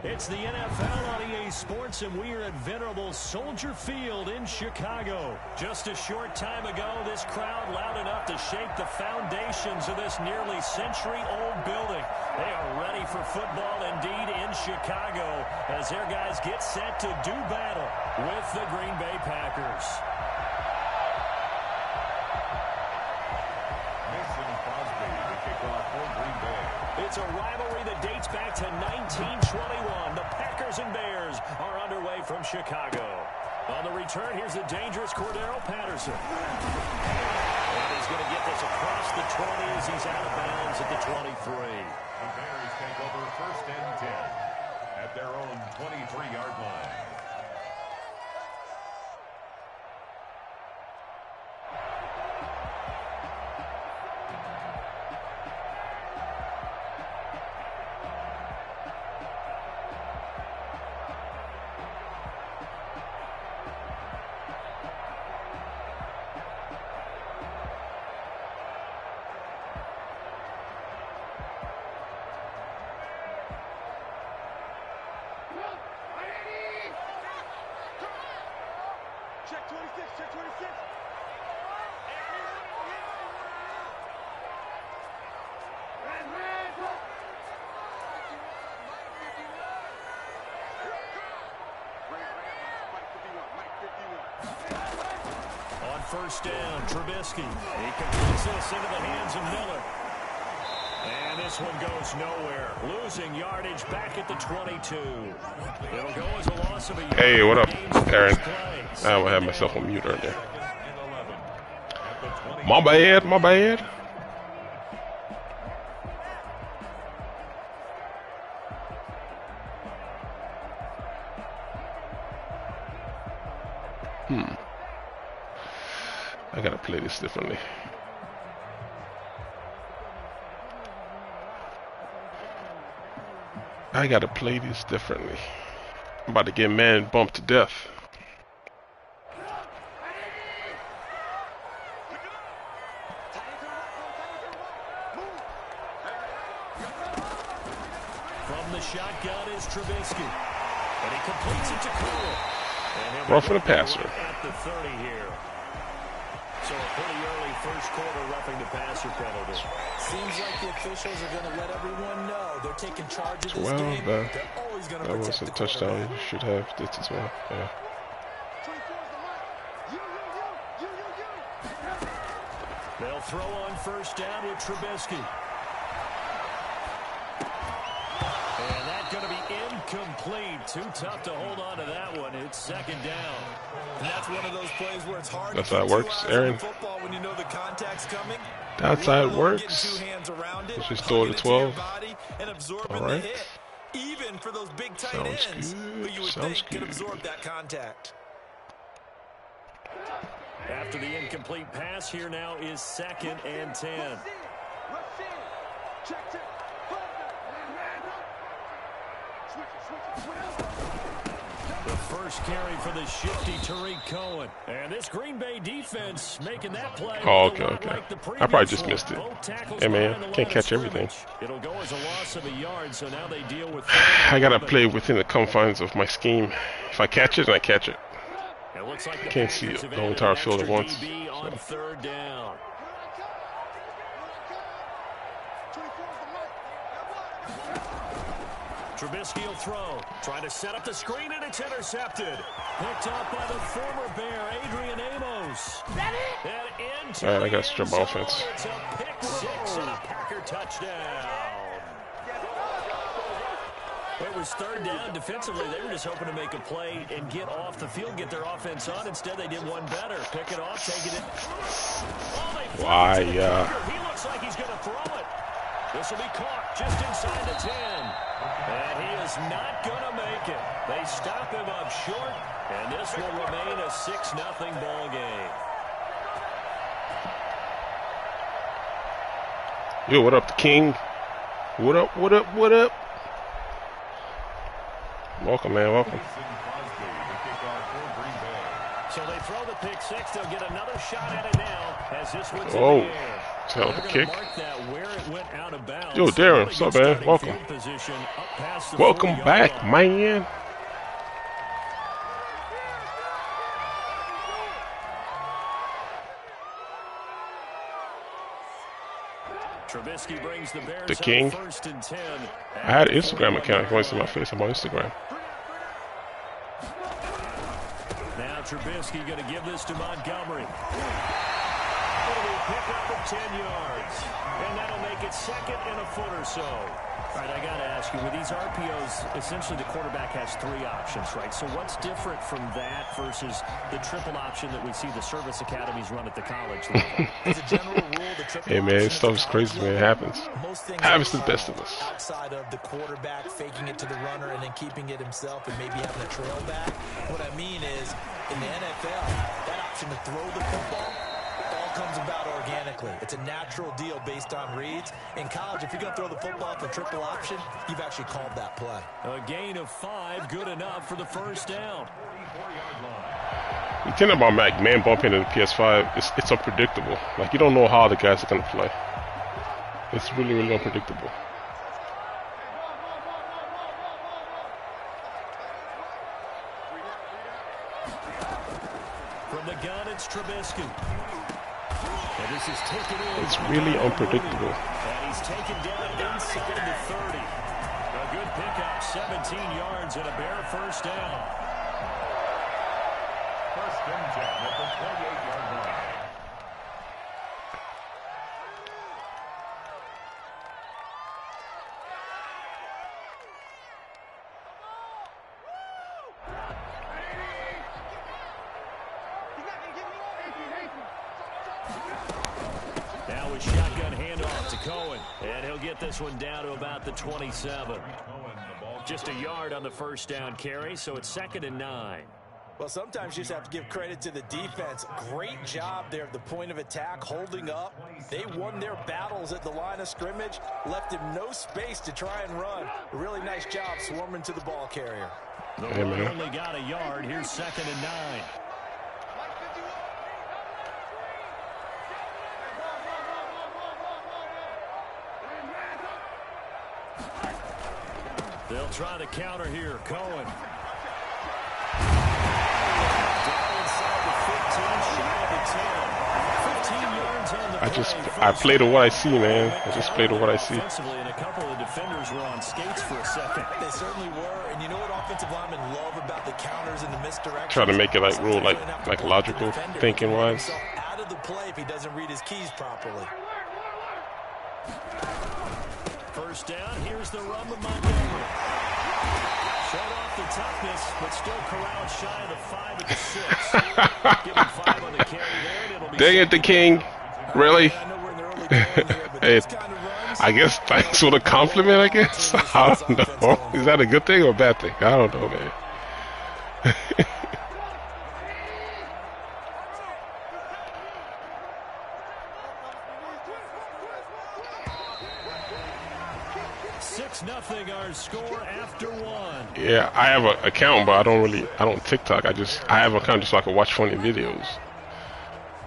It's the NFL on EA Sports, and we are at venerable Soldier Field in Chicago. Just a short time ago, this crowd loud enough to shake the foundations of this nearly century-old building. They are ready for football indeed in Chicago as their guys get set to do battle with the Green Bay Packers. It's a rivalry that dates back to 1921. The Packers and Bears are underway from Chicago. On the return, here's the dangerous Cordero Patterson. And he's going to get this across the 20 as he's out of bounds at the 23. The Bears take over 1st and 10 at their own 23-yard line. Check 26, check 26. On 1st down, Trubisky. He completes this into the hands of Miller. And this one goes nowhere. Losing yardage back at the 22. It'll go as a loss of a yard. Hey, what up, Aaron? I had myself on mute earlier. My bad, my bad. I gotta play this differently. I gotta play this differently. I'm about to get man bumped to death. From the shotgun is Trubisky. And he completes it to Cool. Roughing the passer. At the 30 here. So a pretty early first quarter roughing the passer penalty. Seems like the officials are going to let everyone know they're taking charge of this 12, game. They're always going to that was protect a the touchdown. quarterback. You should have this as well. Yeah. They'll throw on 1st down with Trubisky. And that's going to be incomplete. Too tough to hold on to that one. It's 2nd down. And that's one of those plays where it's hard That's to how it works, Aaron. football when you know the contact's coming. That's how it works. Let's just throw it to 12. All right. Even for those big tight Sounds ends, good. but you would Sounds think could good. absorb that contact. After the incomplete pass, here now is 2nd and 10. The first carry for the shifty Tariq Cohen. And this Green Bay defense making that play. Oh, okay, okay. I probably just missed it. Hey, man, can't catch everything. It'll go as a loss of a yard, so now they deal with I gotta play within the confines of my scheme. If I catch it, I catch it. It looks like the Can't see Packers the have added entire an field at extra once. DB on 3rd down. Trubisky will throw. Trying to set up the screen, and it's intercepted. Picked up by the former Bear, Adrian Amos. And into All right, I got the strip end zone. offense. It's a pick 6 and a Packer touchdown. It was 3rd down. Defensively, they were just hoping to make a play and get off the field, get their offense on. Instead, they did one better. Pick it off, taking it. Oh, Why, he looks like he's going to throw it. This will be caught just inside the 10. And he is not going to make it. They stop him up short, and this will remain a 6-0 ball game. Yo, what up, the king? What up, what up, what up? Welcome, man, welcome. So they throw the pick 6. They'll get another shot at it now as this one's in Oh, the air. It's a hell of a kick. Yo, Darren, what's up, man? Welcome. Welcome back, man. Trubisky brings the Bears The King. first and 10. I had an Instagram account. If you want to see my face, I'm on Instagram. Now Trubisky going to give this to Montgomery. It'll be a pickup of 10 yards. And that'll make it second and a foot or so. All right, I got to ask you, with these RPOs, essentially the quarterback has 3 options, right? So what's different from that versus the triple option that we see the service academies run at the college level? As a general rule, the triple hey, man, stuff's crazy, man. It happens. Happens to the best of us. Outside of the quarterback faking it to the runner and then keeping it himself and maybe having a trail back. What I mean is, in the NFL, that option to throw the football all comes about organically. It's a natural deal based on reads. In college, if you're going to throw the football for triple option, you've actually called that play. A gain of 5, good enough for the first down. The thing about man bumping in the PS5 is it's unpredictable. Like, you don't know how the guys are going to play. It's really, really unpredictable. From the gun, it's Trubisky. And this is taken in. It's really unpredictable. And he's taken down inside the 30. A good pickup, 17 yards and a Bear first down. First and 10 at the 28-yard line. Now a shotgun handoff to Cohen. And he'll get this one down to about the 27. Just a yard on the first down carry, so it's 2nd and 9. Well, sometimes you just have to give credit to the defense. Great job there at the point of attack, holding up. They won their battles at the line of scrimmage, left him no space to try and run. A really nice job swarming to the ball carrier. The run only got a yard. Here's 2nd and 9. They'll try the counter here. Cohen. I play to what I see, man. I just play to what I see. And a couple of defenders were on skates for a second. They certainly were, and you know what offensive linemen love about the counters and the misdirection? Try to make it like real, like logical thinking wise. Out of the play if he doesn't read his keys properly. First down, here's the run with Montgomery. Showed off the toughness, but still corralled shy of the 5 at the 6. Give him 5 on the carry there, and it'll be dang it, the King. Really? Hey, I guess thanks for the compliment, I guess. I don't know. Is that a good thing or a bad thing? I don't know, man. Nothing our score after 1. Yeah, I have an account, but I don't TikTok. I have an account just so I can watch funny videos.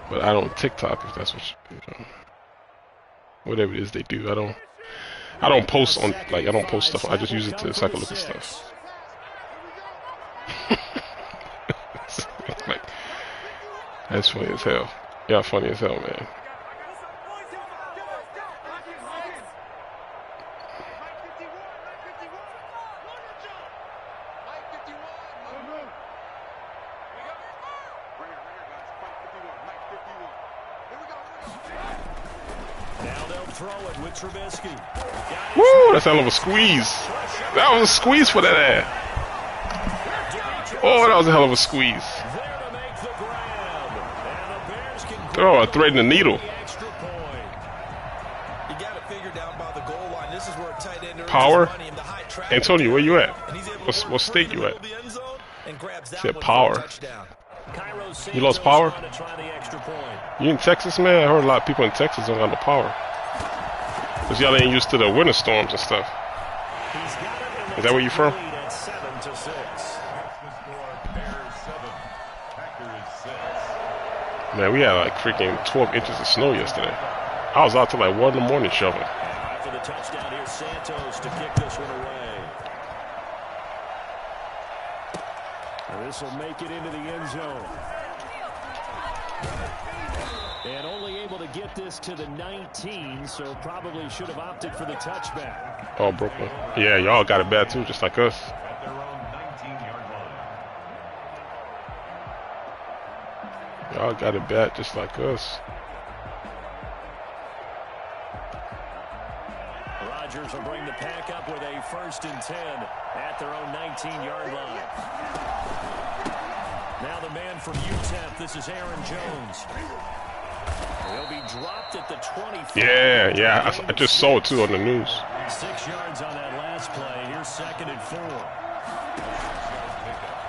But I don't TikTok, if that's what whatever it is they do. I don't post on, like, I don't post stuff. I just use it to so I can look at stuff. Like, that's funny as hell. Yeah, funny as hell, man. Woo, that's a hell of a squeeze. That was a squeeze for that ass. Oh, that was a hell of a squeeze. Oh, threading the needle. Power. Antonio, where you at? What state you at? Said power. You lost power? You in Texas, man? I heard a lot of people in Texas don't got no power. Because y'all ain't used to the winter storms and stuff. Is that where you from? Man, we had like freaking 12 inches of snow yesterday. I was out till like 1 in the morning shoving. After the touchdown, here's Santos to kick this one away. And this will make it into the end zone. And only able to get this to the 19, so probably should have opted for the touchback. Oh, Brooklyn. Yeah, y'all got it bad too, just like us. At their own 19-yard line. Y'all got it bad just like us. Rodgers will bring the pack up with a 1st and 10 at their own 19-yard line. Now the man from UTEP, this is Aaron Jones. He'll be dropped at the 25. Yeah, I just saw it too on the news. 6 yards on that last play. Here's 2nd and 4.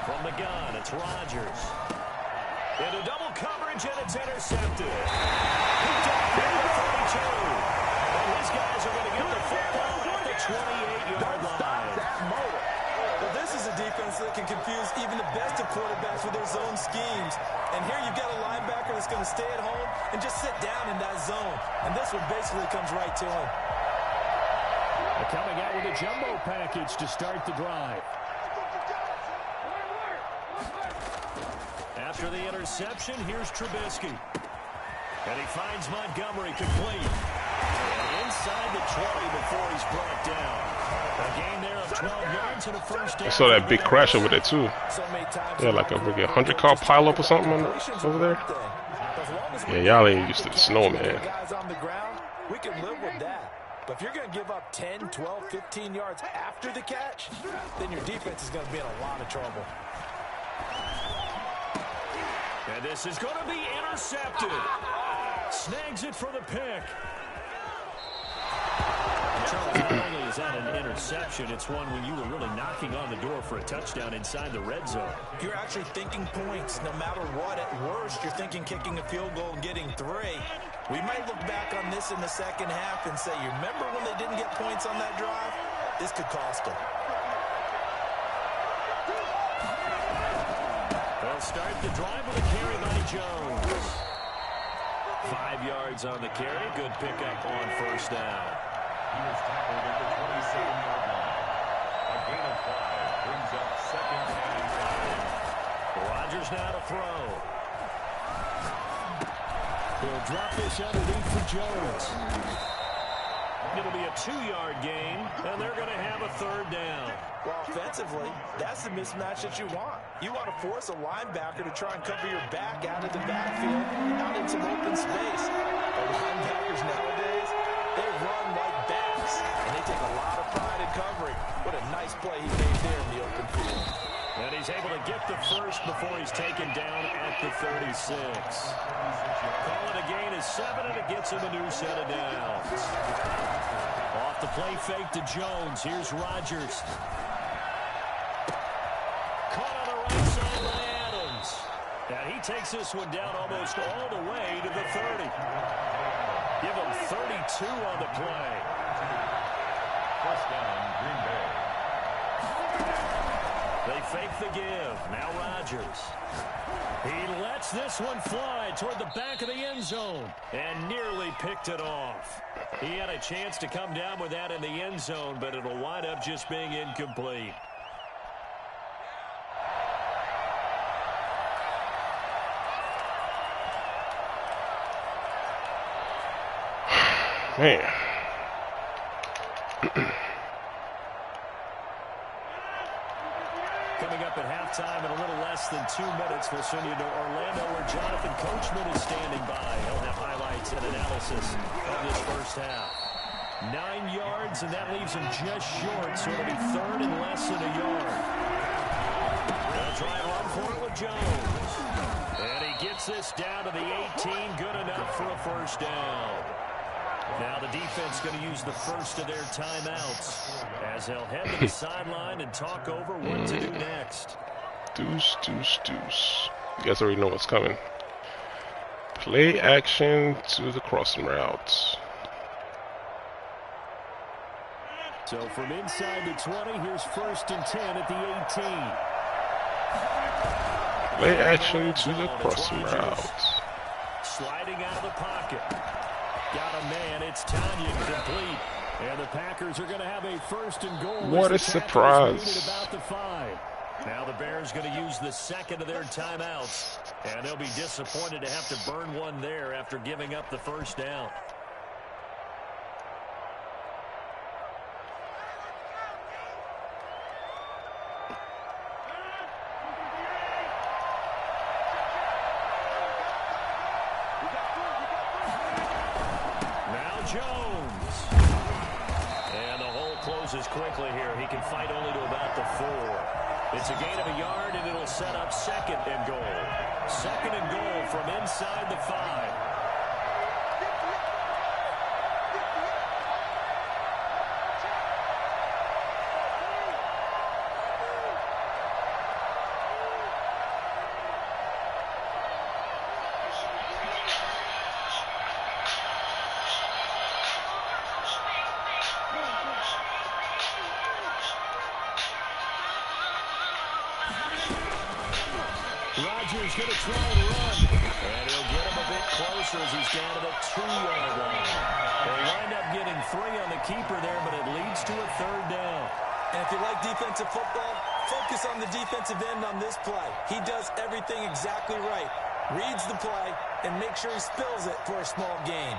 From the gun, it's Rodgers. Into double coverage, and it's intercepted. Picked up at the 32. And these guys are going to get the football at the 28-yard line. Well, this is a defense that can confuse even the best of quarterbacks with their zone schemes. And here you've got a linebacker that's going to stay at home and just sit down in that zone. And this one basically comes right to him. They're coming out with a jumbo package to start the drive. After the interception, here's Trubisky. And he finds Montgomery complete. And inside the 20 before he's brought down. A gain there of 12 yards and a 1st down. I saw that big crash over there too. Yeah, like a 100-car pileup or something over there. Yeah, y'all ain't used to the snow, man. We can live with that. But if you're going to give up 10, 12, 15 yards after the catch, then your defense is going to be in a lot of trouble. And this is going to be intercepted. Snags it for the pick. Charles, not only is that an interception, it's one when you were really knocking on the door for a touchdown inside the red zone. You're actually thinking points no matter what. At worst, you're thinking kicking a field goal and getting 3. We might look back on this in the second half and say, you remember when they didn't get points on that drive? This could cost them. They'll start the drive with a carry by Jones. 5 yards on the carry. Good pickup on 1st down. He was tackled at the 27-yard line. A gain of 5 brings up 2nd and 5. Rodgers now to throw. He'll drop this underneath for Jones. It'll be a 2-yard gain, and they're going to have a 3rd down. Well, offensively, that's the mismatch that you want. You want to force a linebacker to try and cover your back out of the backfield, out in some open space. The linebackers nowadays, they run like backs, and they take a lot of pride in covering. What a nice play he made there in the open field. And he's able to get the 1st before he's taken down at the 36. Call it a gain of 7, and it gets him a new set of downs. Off the play fake to Jones. Here's Rodgers. Caught on the right side by Adams. And he takes this one down almost all the way to the 30. Give him 32 on the play. 1st down, Green Bay. They fake the give. Now Rodgers. He lets this one fly toward the back of the end zone and nearly picked it off. He had a chance to come down with that in the end zone, but it'll wind up just being incomplete. Man. Coming up at halftime in a little less than 2 minutes, we'll send you to Orlando where Jonathan Coachman is standing by. He'll have highlights and analysis of this 1st half. 9 yards, and that leaves him just short, so it'll be 3rd and less than a yard. They'll try and run for it with Jones. And he gets this down to the 18, good enough for a 1st down. Now the defense going to use the 1st of their timeouts as they'll head to the sideline and talk over what to do next. Deuce. You guys already know what's coming. Play action to the crossing routes. So from inside the 20, here's 1st and 10 at the 18. Play action to the crossing routes. Sliding out of the pocket. Got a man. It's Tanya complete. And the Packers are going to have a 1st and goal. What a surprise. About the 5. Now the Bears going to use the second of their timeouts. And they'll be disappointed to have to burn one there after giving up the 1st down. Jones. And the hole closes quickly here. He can fight only to about the 4. It's a gain of a yard, and it'll set up 2nd and goal. 2nd and goal from inside the 5. Rodgers going to try and run. And he'll get him a bit closer as he's down to the 2-yard line. They wind up getting 3 on the keeper there, but it leads to a 3rd down. And if you like defensive football, focus on the defensive end on this play. He does everything exactly right. Reads the play and makes sure he spills it for a small gain.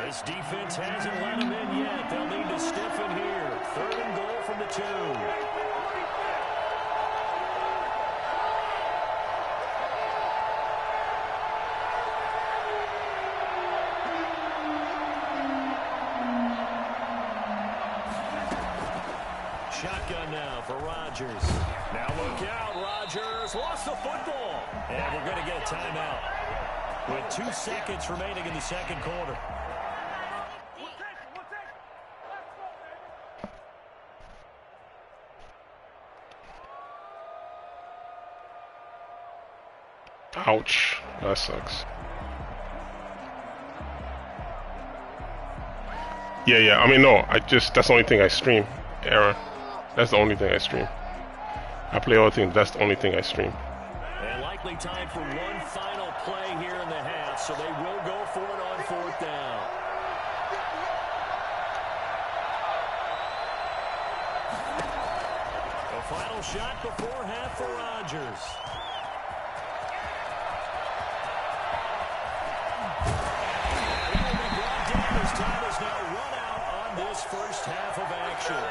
This defense hasn't let him in yet. They'll need to stiffen here. 3rd and goal from the 2. Shotgun now for Rodgers. Now look out, Rodgers lost the football. And we're going to get a timeout with 2 seconds remaining in the 2nd quarter. Ouch. That sucks. Yeah. I mean, no. That's the only thing I stream. Aaron. That's the only thing I stream. I play other things. That's the only thing I stream. And likely time for one final play here in the half, so they will go for it on 4th down. A final shot before half for Rodgers. His time is now run out on this 1st half of action.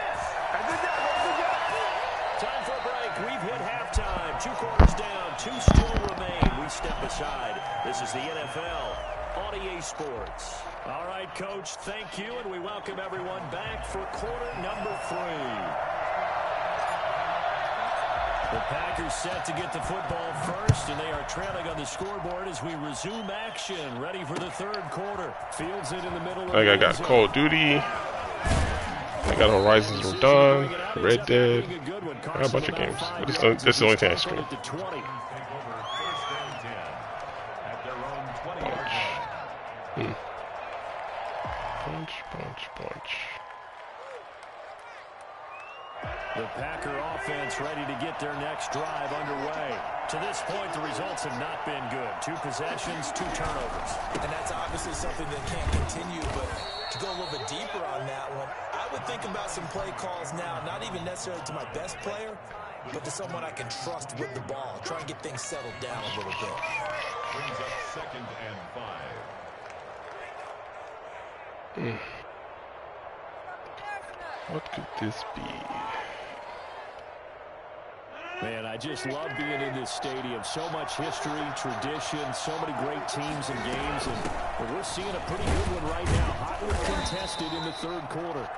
Time for a break. We've hit halftime. 2 quarters down. 2 still remain. We step aside. This is the NFL on EA Sports. All right, Coach, thank you, and we welcome everyone back for quarter number 3. The Packers set to get the football first, and they are trailing on the scoreboard as we resume action. Ready for the 3rd quarter. Fields it in the middle. I got Call of Duty. I got Horizon Zero Dawn, Red Dead. I got a bunch of games. But this is the only thing I stream. Bunch. The Packer offense ready to get their next drive underway. To this point, the results have not been good. 2 possessions, 2 turnovers. And that's obviously something that can't continue, but to go a little bit deeper on that one, I would think about some play calls now, not even necessarily to my best player, but to someone I can trust with the ball. Try and get things settled down a little bit. Brings up 2nd and 5. What could this be? Man, I just love being in this stadium. So much history, tradition, so many great teams and games. And we're seeing a pretty good one right now. Hotly contested in the 3rd quarter.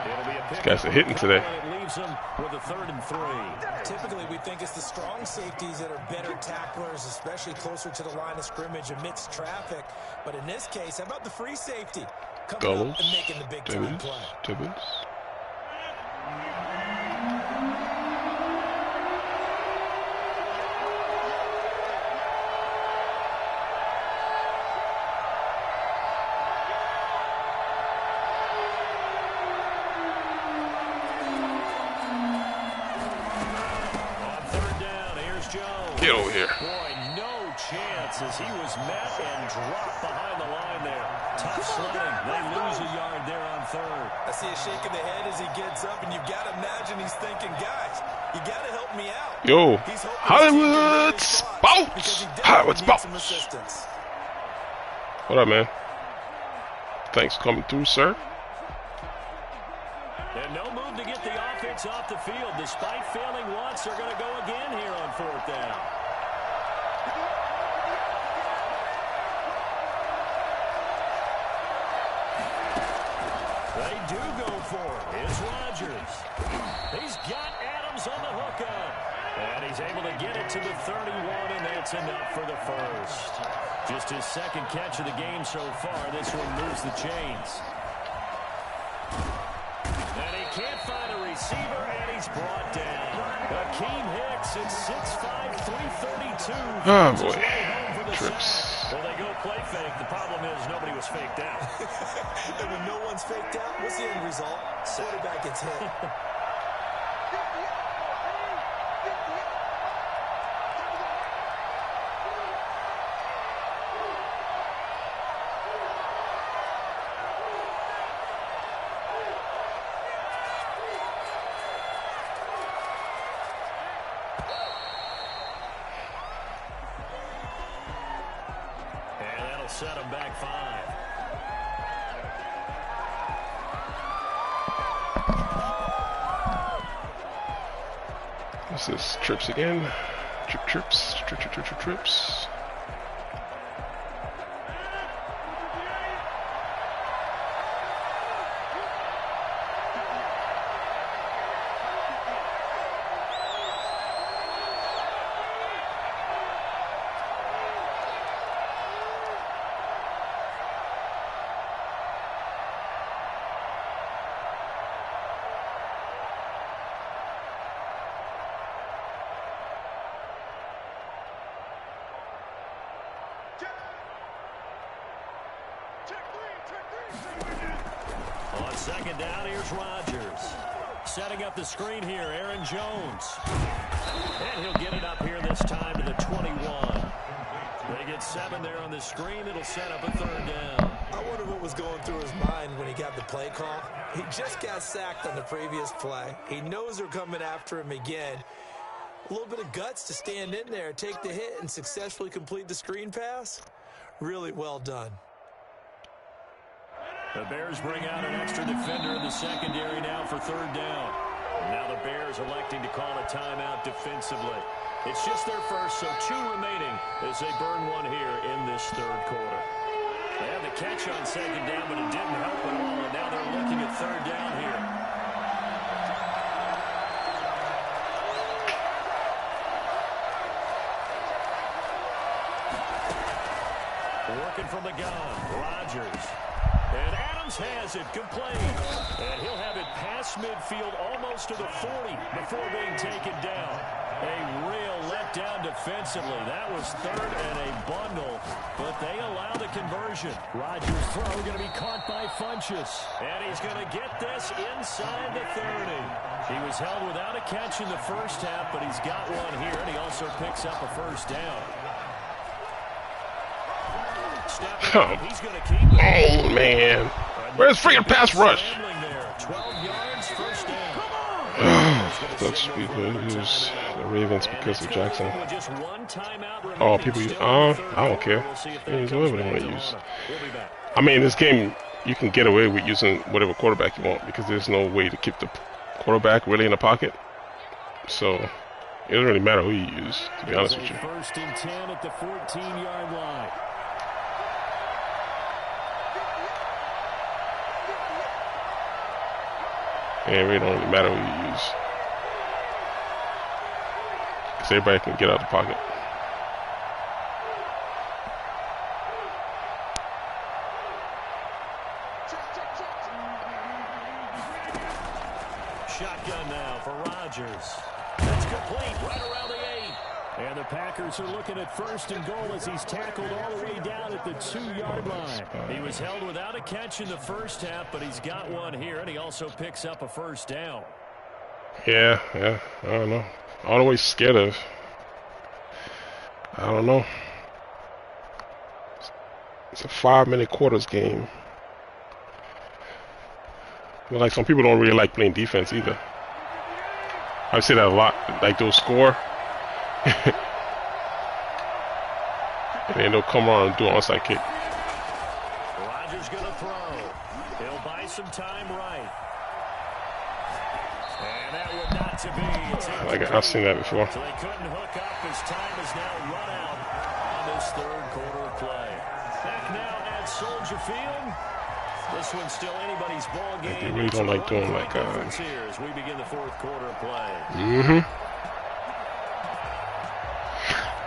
It'll be a These guys are hitting today. It leaves them with a 3rd and 3. Typically, we think it's the strong safeties that are better tacklers, especially closer to the line of scrimmage amidst traffic. But in this case, how about the free safety? Coming up and making the big-time play. Tibbins. Get over as he was met and dropped behind the line there. Tough sledding. They lose a yard there on third. I see a shake of the head as he gets up, and you've got to imagine he's thinking, guys, you got to help me out. Yo, Hollywood Sports. Hollywood Sports. What up, man? Thanks for coming through, sir. And no move to get the offense off the field. Despite failing once, they're going to go again here on fourth down. They do go for it. It's Rodgers. He's got Adams on the hookup. And he's able to get it to the 31, and that's enough for the first. Just his second catch of the game so far. This one moves the chains. And he can't find a receiver, and he's brought down. Akeem Hicks at 6'5", 332. Oh, boy. Trips. Well, they go play fake. The problem is nobody was faked out. And when no one's faked out, what's the end result? Quarterback gets hit. Set him back 5. What's this? Trips again? Trips. On second down, here's Rodgers. Setting up the screen here, Aaron Jones. And he'll get it up here this time to the 21. They get 7 there on the screen. It'll set up a third down. I wonder what was going through his mind when he got the play call. He just got sacked on the previous play. He knows they're coming after him again. A little bit of guts to stand in there, take the hit, and successfully complete the screen pass. Really well done. The Bears bring out an extra defender in the secondary now for third down. Now the Bears electing to call a timeout defensively. It's just their first, so 2 remaining as they burn one here in this third quarter. They had the catch on second down, but it didn't help at all, and now they're looking at third down here. Working from the gun, Rodgers. And Adams has it, complete. And he'll have it past midfield almost to the 40 before being taken down. A real letdown defensively. That was third and a bundle, but they allow the conversion. Rodgers' throw going to be caught by Funchess. And he's going to get this inside the 30. He was held without a catch in the first half, but he's got one here, and he also picks up a first down. Oh, man. Where's freaking pass rush? 12 yards, first down. That should be good. Use the Ravens because of Jackson. Oh, people use. I don't care. Use whatever they want to use. I mean, this game, you can get away with using whatever quarterback you want because there's no way to keep the quarterback really in the pocket. So, it doesn't really matter who you use, to be honest with you. First and 10 at the 14-yard line. Yeah, it really don't really matter who you use. Because everybody can get out the pocket. Shotgun now for Rodgers. That's complete right around the 8. And the Packers are looking at first and goal as he's tackled all the way down at the 2-yard line. He was held without a catch in the first half, but he's got one here, and he also picks up a first down. Yeah, I don't know. I'm always scared of. I don't know. It's a 5-minute quarters game. But like some people don't really like playing defense either. I say that a lot. Like they'll score, and then they'll come around and do an onside kick. Rodgers gonna throw. He'll buy some time right. And that would not to be. Like I've seen that before. So they couldn't hook up. His time is now run out on this third quarter of play. Back now at Soldier Field. This one's still anybody's ball game. They really don't like doing like here as we begin the fourth quarter of play.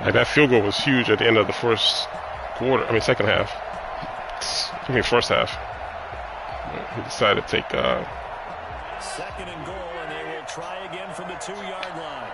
Like that field goal was huge at the end of the first quarter. I mean second half. I mean first half. He decided to take second and goal, and they will try again from the 2-yard line.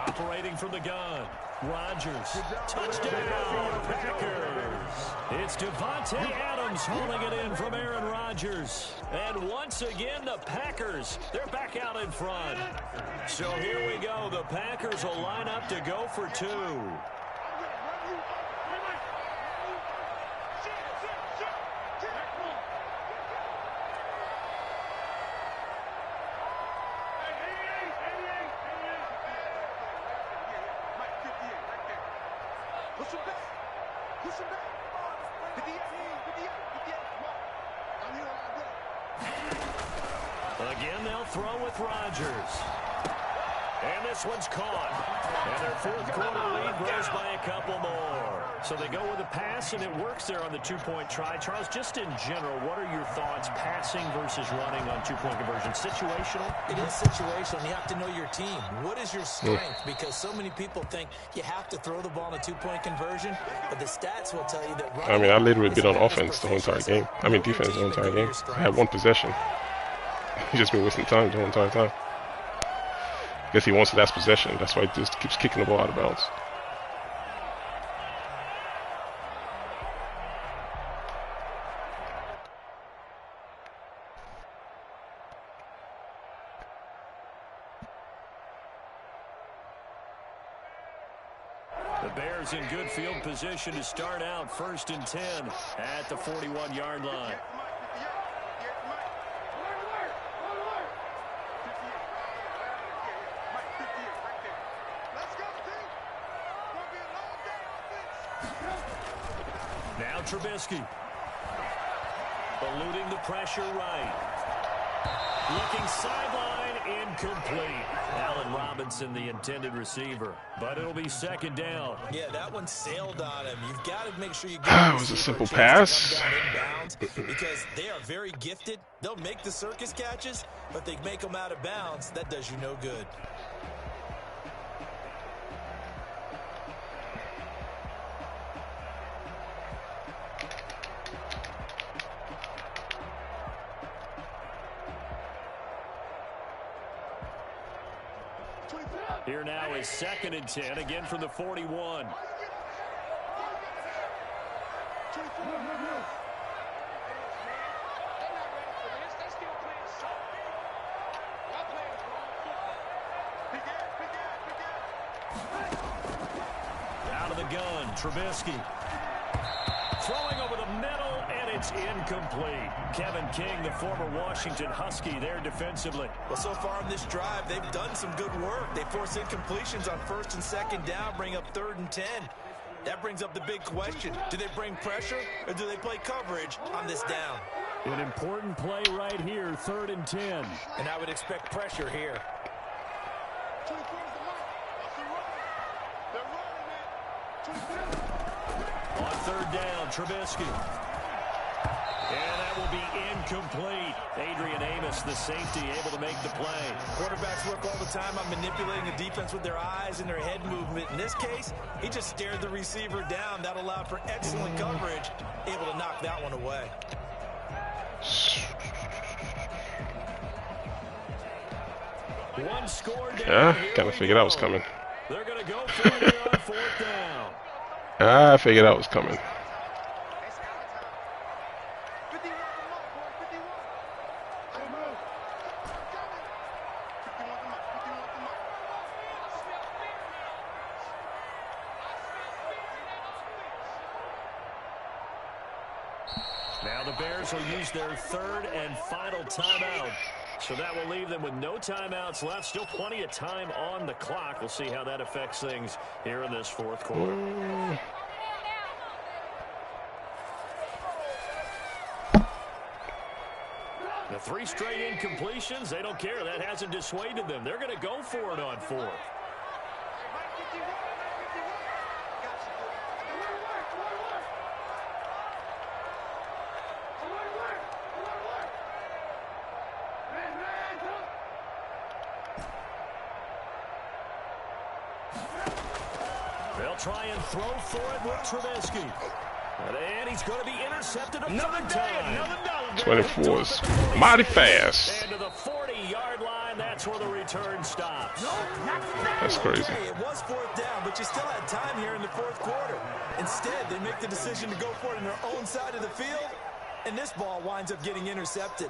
Operating from the gun, Rodgers, touchdown, Packers. It's Devontae Adams holding it in from Aaron Rodgers. And once again, the Packers, they're back out in front. So here we go. The Packers will line up to go for 2. Again, they'll throw with Rodgers. And this one's caught. And their fourth quarter lead grows by a couple more. So they go with a pass, and it works there on the 2-point try. Charles, just in general, what are your thoughts, passing versus running on 2-point conversion? Situational? It is situational. You have to know your team. What is your strength? Because so many people think you have to throw the ball in a 2-point conversion, but the stats will tell you that running. I mean, I literally been on offense the whole entire game. I mean, defense the whole entire game. I had one possession. He's just been wasting time the whole entire time. Guess he wants the last possession. That's why he just keeps kicking the ball out of bounds. The Bears in good field position to start out 1st and 10 at the 41-yard line. Now Trubisky. Eluding the pressure right. Looking sideline, incomplete. Allen Robinson, the intended receiver. But it'll be 2nd down. Yeah, that one sailed on him. You've got to make sure you get it was a simple pass. Because they are very gifted. They'll make the circus catches, but they make them out of bounds. That does you no good. Here now is 2nd and 10, again from the 41. Out of the gun, Trubisky. Throwing over the middle, and it's incomplete. Kevin King, the former Washington Husky, there defensively. Well, so far in this drive, they've done some good work. They force incompletions on 1st and 2nd down, bring up 3rd and 10. That brings up the big question. Do they bring pressure, or do they play coverage on this down? An important play right here, 3rd and 10. And I would expect pressure here. On 3rd down, Trubisky. And that will be incomplete. Adrian Amos, the safety, able to make the play. Quarterbacks work all the time on manipulating the defense with their eyes and their head movement. In this case, he just stared the receiver down. That allowed for excellent coverage, able to knock that one away. One score down. Yeah, kind of figured I was coming. They're going to go for it here on 4th down. I figured I was coming. Now the Bears will use their 3rd and final timeout. So that will leave them with no timeouts left. Still plenty of time on the clock. We'll see how that affects things here in this 4th quarter. The 3 straight incompletions, they don't care. That hasn't dissuaded them. They're going to go for it on 4th. They'll try and throw for it with Trubisky. And he's going to be intercepted a third time. 24's mighty fast. And to the 40-yard line, that's where the return stops. That's crazy. It was 4th down, but you still had time here in the 4th quarter. Instead, they make the decision to go for it on their own side of the field, and this ball winds up getting intercepted.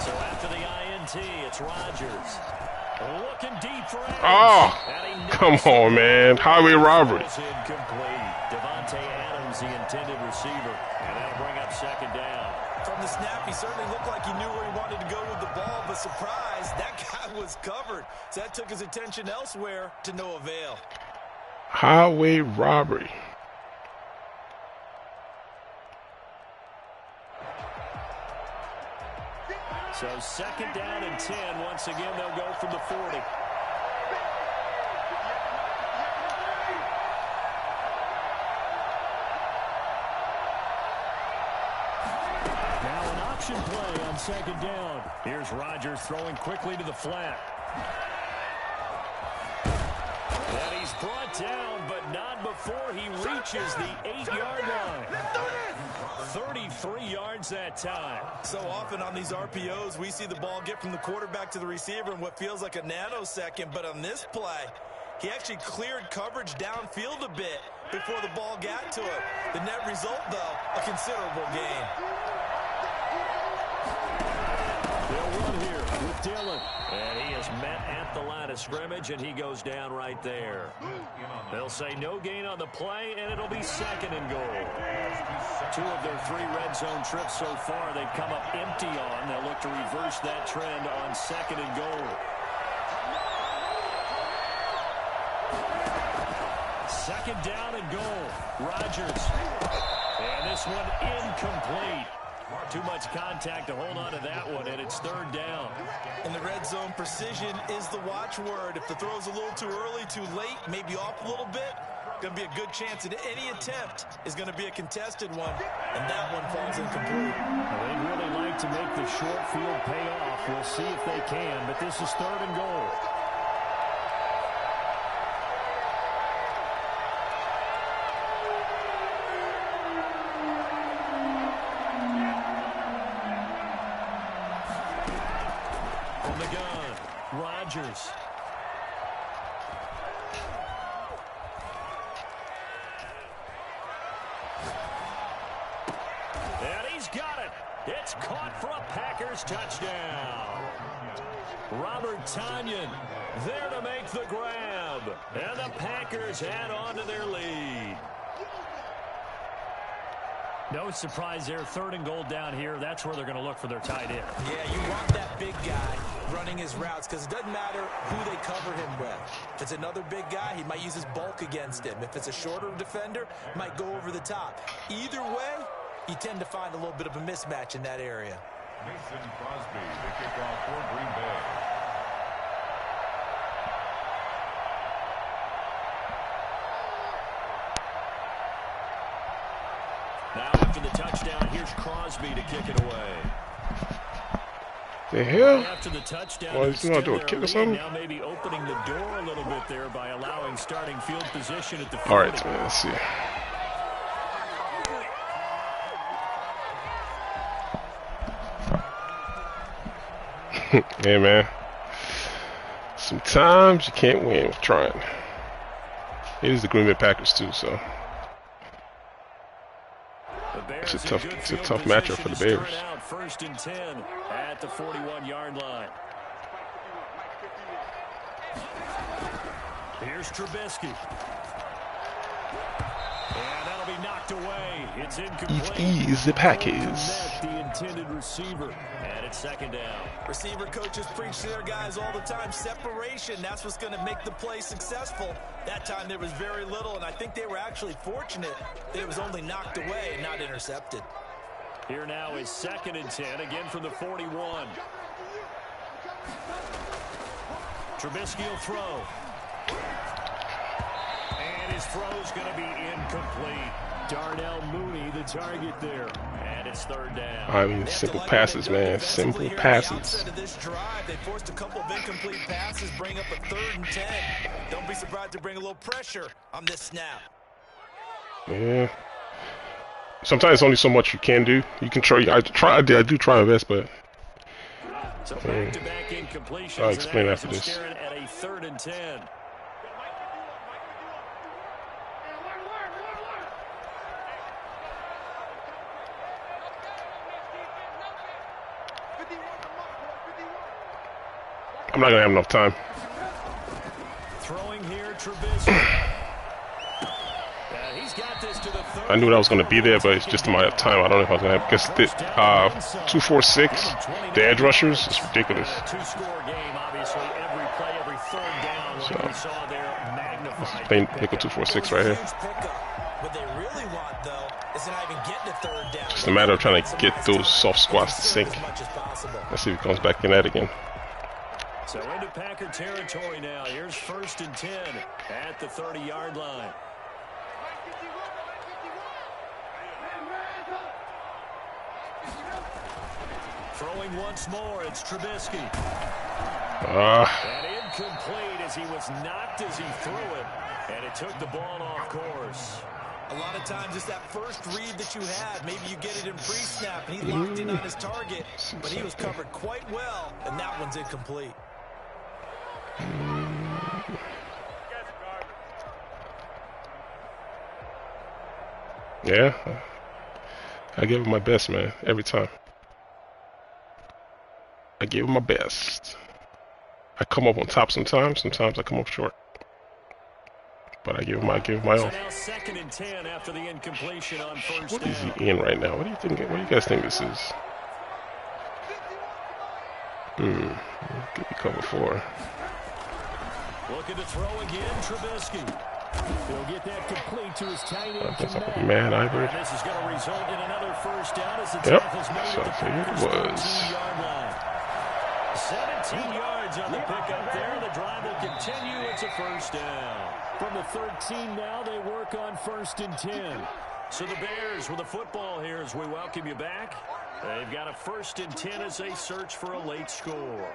So after the INT, it's Rodgers. Looking deep for Adams. Oh, come on, man. Highway robbery. Incomplete. Devontae Adams, the intended receiver. And that'll bring up 2nd down. From the snap, he certainly looked like he knew where he wanted to go with the ball, but surprise, that guy was covered. So that took his attention elsewhere to no avail. Highway robbery. So 2nd down and 10. Once again, they'll go from the 40. Now an option play on 2nd down. Here's Rodgers throwing quickly to the flat. And he's brought down, but not before he reaches the 8-yard line. 33 yards that time. So often on these RPOs, we see the ball get from the quarterback to the receiver in what feels like a nanosecond. But on this play, he actually cleared coverage downfield a bit before the ball got to him. The net result, though, a considerable gain. They'll run here with Dillon. And he is met at the line of scrimmage, and he goes down right there. They'll say no gain on the play, and it'll be 2nd and goal. 2 of their 3 red zone trips so far, they've come up empty on. They'll look to reverse that trend on 2nd and goal. 2nd down and goal. Rodgers. And this one incomplete. Too much contact to hold on to that one, and it's 3rd down. In the red zone, precision is the watchword. If the throw's a little too early, too late, maybe off a little bit, going to be a good chance that any attempt is going to be a contested one, and that one falls incomplete. Well, they'd really like to make the short field pay off. We'll see if they can, but this is 3rd and goal. From the gun, Rodgers. And he's got it. It's caught for a Packers touchdown. Robert Tonyan there to make the grab. And the Packers add on to their lead. No surprise there. 3rd and goal down here. That's where they're going to look for their tight end. Yeah, you want that big guy running his routes because it doesn't matter who they cover him with. If it's another big guy, he might use his bulk against him. If it's a shorter defender, might go over the top. Either way, you tend to find a little bit of a mismatch in that area. Mason Crosby, the kickoff for Green Bay. Now after the touchdown, here's Crosby to kick it away. The hell? After the touchdown, Well, he's not doing a kick or something? now maybe opening the door a little bit there by allowing starting field position at the 40. All right, man, let's see. Hey, man. Sometimes you can't win with trying. It is the Green Bay Packers, too, so. It's a tough matchup for the Bears. First and 10 at the 41-yard line. Here's Trubisky. And that'll be knocked away. It's incomplete. It is the Packers. The intended receiver. And it's second down. Receiver coaches preach to their guys all the time. Separation, that's what's going to make the play successful. That time there was very little, and I think they were actually fortunate that it was only knocked away and not intercepted. Here now is second and 10, again from the 41. Trubisky will throw. And his throw's going to be incomplete. Darnell Mooney, the target there. And it's third down. I mean, simple passes, man. Simple passes. This drive, they forced a couple of incomplete passes, bring up a 3rd and 10. Don't be surprised to bring a little pressure on this snap. Yeah. Sometimes only so much you can do. You can try. I do try my best, but. So back-to-back incompletions. I'll explain after this. At a 3rd and 10. I'm not gonna have enough time. Throwing here, Trubisky. He's got this to the 30. I knew that I was gonna be there, but it's just a matter of time. I don't know if I was gonna have, because the 246, the edge rushers, it's ridiculous. Two-score game, obviously. Every play, every third down, like we saw there, magnified. Playing nickel 246 right here. What they really want, though, is to not even get to 3rd down. Just a matter of trying to get those soft squats to sink. Let's see if he comes back in that again. So into Packer territory now. Here's 1st and 10 at the 30-yard line. Throwing once more, it's Trubisky. And incomplete as he was knocked as he threw it. And it took the ball off course. A lot of times it's that first read that you have. Maybe you get it in pre-snap, and he locked in on his target. But he was covered quite well, and that one's incomplete. Yeah, I give it my best, man, every time. I give it my best. I come up on top sometimes I come up short. But I give it my all. So now 2nd and 10 after the incompletion on first What down. is he in right now? What do you think? What do you guys think this is? Could be cover 4. Looking to throw again, Trubisky. He'll get that complete to his tight end. That's like a man hybrid. This is going to result in another first down as the tackle's made So at the I figured it was. 17-yard line. 17 yards on the pickup there. The drive will continue. It's a first down. From the 13 now, they work on 1st and 10. So the Bears with the football here as we welcome you back. They've got a 1st and 10 as they search for a late score.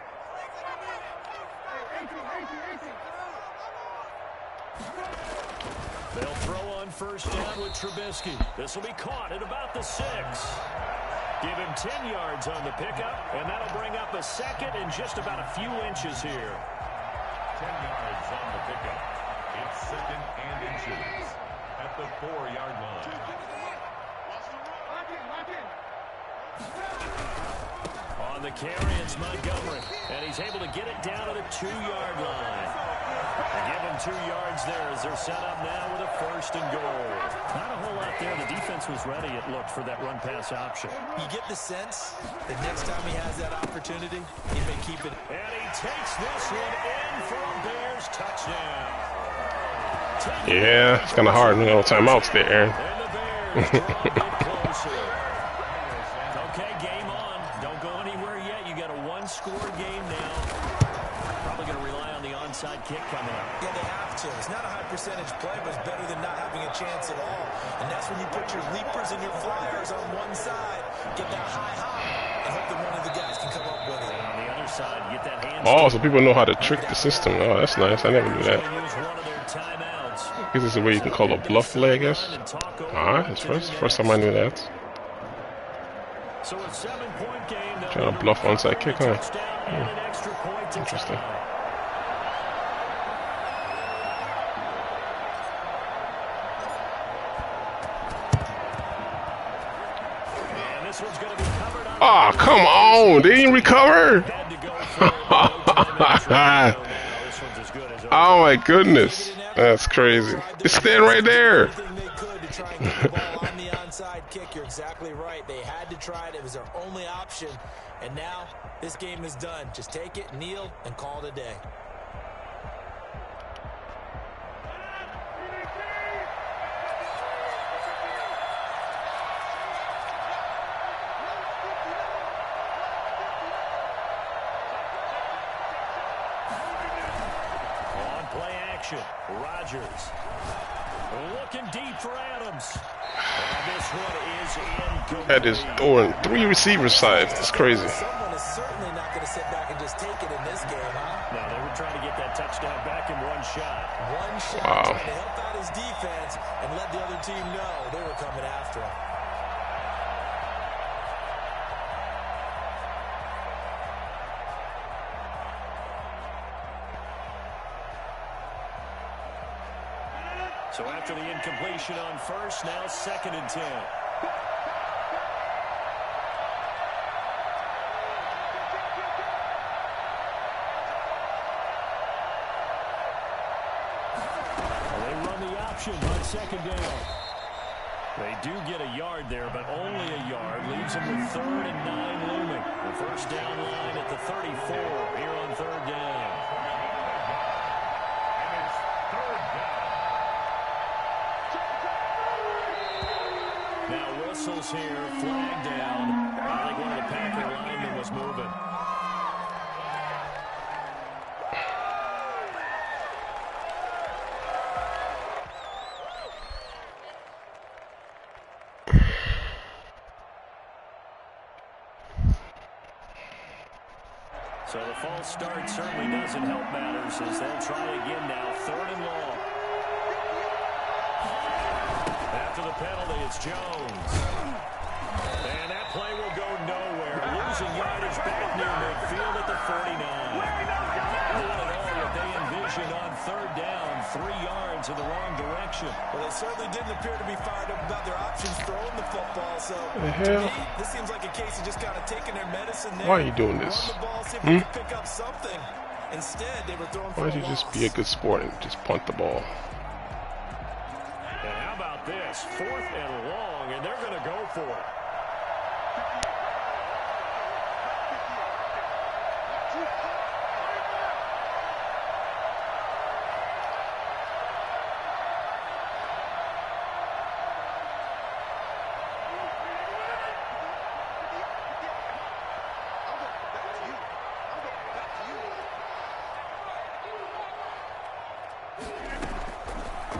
They'll throw on first down with Trubisky. This will be caught at about the 6. Give him 10 yards on the pickup, and that'll bring up a 2nd and just about a few inches here. 10 yards on the pickup. It's 2nd and inches at the 4-yard line. On the carry, it's Montgomery, and he's able to get it down to the 2-yard line. They give him 2 yards there as they're set up now with a 1st and goal. Not a whole lot there. The defense was ready, it looked, for that run-pass option. You get the sense that next time he has that opportunity, he may keep it. And he takes this one in for a Bears touchdown. Yeah, it's kind of hard. No timeouts there, Aaron. And the Bears draw it closer. one-score game now. Probably going to rely on the onside kick coming up. Yeah, they have to. It's not a high percentage play, but it's better than not having a chance at all. And that's when you put your leapers and your flyers on one side, get that high hop, and hope that one of the guys can come up with it. And on the other side, get that hand. Oh, so people know how to trick the system. Oh, that's nice. I never knew that. I guess it's a way you can call a bluff play, I guess. Alright, that's first time I knew that. So a 7-point game. Trying to bluff onside kick, huh? Interesting. Ah, oh, come on! They didn't recover! Oh my goodness. That's crazy. It's staying right there. You're exactly right. They had to try it. It was their only option. And now this game is done. Just take it, kneel, and call it a day. On play action, Rodgers. Looking deep for Adams. And this one is incomplete. That is throwing 3 receivers side. It's crazy. Someone is certainly not going to sit back and just take it in this game, huh? No, they were trying to get that touchdown back in one shot. One shot wow. Trying to help out his defense and let the other team know they were coming after him. So after the incompletion on first, now 2nd and 10. Well, they run the option on 2nd down. They do get a yard there, but only a yard. Leaves them with 3rd and 9 looming. The first down line at the 34 here on 3rd down. Now whistles here, flag down. I think one of the Packer linemen was moving. So the false start certainly doesn't help matters as they'll try again now, 3rd and long. After the penalty, it's Jones. And that play will go nowhere. Losing yardage back near midfield at the 49. All in all, what they envisioned on 3rd down, 3 yards in the wrong direction. Well, they certainly didn't appear to be fired up about their options throwing the football. So, the hell? To me, this seems like a case of just kind of taking their medicine there. Why are you doing this? Run the ball, see if they can pick up something. Instead, they were throwing for Why don't you just be a good sport and just punt the ball? And how about this? 4th and long, and they're going to go for it.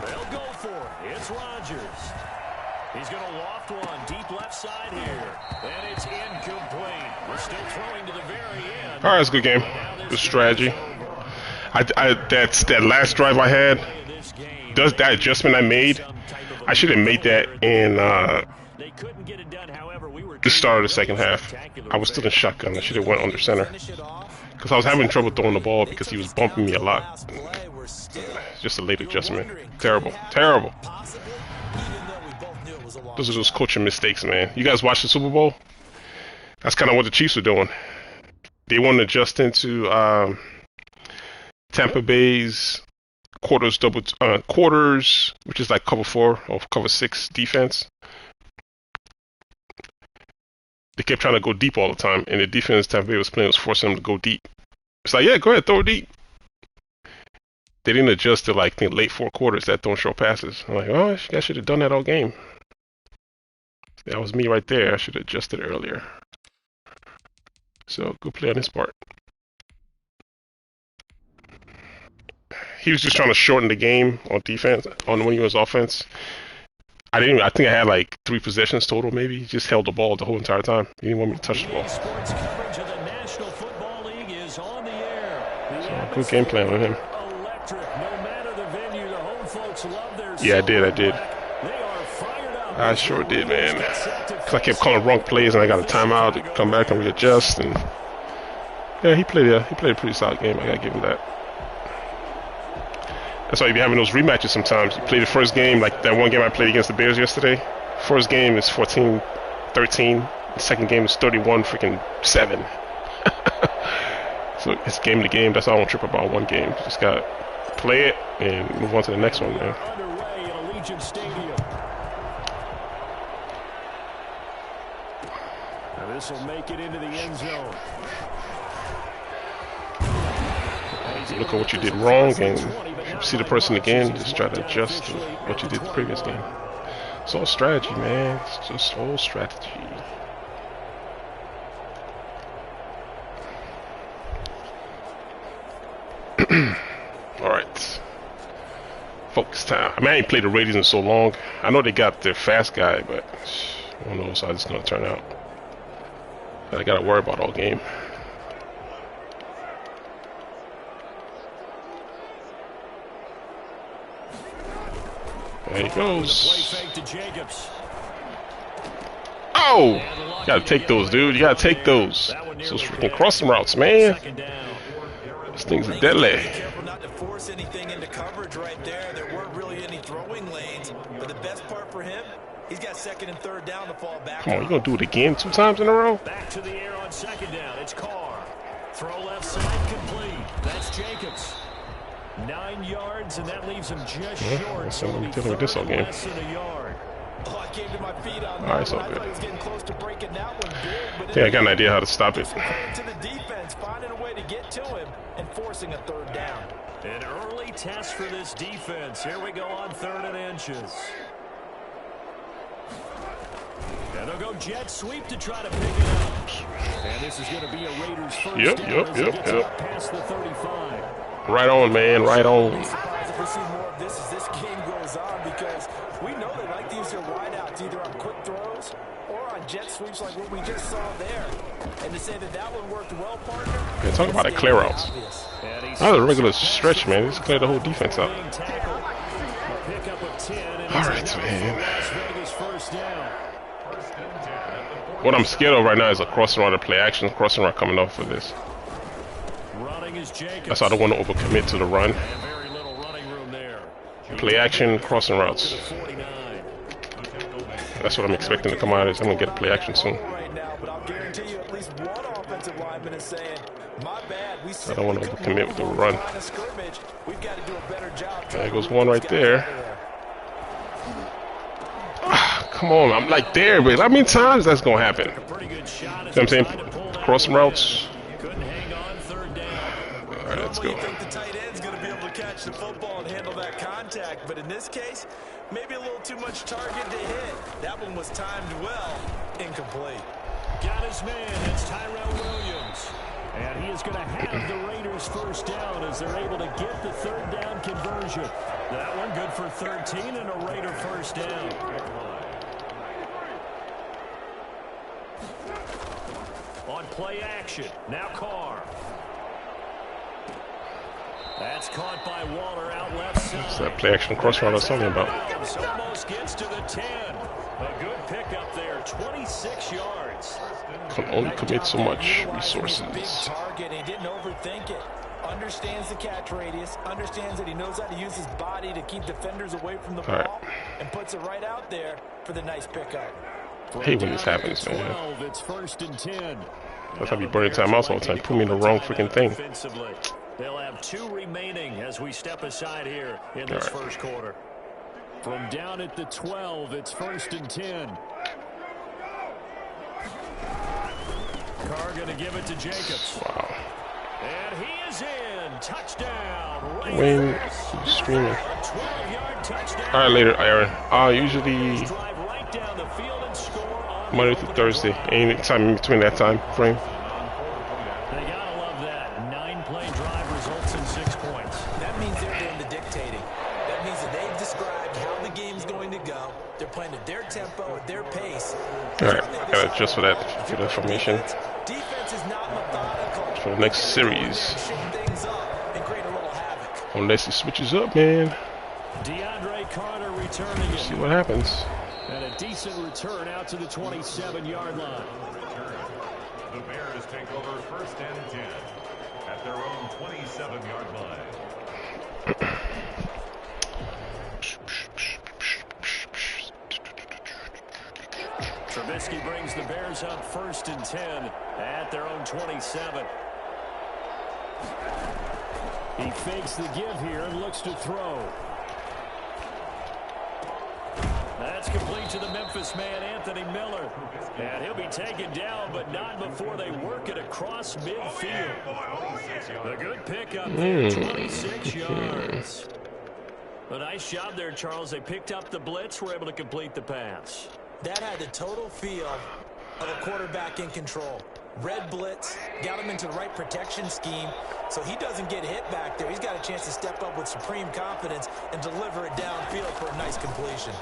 They'll go for it. It's Rodgers. He's going to loft one deep left side here. And it's incomplete. We're still throwing to the very end. All right, it's a good game. Good strategy. That last drive I had, that adjustment I made, I should have made that in the start of the 2nd half. I was still in shotgun. I should have went under center because I was having trouble throwing the ball because he was bumping me a lot. Just a late adjustment. Terrible. Terrible. Those are those coaching mistakes, man. You guys watch the Super Bowl? That's kind of what the Chiefs are doing. They want to adjust into Tampa Bay's quarters, which is like cover 4 or cover 6 defense. They kept trying to go deep all the time, and the defense Tampa Bay was playing was forcing them to go deep. It's like, yeah, go ahead, throw it deep. They didn't adjust to like late 4 quarters that don't show passes. I'm like, oh, you guys should have done that all game. That was me right there. I should have adjusted earlier. So good play on his part. He was just trying to shorten the game on defense, on when he was offense. I think I had like 3 possessions total, maybe. He just held the ball the whole entire time. He didn't want me to touch the ball. So, good game plan with him. Yeah, I did. I sure did, man. Because I kept calling wrong plays, and I got a timeout to come back and readjust. And yeah, he played a pretty solid game. I gotta give him that. That's why you be having those rematches sometimes. You play the first game, like that one game I played against the Bears yesterday. First game is 14-13. The second game is 31-7. So it's game to game. That's why I won't trip about one game. Just gotta play it and move on to the next one, man. This will make it into the end zone. Look at what you did wrong, and if you see the person again, just try to adjust to what you did the previous game. It's all strategy, man. It's just all strategy. Alright. Focus time. I mean, I ain't played the Raiders in so long. I know they got their fast guy, but I don't know how it's going to turn out. I got to worry about all game. There he goes. Oh! You gotta take those, dude. You gotta take those. Those freaking crossing routes, man. These things are deadly. Not to force anything into coverage right there. There weren't really any throwing lanes. But the best part for him, he's got second and third down to fall back. Come on, you gonna do it again 2 times in a row? Back to the air on second down. It's Carr. Throw left side complete. That's Jacobs. 9 yards, and that leaves him just short. So I'm dealing with this all game. Oh, I came to my feet on Alright, it's all I good. thought he was getting close to breaking that one big, but I think I got an idea how to stop it. to the defense, finding a way to get to him and forcing a third down. An early test for this defense. Here we go on 3rd and inches. And they'll go jet sweep to try to pick it up. And this is going to be a Raiders first down as it gets up past the 35. Right on, man. Right on. I'm surprised if we see more of this as this game goes on, because we know they like to use their wideouts either on quick throws or on jet sweeps like what we just saw there. And to say that that one worked well, partner. Yeah, talk about a clear outs. Not a regular stretch, man. Just clear the whole defense out. Alright, man. What I'm scared of right now is a crossing route, a play action crossing route coming off of this. That's why I don't want to overcommit to the run. Play action, crossing routes. That's what I'm expecting to come out. Is I'm gonna get a play action soon. I don't want to overcommit with the run. There goes one right there. Come on, I'm like there, but how many times that's gonna happen? You know what I'm saying? Crossing routes. Alright, let's go. You think the tight end's going to be able to catch the football and handle that contact, but in this case, maybe a little too much target to hit. That one was timed well, incomplete. Got his man, it's Tyrell Williams. And he is going to have the Raiders first down as they're able to get the 3rd down conversion. That one good for 13 and a Raider first down. On play action, now Carr. That's caught by Waller out left side. It's that play action cross route I was talking about. Almost gets to the 10. A good pickup there, 26 yards. Can only commit so much resources. Big target, he didn't overthink it. Understands the catch radius, understands that he knows how to use his body to keep defenders away from the ball, and puts it right out there for the nice pickup. I hate when this happens, man. It's 1st and 10. That's how I be burning timeouts all the time. Put me in the wrong freaking thing. They'll have 2 remaining as we step aside here in this first quarter. From down at the 12, it's 1st and 10. Carr going to give it to Jacobs. Wow. And he is in. Touchdown. Wayne, he's streaming. Alright, later, Aaron. Usually Monday through Thursday. Any time in between that time frame. Alright, gotta adjust for that, for the formation. For the next series. Unless he switches up, man. DeAndre Carter returning. Let's see what happens. And a decent return out to the 27-yard line. The Bears take over 1st and 10 at their own 27-yard line. Trubisky brings the Bears up 1st and 10 at their own 27. He fakes the give here and looks to throw. That's complete to the Memphis man, Anthony Miller. And he'll be taken down, but not before they work it across midfield. A good pickup there, 26 yards. A nice job there, Charles. They picked up the blitz, were able to complete the pass. That had the total feel of a quarterback in control. Red blitz, got him into the right protection scheme, so he doesn't get hit back there. He's got a chance to step up with supreme confidence and deliver it downfield for a nice completion.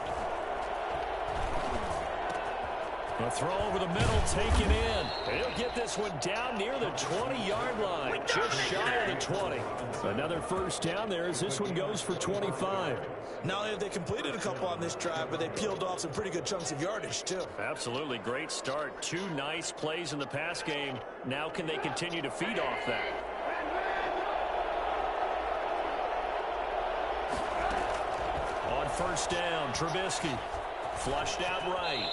A throw over the middle, taken in. He'll get this one down near the 20-yard line, just shy of the 20. Another first down there as this one goes for 25. Not only have they completed a couple on this drive, but they peeled off some pretty good chunks of yardage, too. Absolutely great start. 2 nice plays in the pass game. Now can they continue to feed off that? On first down, Trubisky flushed out right.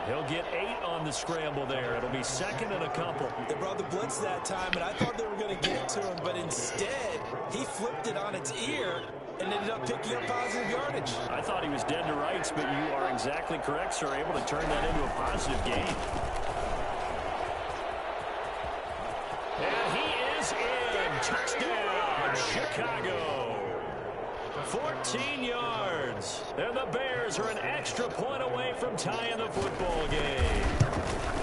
He'll get 8 on the scramble there. It'll be 2nd and a couple. They brought the blitz that time, and I thought they were going to get it to him, but instead, he flipped it on its ear and ended up picking up positive yardage. I thought he was dead to rights, but you are exactly correct, sir. Able to turn that into a positive gain. And he is in. Touchdown, Chicago. 14 yards. And the Bears are an extra point away from tying the football game.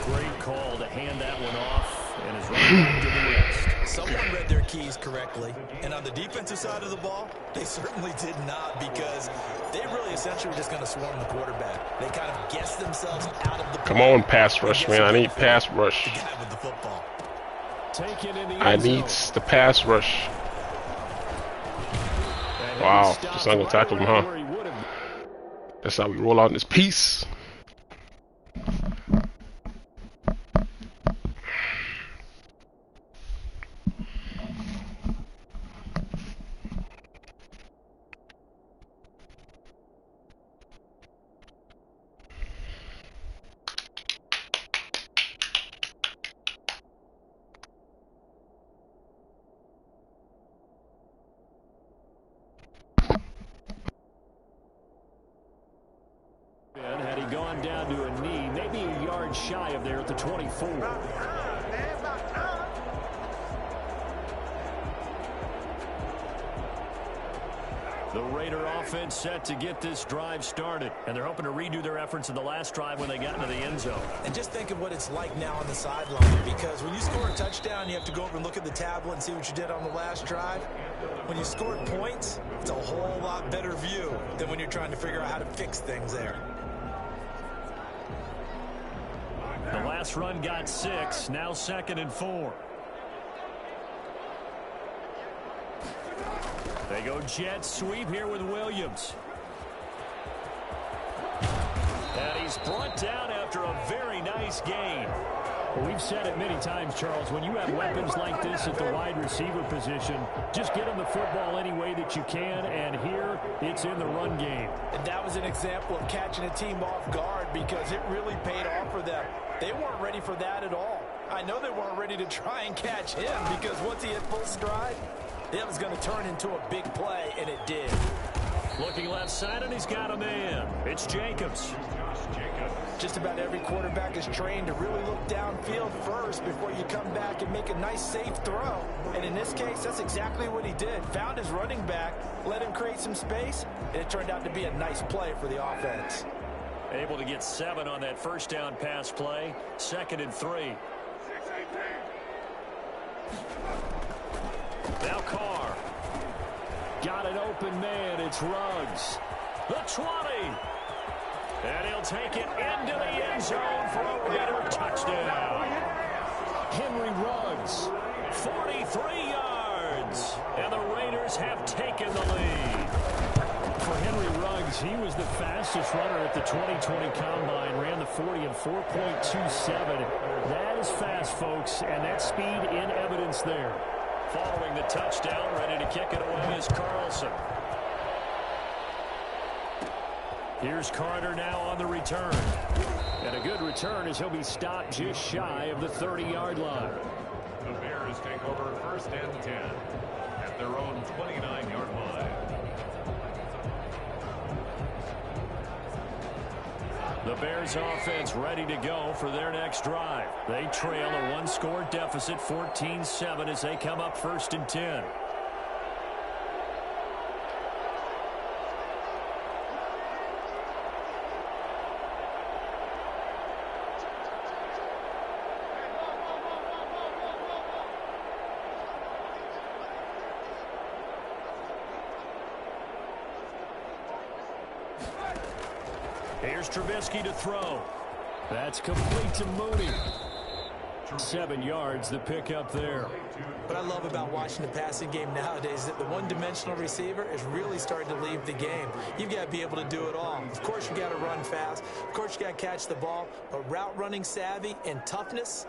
Great call to hand that one off. And is right back to the rest. Someone read their keys correctly. And on the defensive side of the ball, they certainly did not, because they really essentially were just going to swarm the quarterback. They kind of guessed themselves out of the Come on, pass rush, man. I need pass rush. The guy with the football. I need the pass rush. Wow, just not gonna tackle him, huh? That's how we roll out in this piece. Had he gone down to a knee, maybe a yard shy of there at the 24. The Raider offense set to get this drive started, and they're hoping to redo their efforts in the last drive when they got into the end zone. And just think of what it's like now on the sideline, because when you score a touchdown, you have to go over and look at the tablet and see what you did on the last drive. When you scored points, it's a whole lot better view than when you're trying to figure out how to fix things there. The last run got 6, now 2nd and 4. They go jet sweep here with Williams. And he's brought down after a very nice gain. Well, we've said it many times, Charles, when you have weapons like this at the wide receiver position, just get them the football any way that you can, and here it's in the run game. And that was an example of catching a team off guard, because it really paid off for them. They weren't ready for that at all. I know they weren't ready to try and catch him, because once he hit full stride, it was going to turn into a big play, and it did. Looking left side, and he's got a man. It's Jacobs. Just about every quarterback is trained to really look downfield first before you come back and make a nice, safe throw. And in this case, that's exactly what he did. Found his running back, let him create some space, and it turned out to be a nice play for the offense. Able to get 7 on that first down pass play. 2nd and 3. Now Carr. Got an open man. It's Ruggs. The 20. And he'll take it into the end zone for a Raider touchdown. Henry Ruggs, 43 yards. And the Raiders have taken the lead. For Henry Ruggs, he was the fastest runner at the 2020 Combine, ran the 40 in 4.27. That is fast, folks, and that speed in evidence there. Following the touchdown, ready to kick it away is Carlson. Here's Carter now on the return. And a good return as he'll be stopped just shy of the 30-yard line. The Bears take over 1st and 10 at their own 29-yard line. The Bears offense ready to go for their next drive. They trail a one-score deficit, 14-7, as they come up 1st and 10. Here's Trubisky to throw. That's complete to Mooney. 7 yards, the pickup there. What I love about watching the passing game nowadays is that the one-dimensional receiver is really starting to leave the game. You've got to be able to do it all. Of course, you got to run fast. Of course, you got to catch the ball. But route running savvy and toughness,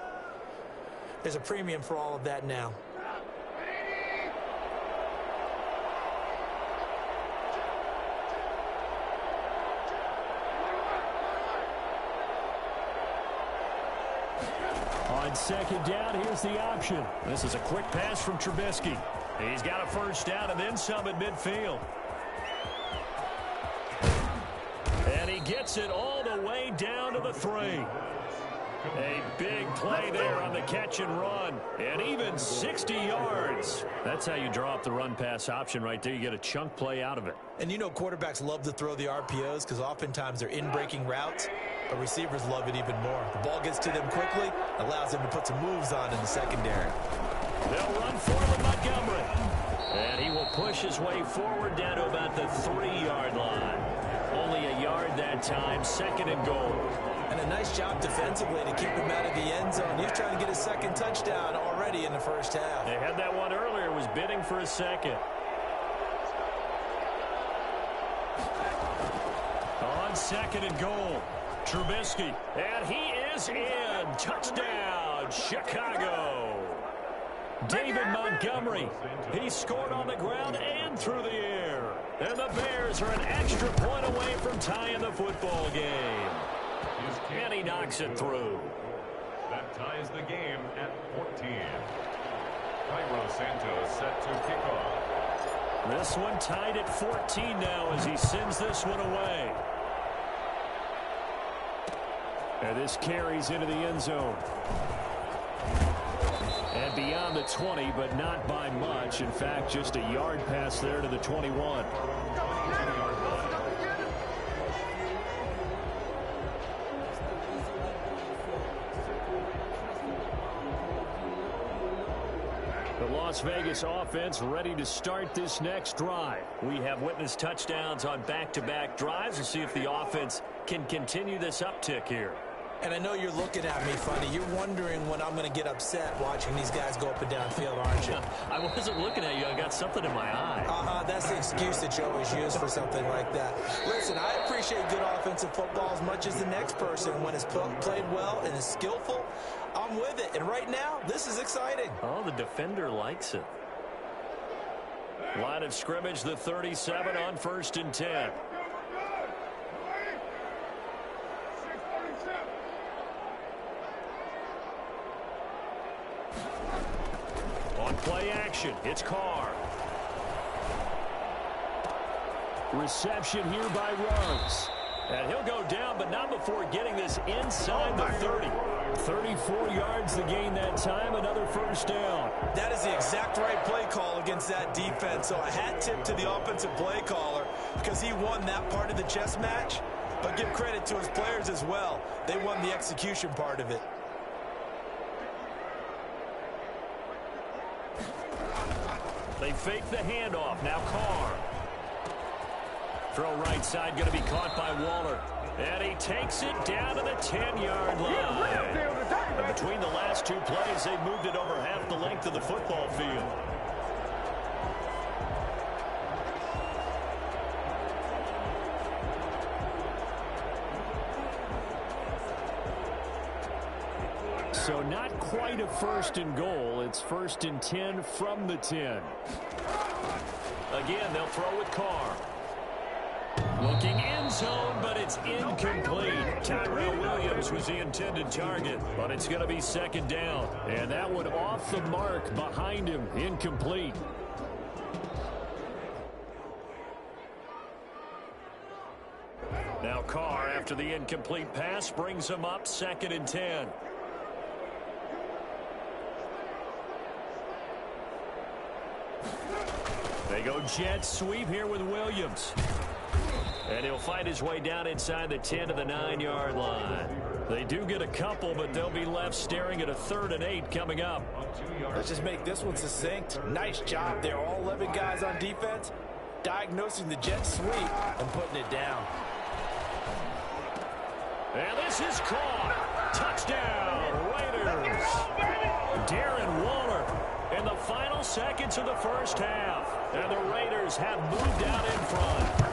there's a premium for all of that now. On 2nd down, here's the option. This is a quick pass from Trubisky. He's got a 1st down and then some at midfield. And he gets it all the way down to the 3. A big play there on the catch and run. And even 60 yards. That's how you draw up the run-pass option right there. You get a chunk play out of it. And you know quarterbacks love to throw the RPOs because oftentimes they're in-breaking routes. But receivers love it even more. The ball gets to them quickly, allows them to put some moves on in the secondary. They'll run forward Montgomery. And he will push his way forward down to about the 3-yard line. Only a yard that time, 2nd and goal. And a nice job defensively to keep him out of the end zone. He's trying to get his 2nd touchdown already in the 1st half. They had that one earlier, was bidding for a 2nd. On 2nd and goal. Trubisky, and he is in. Touchdown, Chicago. David Montgomery, he scored on the ground and through the air. And the Bears are an extra point away from tying the football game. And he knocks it through. That ties the game at 14. Cairo Santos set to kick off. This one tied at 14 now as he sends this one away. And this carries into the end zone. And beyond the 20, but not by much. In fact, just a yard pass there to the 21. The Las Vegas offense ready to start this next drive. We have witnessed touchdowns on back-to-back drives. We'll see if the offense can continue this uptick here. And I know you're looking at me funny. You're wondering when I'm going to get upset watching these guys go up and down field, aren't you? I wasn't looking at you. I got something in my eye. That's the excuse that you always use for something like that. Listen, I appreciate good offensive football as much as the next person. When it's played well and is skillful, I'm with it. And right now, this is exciting. Oh, the defender likes it. Line of scrimmage, the 37 on 1st and 10. On play action, it's Carr. Reception here by Ruggs. And he'll go down, but not before getting this inside the 30. 34 yards the gain that time, another 1st down. That is the exact right play call against that defense. So a hat tip to the offensive play caller because he won that part of the chess match. But give credit to his players as well. They won the execution part of it. They fake the handoff. Now Carr. Throw right side going to be caught by Waller. And he takes it down to the 10-yard line. And between the last two plays, they moved it over half the length of the football field. So not quite a first and goal. It's 1st and 10 from the 10. Again, they'll throw with Carr. Looking end zone, but it's incomplete. Tyrell Williams was the intended target, but it's going to be 2nd down. And that one off the mark behind him, incomplete. Now Carr, after the incomplete pass, brings him up 2nd and 10. They go jet sweep here with Williams. And he'll find his way down inside the 10 to the 9-yard line. They do get a couple, but they'll be left staring at a 3rd and 8 coming up. Let's just make this one succinct. Nice job there. All 11 guys on defense diagnosing the jet sweep and putting it down. And this is caught. Touchdown, Raiders. Darren Waller in the final seconds of the first half. And the Raiders have moved out in front.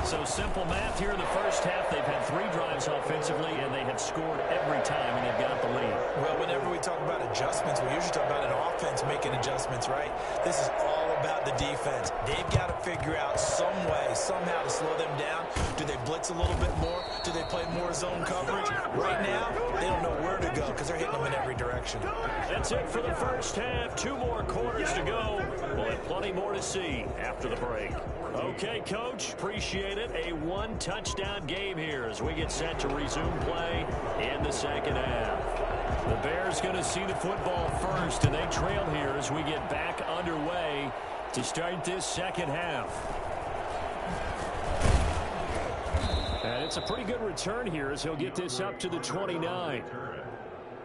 So simple math here in the first half. They've had 3 drives offensively, and they have scored every time, and they've got the lead. Well, whenever we talk about adjustments, we usually talk about an offense making adjustments, right? This is all about the defense. They've got to figure out some way, somehow to slow them down. Do they blitz a little bit more? Do they play more zone coverage? Right now, they don't know where to go because they're hitting them in every direction. That's it for the first half. 2 more quarters to go. We'll have plenty more to see after the break. Okay, Coach, appreciate it. A 1-touchdown game here as we get set to resume play in the 2nd half. The Bears going to see the football first, and they trail here as we get back underway to start this 2nd half. And it's a pretty good return here as he'll get this up to the 29.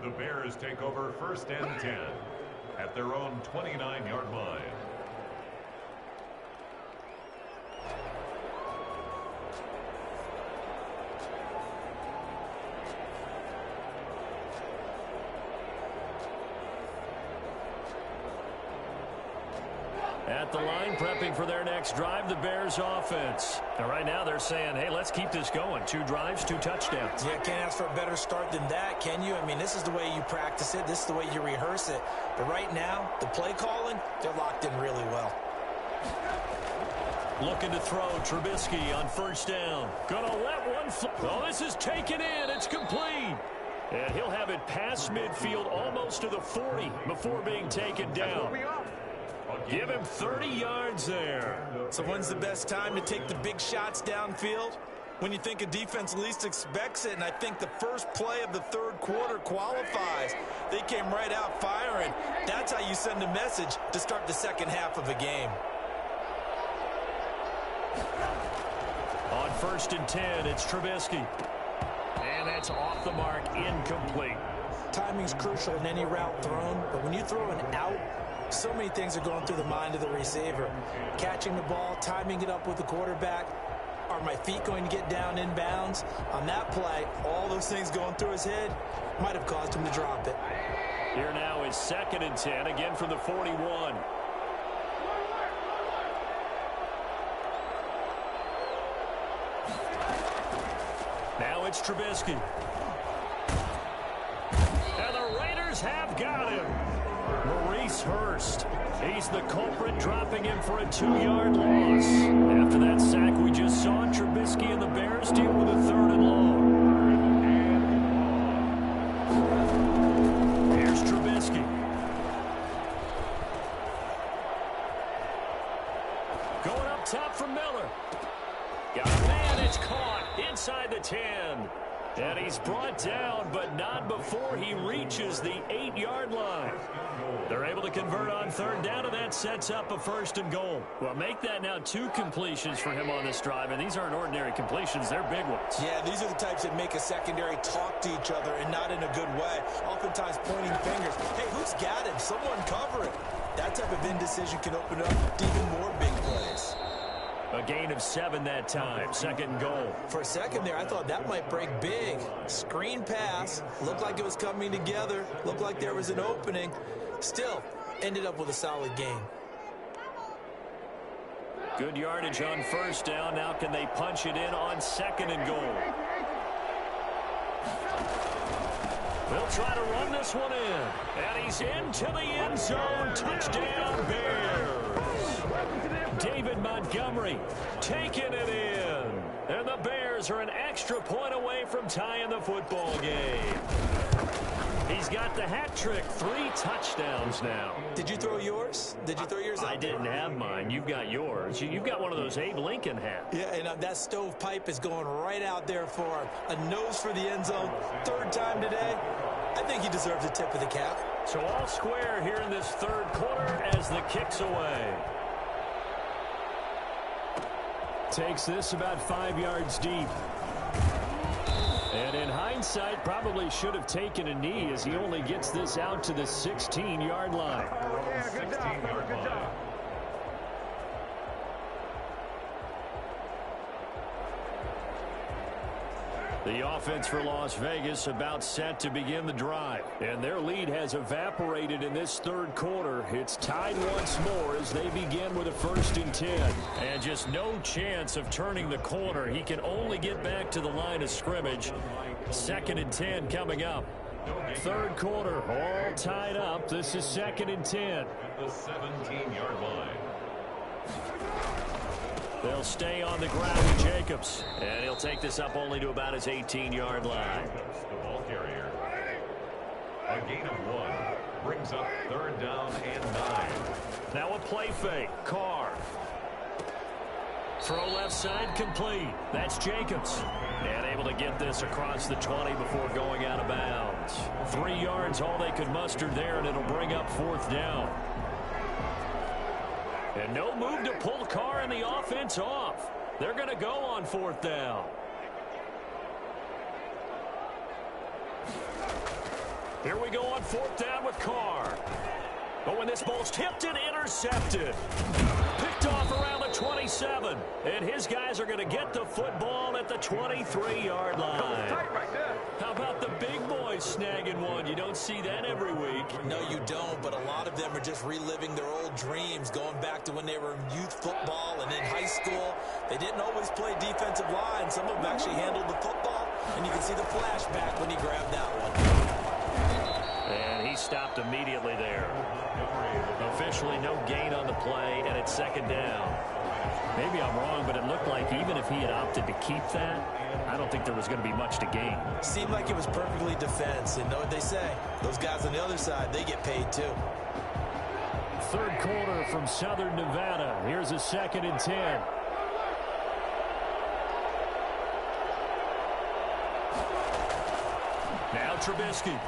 The Bears take over 1st and 10 at their own 29-yard line. At the line, prepping for their next drive, the Bears offense. And right now they're saying, hey, let's keep this going. 2 drives, 2 touchdowns. Yeah, can't ask for a better start than that, can you? I mean, this is the way you practice it. This is the way you rehearse it. But right now, the play calling, they're locked in really well. Looking to throw, Trubisky on 1st down. Gonna let one fly. Oh, this is taken in. It's complete. And he'll have it past midfield almost to the 40 before being taken down. Give him 30 yards there. So when's the best time to take the big shots downfield? When you think a defense least expects it, and I think the first play of the 3rd quarter qualifies. They came right out firing. That's how you send a message to start the 2nd half of a game. On 1st and 10, it's Trubisky. And that's off the mark, incomplete. Timing's crucial in any route thrown, but when you throw an out, so many things are going through the mind of the receiver. Catching the ball, timing it up with the quarterback. Are my feet going to get down in bounds? On that play, all those things going through his head might have caused him to drop it. Here now is 2nd and 10, again from the 41. Now it's Trubisky. And the Raiders have got him. Maurice Hurst. He's the culprit, dropping him for a 2-yard loss. After that sack we just saw, Trubisky and the Bears deal with a 3rd and long. Here's Trubisky. Going up top for Miller. Got a man, it's caught inside the 10. And he's brought down, but not before he reaches the 8-yard line. They're able to convert on 3rd down, and that sets up a 1st and goal. Well, make that now 2 completions for him on this drive, and these aren't ordinary completions. They're big ones. Yeah, these are the types that make a secondary talk to each other, and not in a good way. Oftentimes pointing fingers. Hey, who's got him? Someone cover it. That type of indecision can open up to even more big plays. A gain of 7 that time. Second and goal. For a second there, I thought that might break big. Screen pass. Looked like it was coming together. Looked like there was an opening. Still, ended up with a solid gain. Good yardage on first down. Now can they punch it in on second and goal? They'll try to run this one in. And he's into the end zone. Touchdown, Bears. David Montgomery taking it in. And the Bears are an extra point away from tying the football game. He's got the hat trick. 3 touchdowns now. Did you throw yours? Did you throw yours up? I didn't have mine. You've got yours. You've got one of those Abe Lincoln hats. Yeah, and that stovepipe is going right out there for a nose for the end zone. 3rd time today. I think he deserves a tip of the cap. So all square here in this 3rd quarter as the kick's away. Takes this about 5 yards deep. And in hindsight, probably should have taken a knee as he only gets this out to the 16-yard line. Oh, yeah, good job, fella, good job. The offense for Las Vegas about set to begin the drive. And their lead has evaporated in this 3rd quarter. It's tied once more as they begin with a 1st and 10. And just no chance of turning the corner. He can only get back to the line of scrimmage. 2nd and 10 coming up. 3rd quarter, all tied up. This is 2nd and 10. At the 17-yard line. They'll stay on the ground with Jacobs. And he'll take this up only to about his 18-yard line. The ball carrier. A gain of 1 brings up 3rd down and 9. Now a play fake. Carr. Throw left side complete. That's Jacobs. And able to get this across the 20 before going out of bounds. 3 yards all they could muster there, and it'll bring up 4th down. And no move to pull Carr and the offense off. They're going to go on 4th down. Here we go on 4th down with Carr. But when this ball's tipped and intercepted. Picked off around the 27. And his guys are going to get the football at the 23-yard line. Tight right there. How about the big boys snagging one? You don't see that every week. No, you don't, but a lot of them are just reliving their old dreams, going back to when they were in youth football and in high school. They didn't always play defensive line. Some of them actually handled the football, and you can see the flashback when he grabbed that one. And he stopped immediately there. Officially no gain on the play, and it's 2nd down. Maybe I'm wrong, but it looked like even if he had opted to keep that, I don't think there was going to be much to gain. Seemed like it was perfectly defense, and know what they say. Those guys on the other side, they get paid too. 3rd quarter from Southern Nevada. Here's a 2nd and 10. Now Trubisky.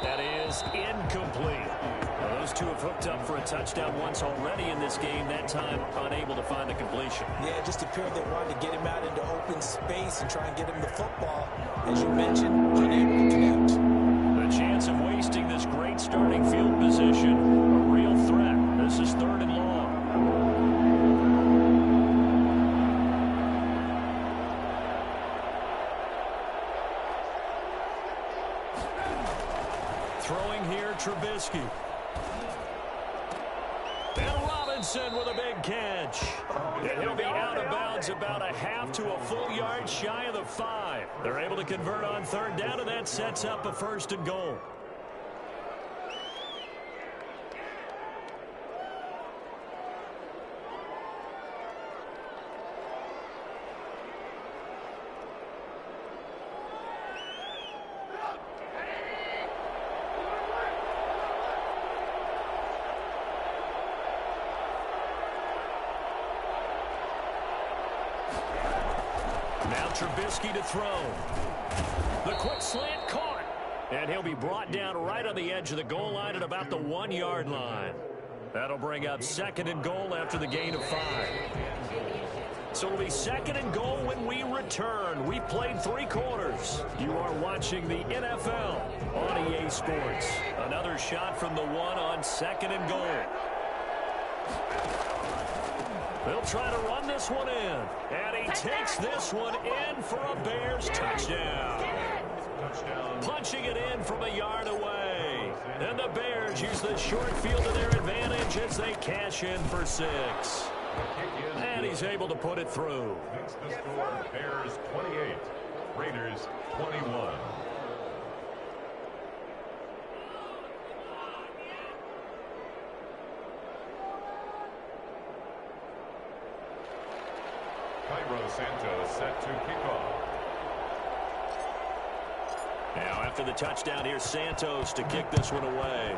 That is incomplete. Well, those two have hooked up for a touchdown once already in this game. That time unable to find the completion. Yeah, it just appeared they wanted to get him out into open space and try and get him the football. As you mentioned, unable to connect. The chance of wasting this great starting field position, a real threat. This is 3rd and long. Throwing here, Trubisky. And Robinson with a big catch. And he'll be out of bounds about a half to a full yard shy of the 5. They're able to convert on 3rd down, and that sets up a 1st and goal. Now Trubisky to throw. The quick slant caught. And he'll be brought down right on the edge of the goal line at about the 1-yard line. That'll bring up 2nd and goal after the gain of 5. So it'll be 2nd and goal when we return. We've played 3 quarters. You are watching the NFL on EA Sports. Another shot from the 1 on 2nd and goal. They'll try to run this one in. And he takes this one in for a Bears touchdown. Punching it in from a yard away. And the Bears use the short field to their advantage as they cash in for 6. And he's able to put it through. Makes the score Bears 28, Raiders 21. Cairo Santos set to kick off. Now after the touchdown, here's Santos to kick this one away.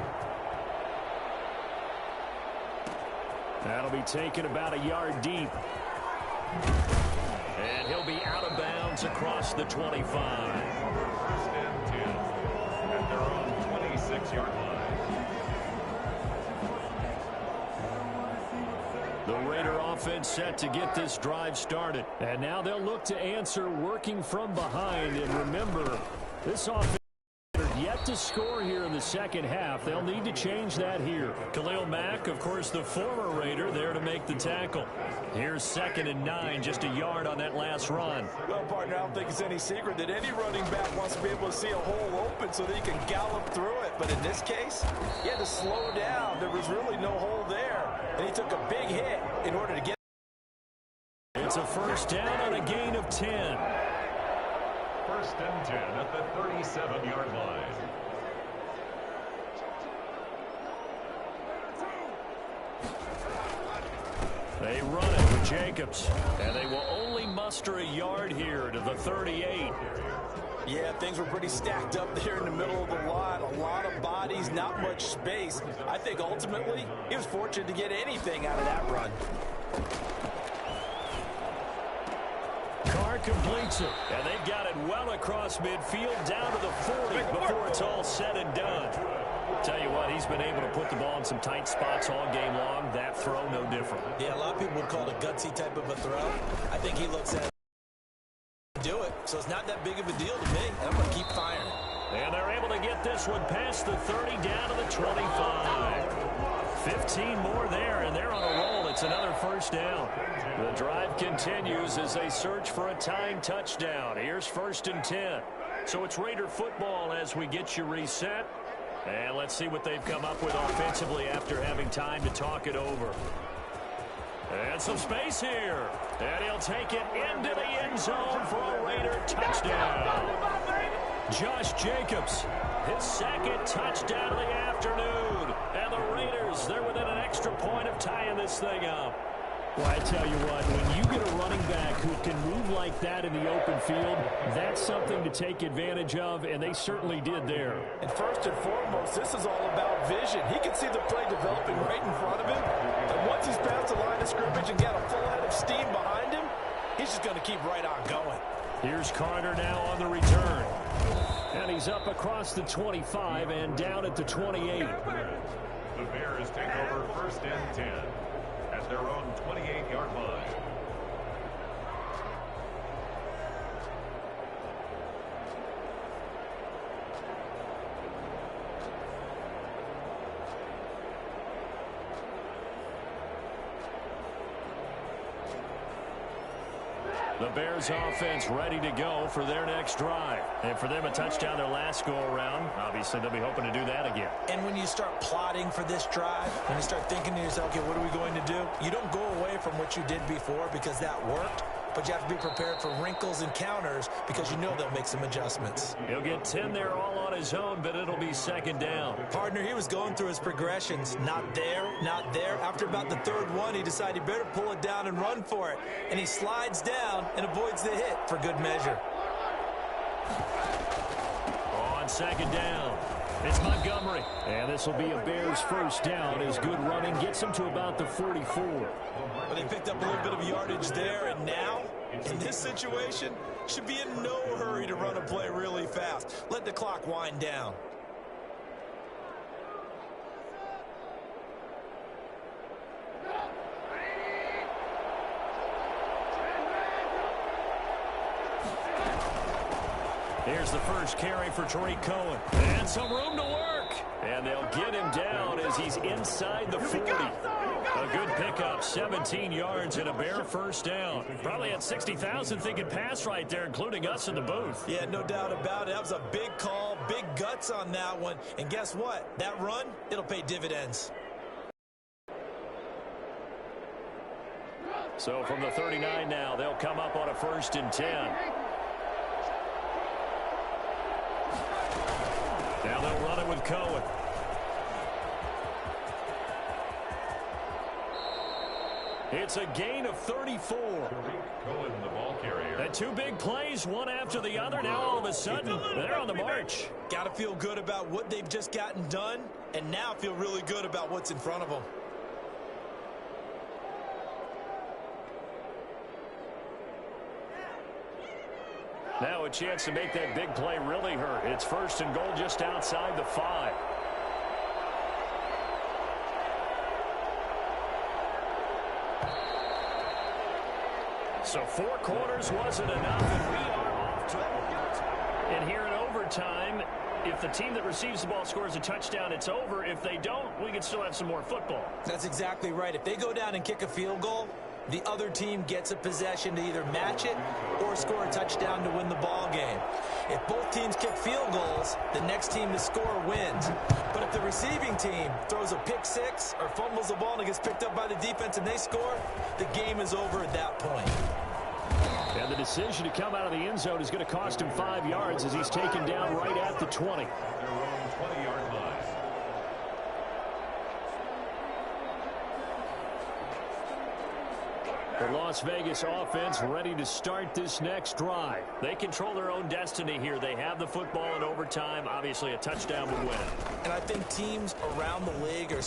That'll be taken about a yard deep. And he'll be out of bounds across the 25. First and 10 at their own 26-yard line. The Raider offense set to get this drive started. And now they'll look to answer working from behind. And remember, this offense yet to score here in the second half. They'll need to change that here. Khalil Mack, of course, the former Raider, there to make the tackle. Here's 2nd and 9, just a yard on that last run. Well, partner, I don't think it's any secret that any running back wants to be able to see a hole open so that he can gallop through it. But in this case, he had to slow down. There was really no hole there. And he took a big hit in order to get. It's a first down on a gain of 10. First and 10 at the 37-yard line. They run it with Jacobs. And they will only muster a yard here to the 38. Yeah, things were pretty stacked up there in the middle of the line. A lot of bodies, not much space. I think ultimately he was fortunate to get anything out of that run. Carr completes it, and they've got it well across midfield down to the 40 before it's all said and done. Tell you what, he's been able to put the ball in some tight spots all game long. That throw, no different. Yeah, a lot of people would call it a gutsy type of a throw. I think he looks at it and do it, so it's not that big of a deal to me, and I'm going to keep firing. And they're able to get this one past the 30 down to the 25. 15 more there, and they're on a roll. It's another first down. The drive continues as they search for a tying touchdown. Here's 1st and 10. So it's Raider football as we get you reset. And let's see what they've come up with offensively after having time to talk it over. And some space here. And he'll take it into the end zone for a Raider touchdown. Josh Jacobs, his 2nd touchdown of the afternoon. And the Raiders, they're within an extra point of tying this thing up. Well, I tell you what, when you get a running back who can move like that in the open field, that's something to take advantage of, and they certainly did there. And first and foremost, this is all about vision. He can see the play developing right in front of him. And once he's past the line of scrimmage and got a full head of steam behind him, he's just going to keep right on going. Here's Carter now on the return. And he's up across the 25 and down at the 28. The Bears take over 1st and 10 at their own 28-yard line. The Bears offense ready to go for their next drive. And for them, a touchdown their last go-around. Obviously, they'll be hoping to do that again. And when you start plotting for this drive, when you start thinking to yourself, okay, what are we going to do? You don't go away from what you did before because that worked. But you have to be prepared for wrinkles and counters because you know they'll make some adjustments. He'll get 10 there all on his own, but it'll be 2nd down. Partner, he was going through his progressions. Not there, not there. After about the 3rd one, he decided he better pull it down and run for it. And he slides down and avoids the hit for good measure. On 2nd down, it's Montgomery. And this will be a Bears first down as good running gets him to about the 44. Well, they picked up a little bit of yardage there, and now, in this situation, should be in no hurry to run a play really fast. Let the clock wind down. Here's the first carry for Tariq Cohen. And some room to work. And they'll get him down as he's inside the 40. A good pickup, 17 yards and a bare first down. Probably had 60,000 thinking pass right there, including us in the booth. Yeah, no doubt about it. That was a big call, big guts on that one. And guess what? That run, it'll pay dividends. So from the 39 now, they'll come up on a 1st and 10. Now they'll run it with Cohen. It's a gain of 34. Cohen, the ball carrier. And 2 big plays, one after the other. Now all of a sudden, they're on the march. Got to feel good about what they've just gotten done, and now feel really good about what's in front of them. Now a chance to make that big play really hurt. It's 1st and goal just outside the 5. So 4 quarters wasn't enough, and we are off to overtime. And here in overtime, if the team that receives the ball scores a touchdown, it's over. If they don't, we can still have some more football. That's exactly right. If they go down and kick a field goal, the other team gets a possession to either match it or score a touchdown to win the ball game. If both teams kick field goals, the next team to score wins. But if the receiving team throws a pick 6 or fumbles the ball and it gets picked up by the defense and they score, the game is over at that point. And the decision to come out of the end zone is going to cost him 5 yards as he's taken down right at the 20. Their own 20-yard line. The Las Vegas offense ready to start this next drive. They control their own destiny here. They have the football in overtime. Obviously, a touchdown would win. And I think teams around the league are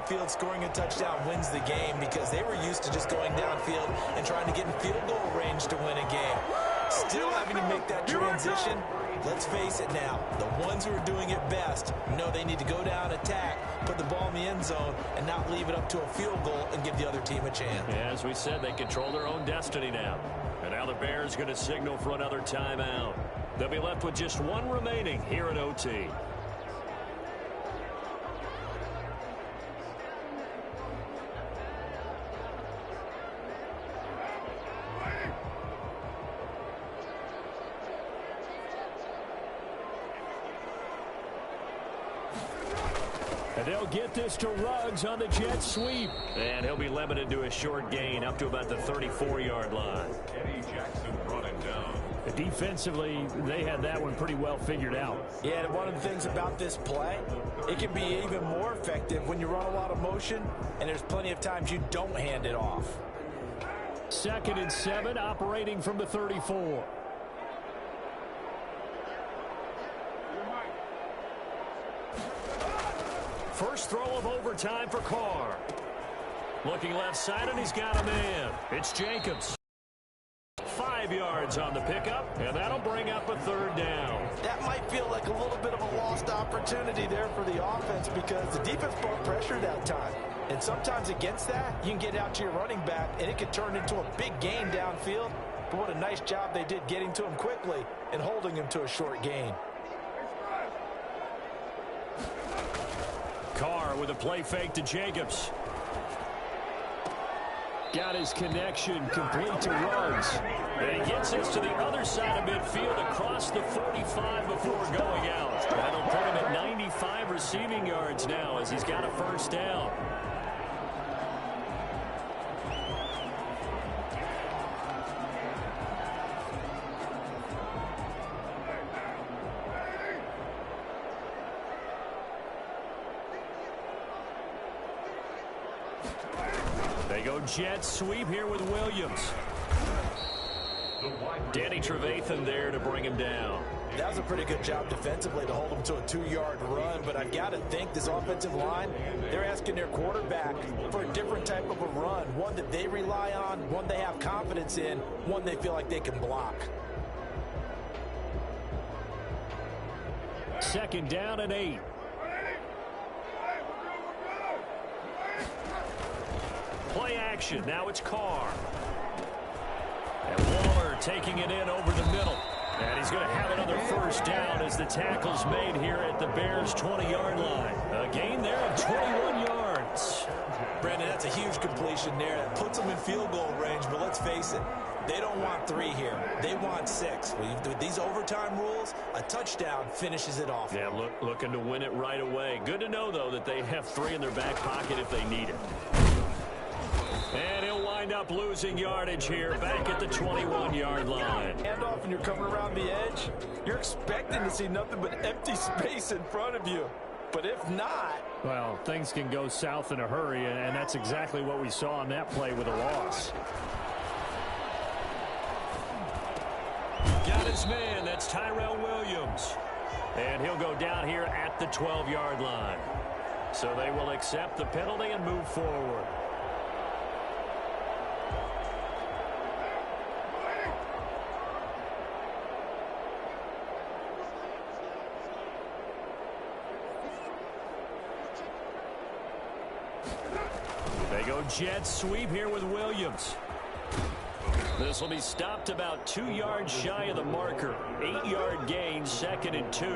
field scoring a touchdown wins the game because they were used to just going downfield and trying to get in field goal range to win a game. Still having to make that transition. Let's face it now, the ones who are doing it best know they need to go down, attack, put the ball in the end zone, and not leave it up to a field goal and give the other team a chance. Yeah, as we said, they control their own destiny now. And now the Bears going to signal for another timeout. They'll be left with just 1 remaining here in OT. And they'll get this to Ruggs on the jet sweep. And he'll be limited to a short gain up to about the 34-yard line. Eddie Jackson brought him down. Defensively, they had that one pretty well figured out. Yeah, and one of the things about this play, it can be even more effective when you run a lot of motion, and there's plenty of times you don't hand it off. 2nd and 7, operating from the 34. First throw of overtime for Carr. Looking left side, and he's got a man. It's Jacobs. 5 yards on the pickup, and that'll bring up a 3rd down. That might feel like a little bit of a lost opportunity there for the offense because the defense brought pressure that time. And sometimes against that, you can get out to your running back, and it could turn into a big gain downfield. But what a nice job they did getting to him quickly and holding him to a short gain. Carr with a play fake to Jacobs. Got his connection complete to Ruggs. And he gets us to the other side of midfield across the 45 before going out. That'll put him at 95 receiving yards now as he's got a 1st down. They go jet sweep here with Williams. Danny Trevathan there to bring him down. That was a pretty good job defensively to hold him to a 2-yard run, but I've got to think this offensive line, they're asking their quarterback for a different type of a run, one that they rely on, one they have confidence in, one they feel like they can block. 2nd down and 8. Play action. Now it's Carr. And Waller taking it in over the middle. And he's going to have another first down as the tackle's made here at the Bears' 20-yard line. A gain there of 21 yards. Brandon, that's a huge completion there. That puts them in field goal range, but let's face it, they don't want 3 here. They want 6. With these overtime rules, a touchdown finishes it off. Yeah, looking to win it right away. Good to know, though, that they have 3 in their back pocket if they need it. And he'll wind up losing yardage here back at the 21-yard line. Handoff and you're coming around the edge. You're expecting to see nothing but empty space in front of you. But if not... Well, things can go south in a hurry, and that's exactly what we saw on that play with a loss. Got his man. That's Tyrell Williams. And he'll go down here at the 12-yard line. So they will accept the penalty and move forward. They go jet sweep here with Williams. This will be stopped about 2 yards shy of the marker. 8-yard gain, 2nd and 2.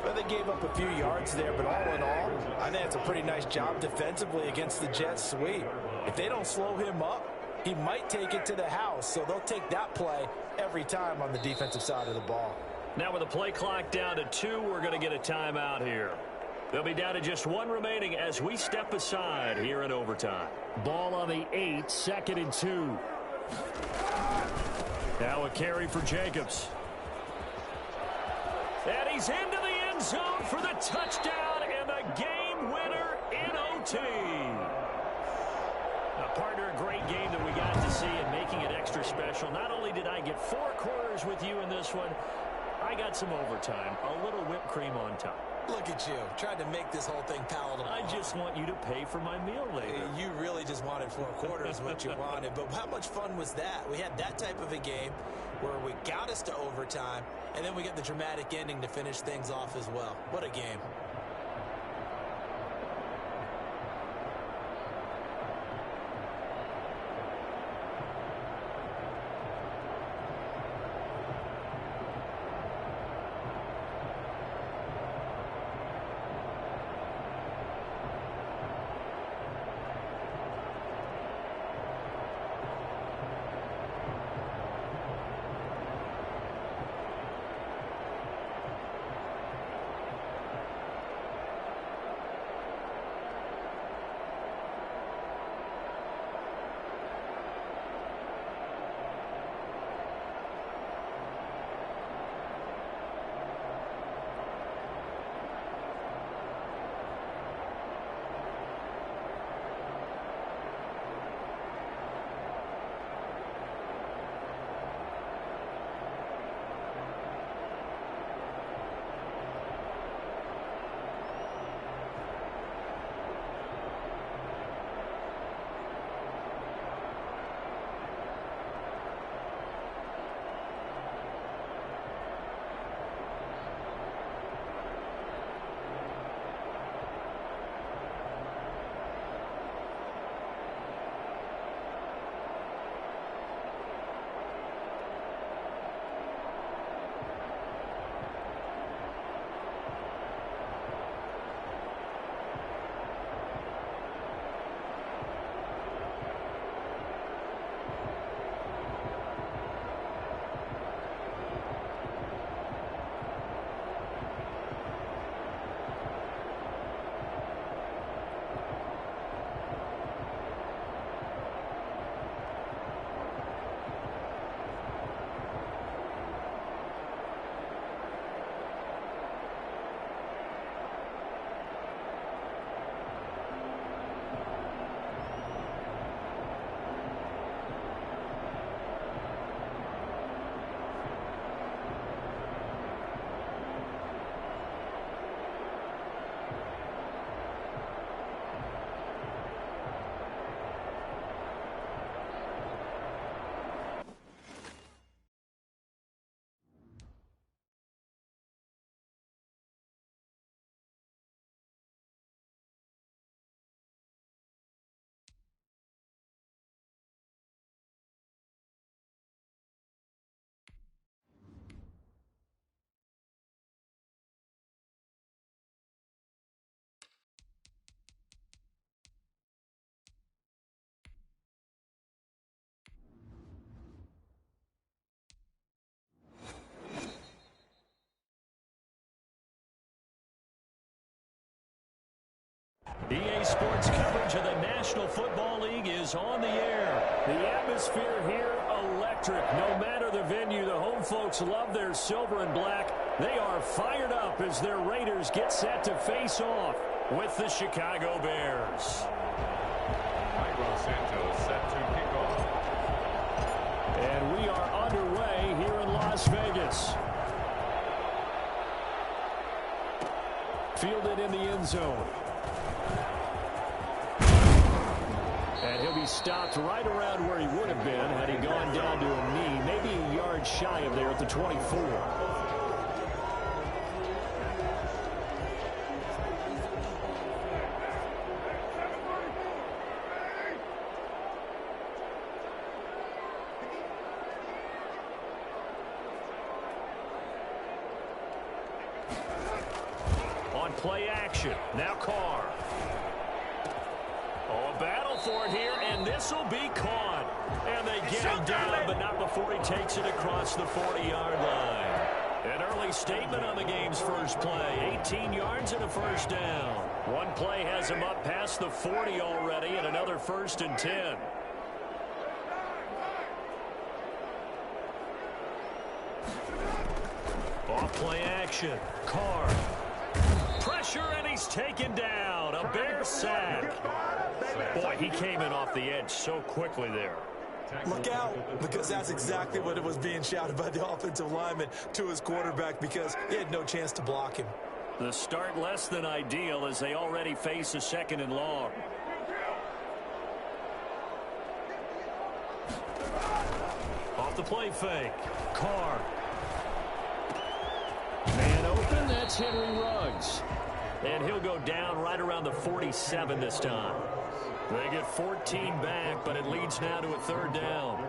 Well, they gave up a few yards there, but all in all, I think it's a pretty nice job defensively against the jet sweep. If they don't slow him up, he might take it to the house, so they'll take that play every time on the defensive side of the ball. Now with the play clock down to 2, we're going to get a timeout here. They'll be down to just 1 remaining as we step aside here in overtime. Ball on the 8, 2nd and 2. Now a carry for Jacobs. And he's into the end zone for the touchdown and the game winner in OT. Now, partner, a great game that we got to see and making it extra special. Not only did I get 4 quarters with you in this one, I got some overtime, a little whipped cream on top. Look at you, trying to make this whole thing palatable. I just want you to pay for my meal later. You really just wanted 4 quarters, what you wanted. But how much fun was that? We had that type of a game where we got us to overtime, and then we got the dramatic ending to finish things off as well. What a game. EA Sports coverage of the National Football League is on the air. The atmosphere here, electric. No matter the venue, the home folks love their silver and black. They are fired up as their Raiders get set to face off with the Chicago Bears. Santos set to kick off. And we are underway here in Las Vegas. Fielded in the end zone. And he'll be stopped right around where he would have been had he gone down to a knee, maybe a yard shy of there at the 24. Play action. Now Carr. Oh, a battle for it here, and this will be caught. And they get him down, but not before he takes it across the 40-yard line. An early statement on the game's first play. 18 yards and a first down. One play has him up past the 40 already, and another 1st and 10. Off play action. Carr. Pressure, and he's taken down. A Bear sack. Boy, he came in off the edge so quickly there. Look out, because that's exactly what it was being shouted by the offensive lineman to his quarterback, because he had no chance to block him. The start less than ideal as they already face a 2nd and long. Off the play fake. Carr. Man open, that's Henry Ruggs. And he'll go down right around the 47 this time. They get 14 back, but it leads now to a 3rd down.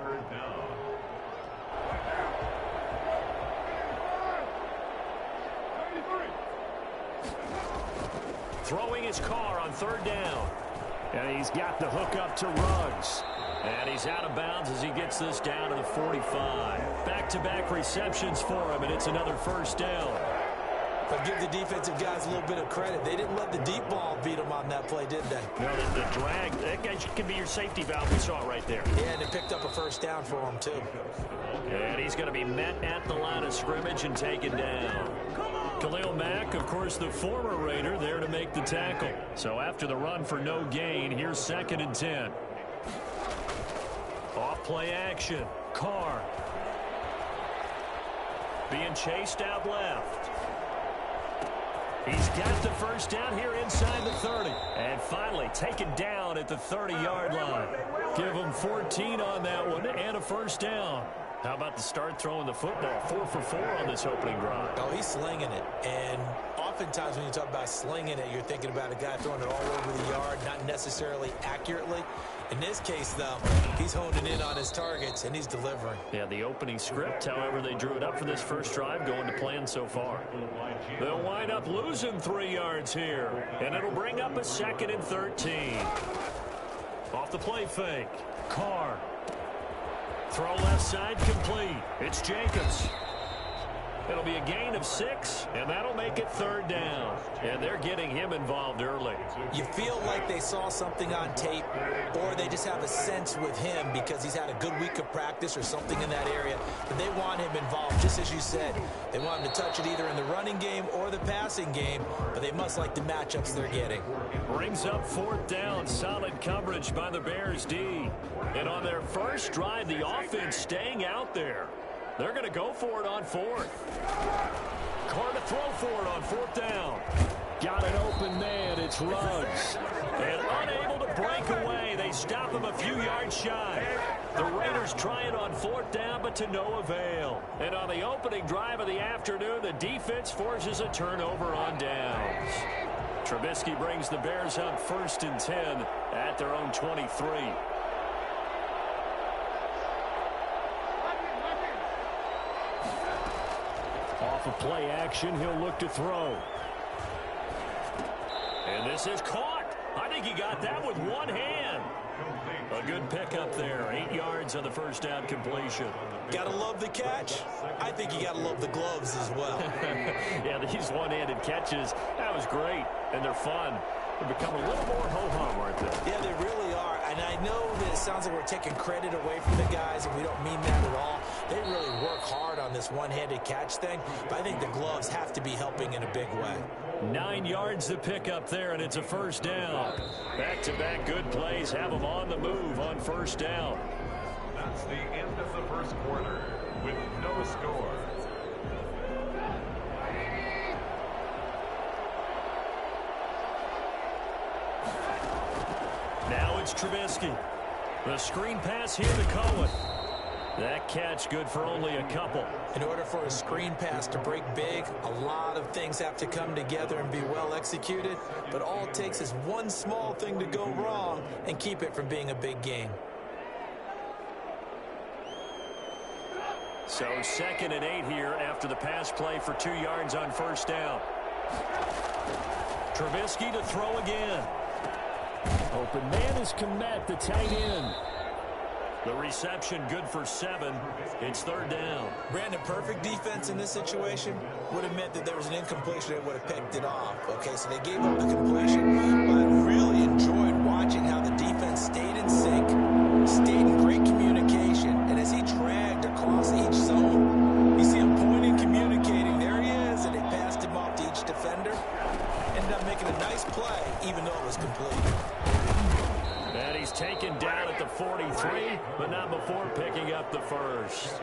Throwing his Carr on 3rd down. And he's got the hook up to Ruggs. And he's out of bounds as he gets this down to the 45. Back-to-back receptions for him, and it's another 1st down. But give the defensive guys a little bit of credit. They didn't let the deep ball beat them on that play, did they? No, the drag, that guy can be your safety valve. We saw it right there. Yeah, and they picked up a 1st down for him, too. And he's going to be met at the line of scrimmage and taken down. Khalil Mack, of course, the former Raider, there to make the tackle. So after the run for no gain, here's 2nd and 10. Off play action. Carr. Being chased out left. He's got the 1st down here inside the 30. And finally taken down at the 30-yard line. Give him 14 on that one and a 1st down. How about the start throwing the football? 4 for 4 on this opening drive. Oh, he's slinging it. And oftentimes when you talk about slinging it, you're thinking about a guy throwing it all over the yard, not necessarily accurately. In this case, though, he's honing in on his targets, and he's delivering. Yeah, the opening script, however, they drew it up for this first drive, going to plan so far. They'll wind up losing 3 yards here, and it'll bring up a 2nd and 13. Off the play fake. Carr. Throw left side complete. It's Jacobs. It'll be a gain of 6, and that'll make it 3rd down. And they're getting him involved early. You feel like they saw something on tape, or they just have a sense with him because he's had a good week of practice or something in that area. But they want him involved, just as you said. They want him to touch it either in the running game or the passing game, but they must like the matchups they're getting. Brings up 4th down. Solid coverage by the Bears D. And on their first drive, the offense staying out there. They're going to go for it on 4th. Carr to throw for it on 4th down. Got an open man. It's Ruggs. And unable to break away. They stop him a few yards shy. The Raiders try it on 4th down, but to no avail. And on the opening drive of the afternoon, the defense forces a turnover on downs. Trubisky brings the Bears up 1st and 10 at their own 23. Off of play action, he'll look to throw. And this is caught. I think he got that with one hand. A good pickup there. 8 yards on the first down completion. Gotta love the catch. I think you gotta love the gloves as well. Yeah, these one-handed catches, that was great, and they're fun. They've become a little more ho-hum, aren't they? Yeah, they really are. And I know that it sounds like we're taking credit away from the guys, and we don't mean that at all. They really work hard on this one-handed catch thing, but I think the gloves have to be helping in a big way. 9 yards to pick up there, and it's a first down. Back-to-back good plays have them on the move on first down. That's the end of the first quarter with no score. Now it's Trubisky. The screen pass here to Cohen. That catch good for only a couple. In order for a screen pass to break big, a lot of things have to come together and be well executed. But all it takes is one small thing to go wrong and keep it from being a big gain. So 2nd and 8 here after the pass play for 2 yards on first down. Trubisky to throw again. Open man is Kmet, the tight end. The reception good for 7. It's 3rd down. Brandon, perfect defense in this situation would have meant that there was an incompletion that would have picked it off. Okay, so they gave up the completion, but I really enjoyed watching how the defense stayed in sync, stayed in great communication, and as he dragged across each zone, you see him pointing, communicating, there he is, and they passed him off to each defender. Ended up making a nice play, even though it was complete. And he's taken down at the 43, but not before picking up the first.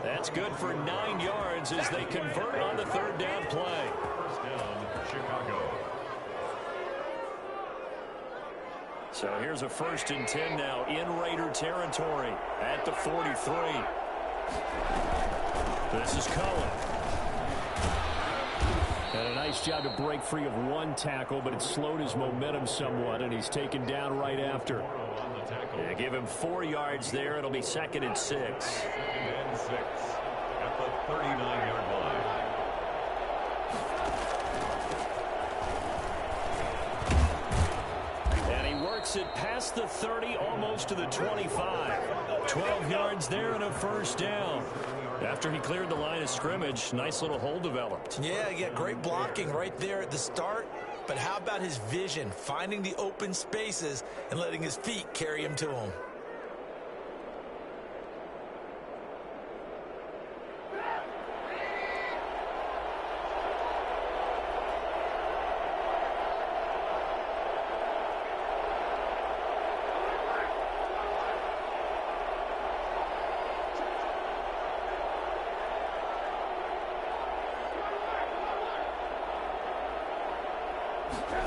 That's good for 9 yards as they convert on the 3rd down play. First down, Chicago. So here's a 1st and 10 now in Raider territory at the 43. This is Cohen. And a nice job to break free of one tackle, but it slowed his momentum somewhat, and he's taken down right after. Yeah, give him 4 yards there. It'll be 2nd and 6. 2nd and 6 at the 39-yard line. And he works it past the 30, almost to the 25. 12 yards there and a first down. After he cleared the line of scrimmage, nice little hole developed. Yeah, great blocking right there at the start. But how about his vision, finding the open spaces and letting his feet carry him to him?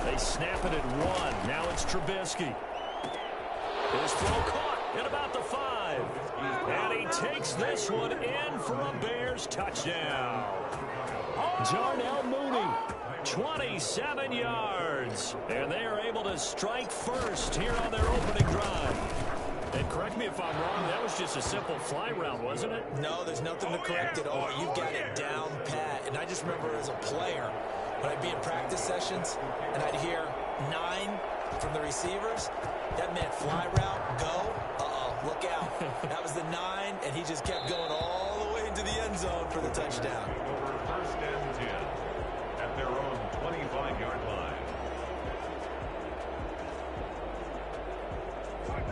They snap it at 1. Now it's Trubisky. His throw caught at about the 5. And he takes this one in for a Bears touchdown. Darnell Mooney, 27 yards. And they are able to strike first here on their opening drive. And correct me if I'm wrong, that was just a simple fly route, wasn't it? No, there's nothing to correct at all. You've got it down pat. And I just remember as a player, when I'd be in practice sessions and I'd hear 9 from the receivers, that meant fly route, go, look out. That was the 9, and he just kept going all the way into the end zone for the touchdown. Over 1st and 10 at their own 25-yard line.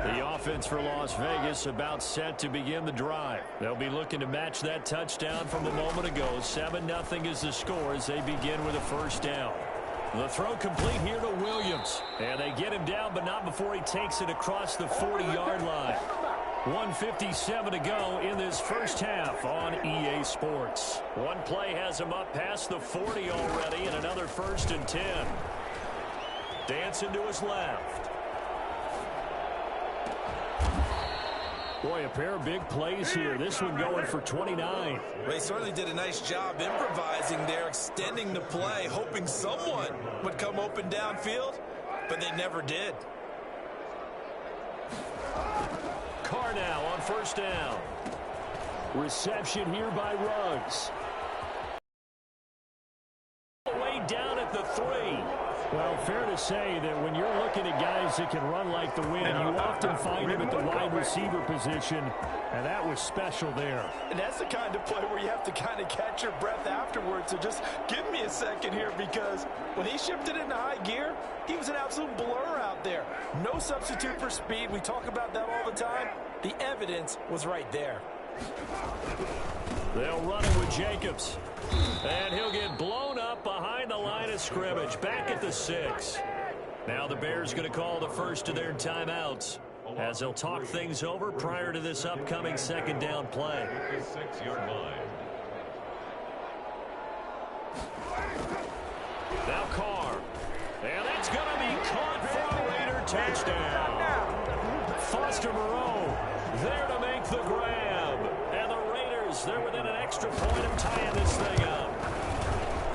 The offense for Las Vegas about set to begin the drive. They'll be looking to match that touchdown from a moment ago. 7-0 is the score as they begin with a first down. The throw complete here to Williams. And they get him down, but not before he takes it across the 40-yard line. 1:57 to go in this first half on EA Sports. One play has him up past the 40 already, and another 1st and 10. Dancing to his left. Boy, a pair of big plays here. This one going for 29. They certainly did a nice job improvising there, extending the play, hoping someone would come open downfield, but they never did. Carr now on first down. Reception here by Ruggs. Way down at the 3. Well, fair to say that when you're looking at guys that can run like the wind, you often find them at the wide receiver position, and that was special there. And that's the kind of play where you have to kind of catch your breath afterwards. So just give me a second here, because when he shifted into high gear, he was an absolute blur out there. No substitute for speed. We talk about that all the time. The evidence was right there. They'll run it with Jacobs. And he'll get blown up behind the line of scrimmage, back at the 6. Now the Bears going to call the first of their timeouts, as they'll talk things over prior to this upcoming second down play. 6-yard line. Now Carr. And that's going to be caught for a Raider touchdown. Foster Moreau there to make the grab. And the Raiders, they're within an extra point of tying this thing up.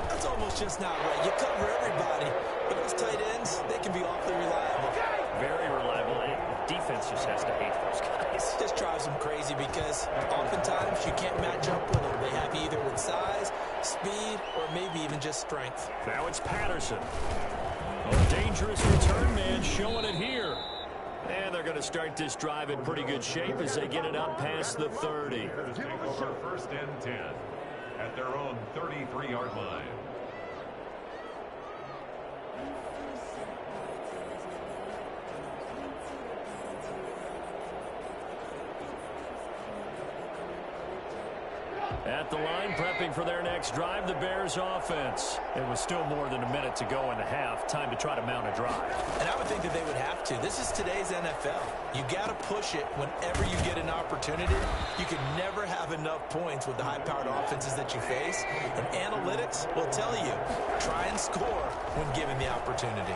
That's almost just not right. You cover everybody, but those tight ends, they can be awfully reliable. Very reliable. Defense just has to hate those guys. Just drives them crazy because oftentimes you can't match up with them. They have either with size, speed, or maybe even just strength. Now it's Patterson. A dangerous return man showing it here. And they're going to start this drive in pretty good shape as they get it up past the 30. Take over 1st and 10 at their own 33-yard line. At the line, prepping for their next drive, the Bears offense. It was still more than a minute to go in the half. Time to try to mount a drive. And I would think that they would have to. This is today's NFL. You got to push it whenever you get an opportunity. You can never have enough points with the high-powered offenses that you face. And analytics will tell you, try and score when given the opportunity.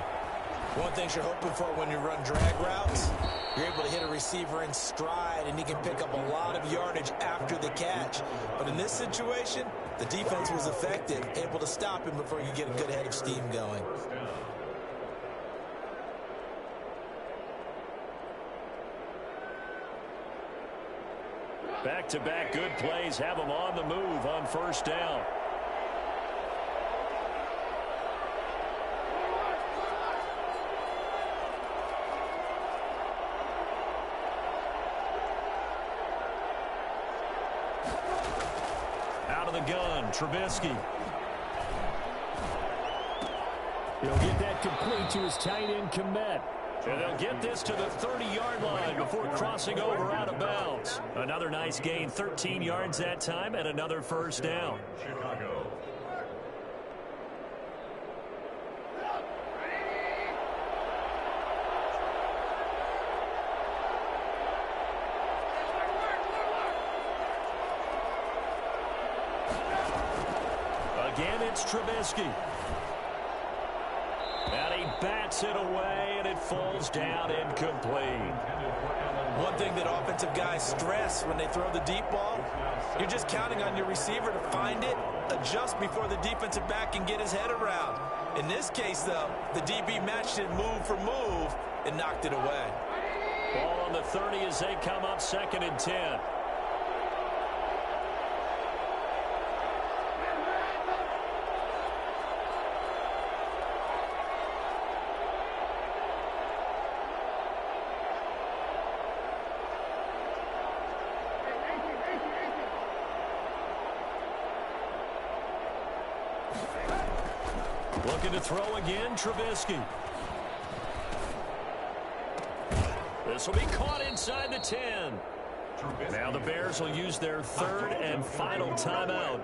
One thing you're hoping for when you run drag routes, you're able to hit a receiver in stride, and he can pick up a lot of yardage after the catch. But in this situation, the defense was effective, able to stop him before you get a good head of steam going. Back-to-back good plays have them on the move on 1st down. The gun, Trubisky. He'll get that complete to his tight end, Komet. And they'll get this to the 30-yard line before crossing over out of bounds. Another nice gain, 13 yards that time, and another 1st down. Chicago. Again, it's Trubisky. And he bats it away, and it falls down incomplete. One thing that offensive guys stress when they throw the deep ball, you're just counting on your receiver to find it, adjust before the defensive back can get his head around. In this case, though, the DB matched it move for move and knocked it away. Ball on the 30 as they come up 2nd and 10. Looking to throw again, Trubisky. This will be caught inside the 10. Now the Bears will use their 3rd and final timeout,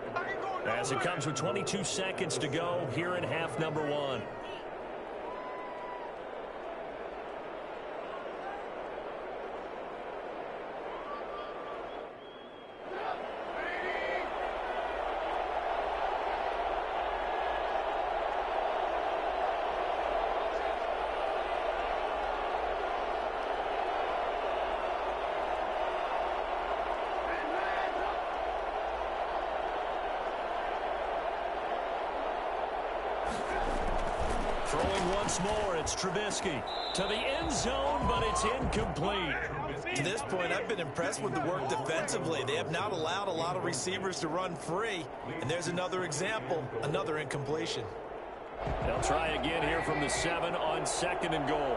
as it comes with 22 seconds to go here in half number 1. Throwing once more, it's Trubisky to the end zone, but it's incomplete. To this point, I've been impressed with the work defensively. They have not allowed a lot of receivers to run free. And there's another example, another incompletion. They'll try again here from the 7 on 2nd and goal.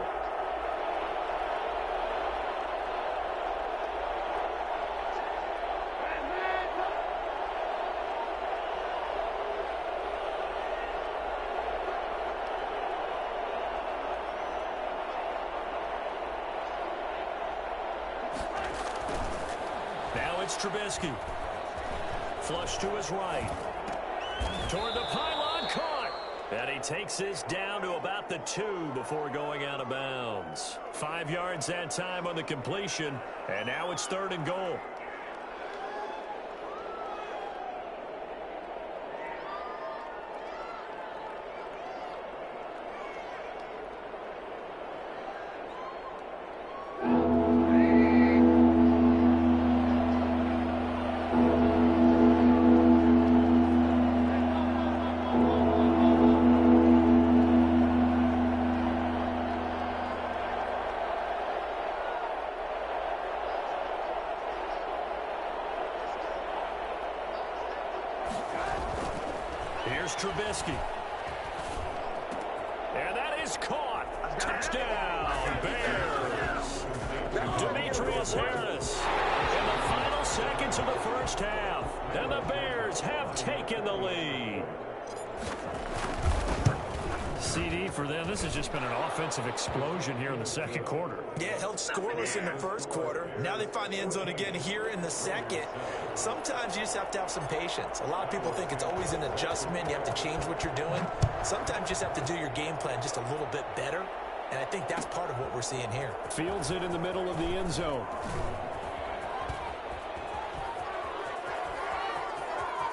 Now it's Trubisky. Flush to his right. Toward the pylon, caught. And he takes this down to about the 2 before going out of bounds. 5 yards that time on the completion. And now it's 3rd and goal. Here's Trubisky. And that is caught. Touchdown, Bears. Demetrius Harris in the final seconds of the first half. And the Bears have taken the lead. CD for them. This has just been an offensive explosion here in the second quarter. Yeah, held scoreless in the first quarter. Now they find the end zone again here in the second. Sometimes you just have to have some patience. A lot of people think it's always an adjustment. You have to change what you're doing. Sometimes you just have to do your game plan just a little bit better. And I think that's part of what we're seeing here. Fields it in the middle of the end zone.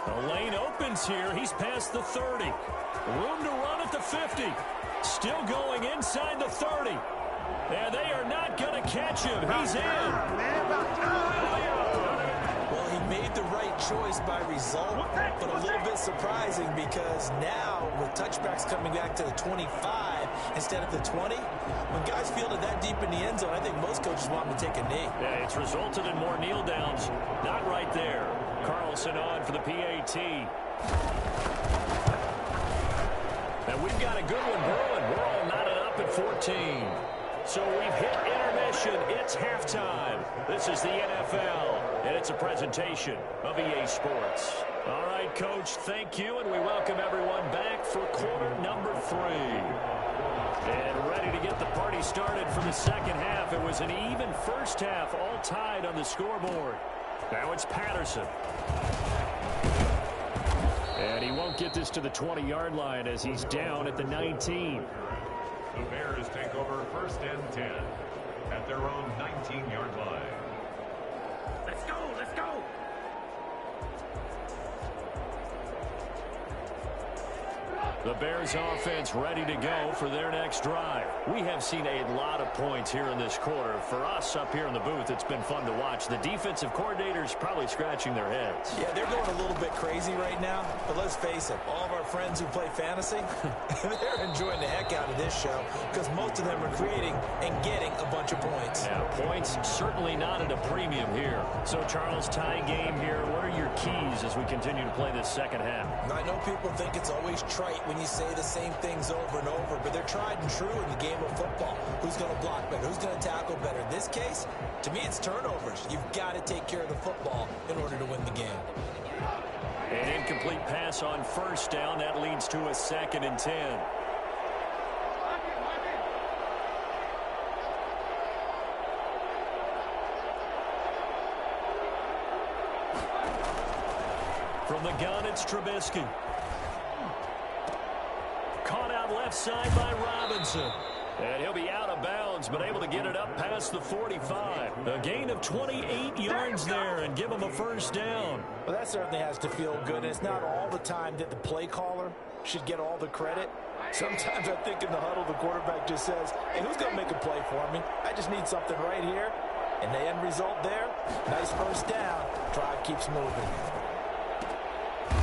The lane opens here. He's past the 30. Room to run at the 50. Still going inside the 30. And they are not going to catch him. He's in. Well, he made the right choice by result, but a little bit surprising because now with touchbacks coming back to the 25 instead of the 20, when guys field it that deep in the end zone, I think most coaches want him to take a knee. Yeah, it's resulted in more kneel downs. Not right there. Carlson on for the PAT. And we've got a good one brewing. We're all knotted up at 14. So we've hit intermission. It's halftime. This is the NFL, and it's a presentation of EA Sports. All right, Coach, thank you, and we welcome everyone back for quarter number 3. And ready to get the party started for the second half. It was an even first half, all tied on the scoreboard. Now it's Patterson. And he won't get this to the 20-yard line as he's down at the 19. The Bears take over 1st and 10 at their own 19-yard line. Let's go, let's go. The Bears offense ready to go for their next drive. We have seen a lot of points here in this quarter. For us up here in the booth, it's been fun to watch. The defensive coordinators probably scratching their heads. Yeah, they're going a little bit crazy right now, but let's face it, all of our friends who play fantasy, they're enjoying the heck out of this show because most of them are creating and getting a bunch of points. Yeah, points certainly not at a premium here. So, Charles, tie game here. What are your keys as we continue to play this second half? I know people think it's always trite when you say the same things over and over, but they're tried and true in the game of football. Who's going to block better? Who's going to tackle better? In this case, to me, it's turnovers. You've got to take care of the football in order to win the game. An incomplete pass on first down. That leads to a 2nd and 10. From the gun, it's Trubisky. Caught out left side by Robinson. And he'll be out of bounds, but able to get it up past the 45. A gain of 28 yards there and give him a first down. Well, that certainly has to feel good. And it's not all the time that the play caller should get all the credit. Sometimes I think in the huddle, the quarterback just says, hey, who's going to make a play for me? I just need something right here. And the end result there, nice first down. Drive keeps moving.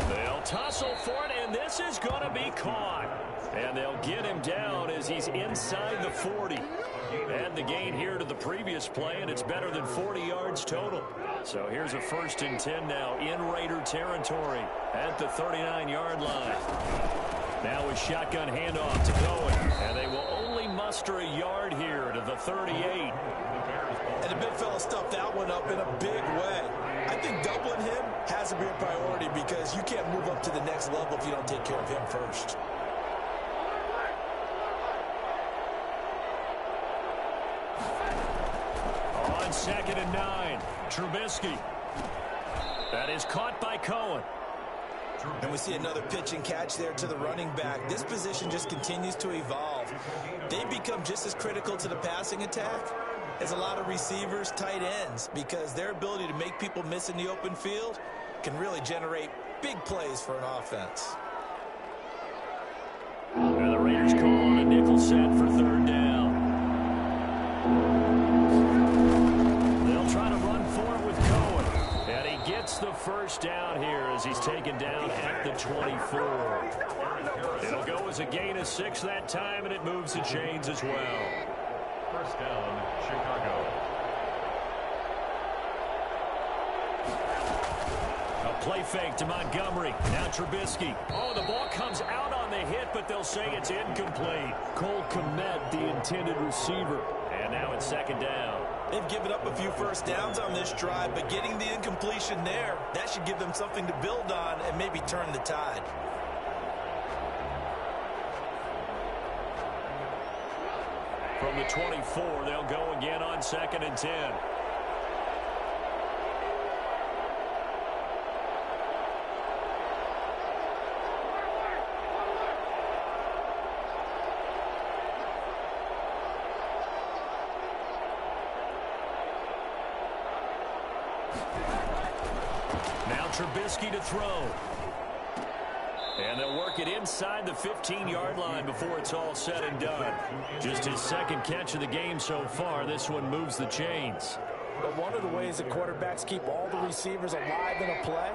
They'll tussle for it, and this is going to be caught. And they'll get him down as he's inside the 40. Add the gain here to the previous play, and it's better than 40 yards total. So here's a 1st and 10 now in Raider territory at the 39-yard line. Now a shotgun handoff to Cohen. And they will only muster a yard here to the 38. And the big fella stuffed that one up in a big way. I think doubling him has to be a priority because you can't move up to the next level if you don't take care of him first. On 2nd and 9, Trubisky. That is caught by Cohen. And we see another pitch and catch there to the running back. This position just continues to evolve. They become just as critical to the passing attack as a lot of receivers, tight ends, because their ability to make people miss in the open field can really generate big plays for an offense. And the Raiders call on a nickel set for 3rd down. They'll try to run for it with Cohen. And he gets the 1st down here as he's taken down at the 24. It'll go as a gain of 6 that time, and it moves the chains as well. 1st down, Chicago. A play fake to Montgomery. Now Trubisky. Oh, the ball comes out on the hit, but they'll say it's incomplete. Cole Kmet, the intended receiver. And now it's 2nd down. They've given up a few 1st downs on this drive, but getting the incompletion there, that should give them something to build on and maybe turn the tide. From the 24, they'll go again on 2nd and 10. Now Trubisky to throw. And they'll work it inside the 15-yard line before it's all said and done. Just his 2nd catch of the game so far. This one moves the chains. But one of the ways that quarterbacks keep all the receivers alive in a play,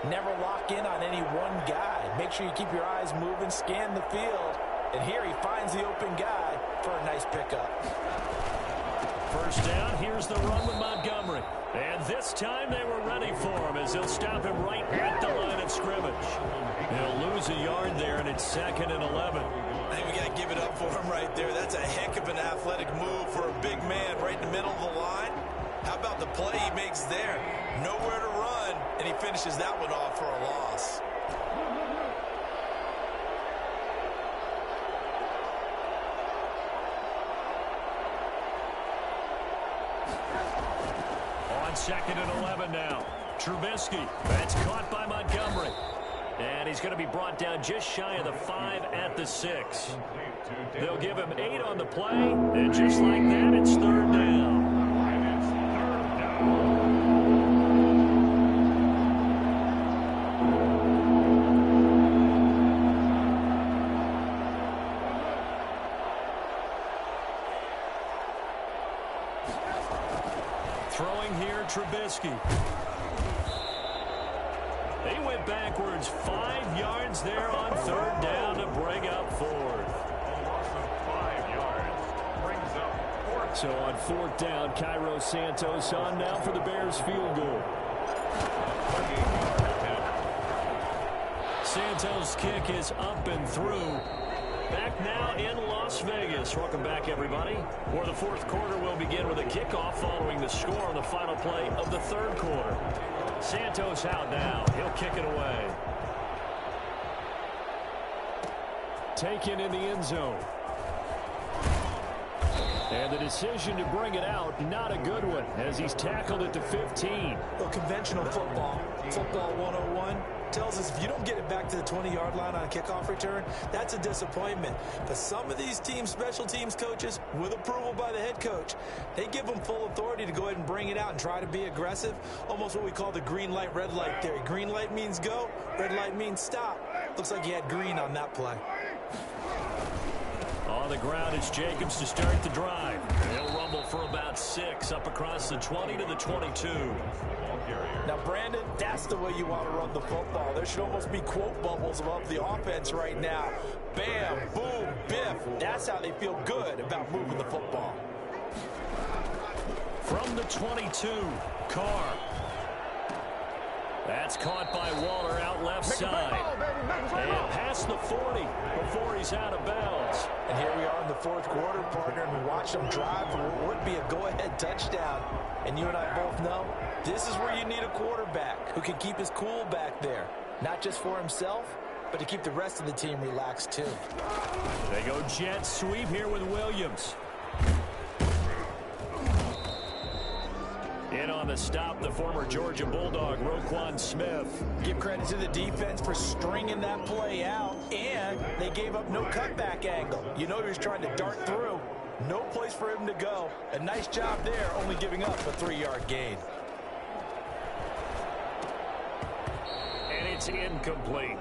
never lock in on any one guy. Make sure you keep your eyes moving, scan the field. And here he finds the open guy for a nice pickup. 1st down, here's the run with Montgomery. And this time they were ready for him as they'll stop him right at the line of scrimmage. He'll lose a yard there, and it's 2nd and 11. I think we got to give it up for him right there. That's a heck of an athletic move for a big man right in the middle of the line. How about the play he makes there? Nowhere to run, and he finishes that one off for a loss. On 2nd and 11 now. Trubisky. That's caught by Montgomery. And he's going to be brought down just shy of the 5 at the 6. They'll give him 8 on the play. And just like that, it's 3rd down. Throwing here, Trubisky. He went backwards 5 yards there on 3rd down to bring up 4th. A loss of 5 yards brings up 4th. So on 4th down, Cairo Santos on now for the Bears field goal. Santos' kick is up and through. Back now in Las Vegas. Welcome back, everybody. For the 4th quarter, we'll begin with a kickoff following the score on the final play of the 3rd quarter. Santos out now. He'll kick it away. Taken in the end zone. And the decision to bring it out, not a good one, as he's tackled at the 15. Well, conventional football 101, tells us if you don't get it back to the 20-yard line on a kickoff return, that's a disappointment. But some of these special teams coaches, with approval by the head coach, they give them full authority to go ahead and bring it out and try to be aggressive, almost what we call the green light, red light theory. Green light means go, red light means stop. Looks like he had green on that play. On the ground, it's Jacobs to start the drive. He'll rumble for about 6 up across the 20 to the 22. Now, Brandon, that's the way you want to run the football. There should almost be quote bubbles above the offense right now. Bam, boom, biff. That's how they feel good about moving the football. From the 22, Carr. That's caught by Waller out left side. And pass the 40 before he's out of bounds. And here we are in the fourth quarter, partner, and we watch him drive for what would be a go-ahead touchdown. And you and I both know this is where you need a quarterback who can keep his cool back there, not just for himself, but to keep the rest of the team relaxed too. They go jet sweep here with Williams. In on the stop, the former Georgia Bulldog, Roquan Smith. Give credit to the defense for stringing that play out, and they gave up no cutback angle. You know he was trying to dart through. No place for him to go. A nice job there, only giving up a 3-yard gain. And it's incomplete.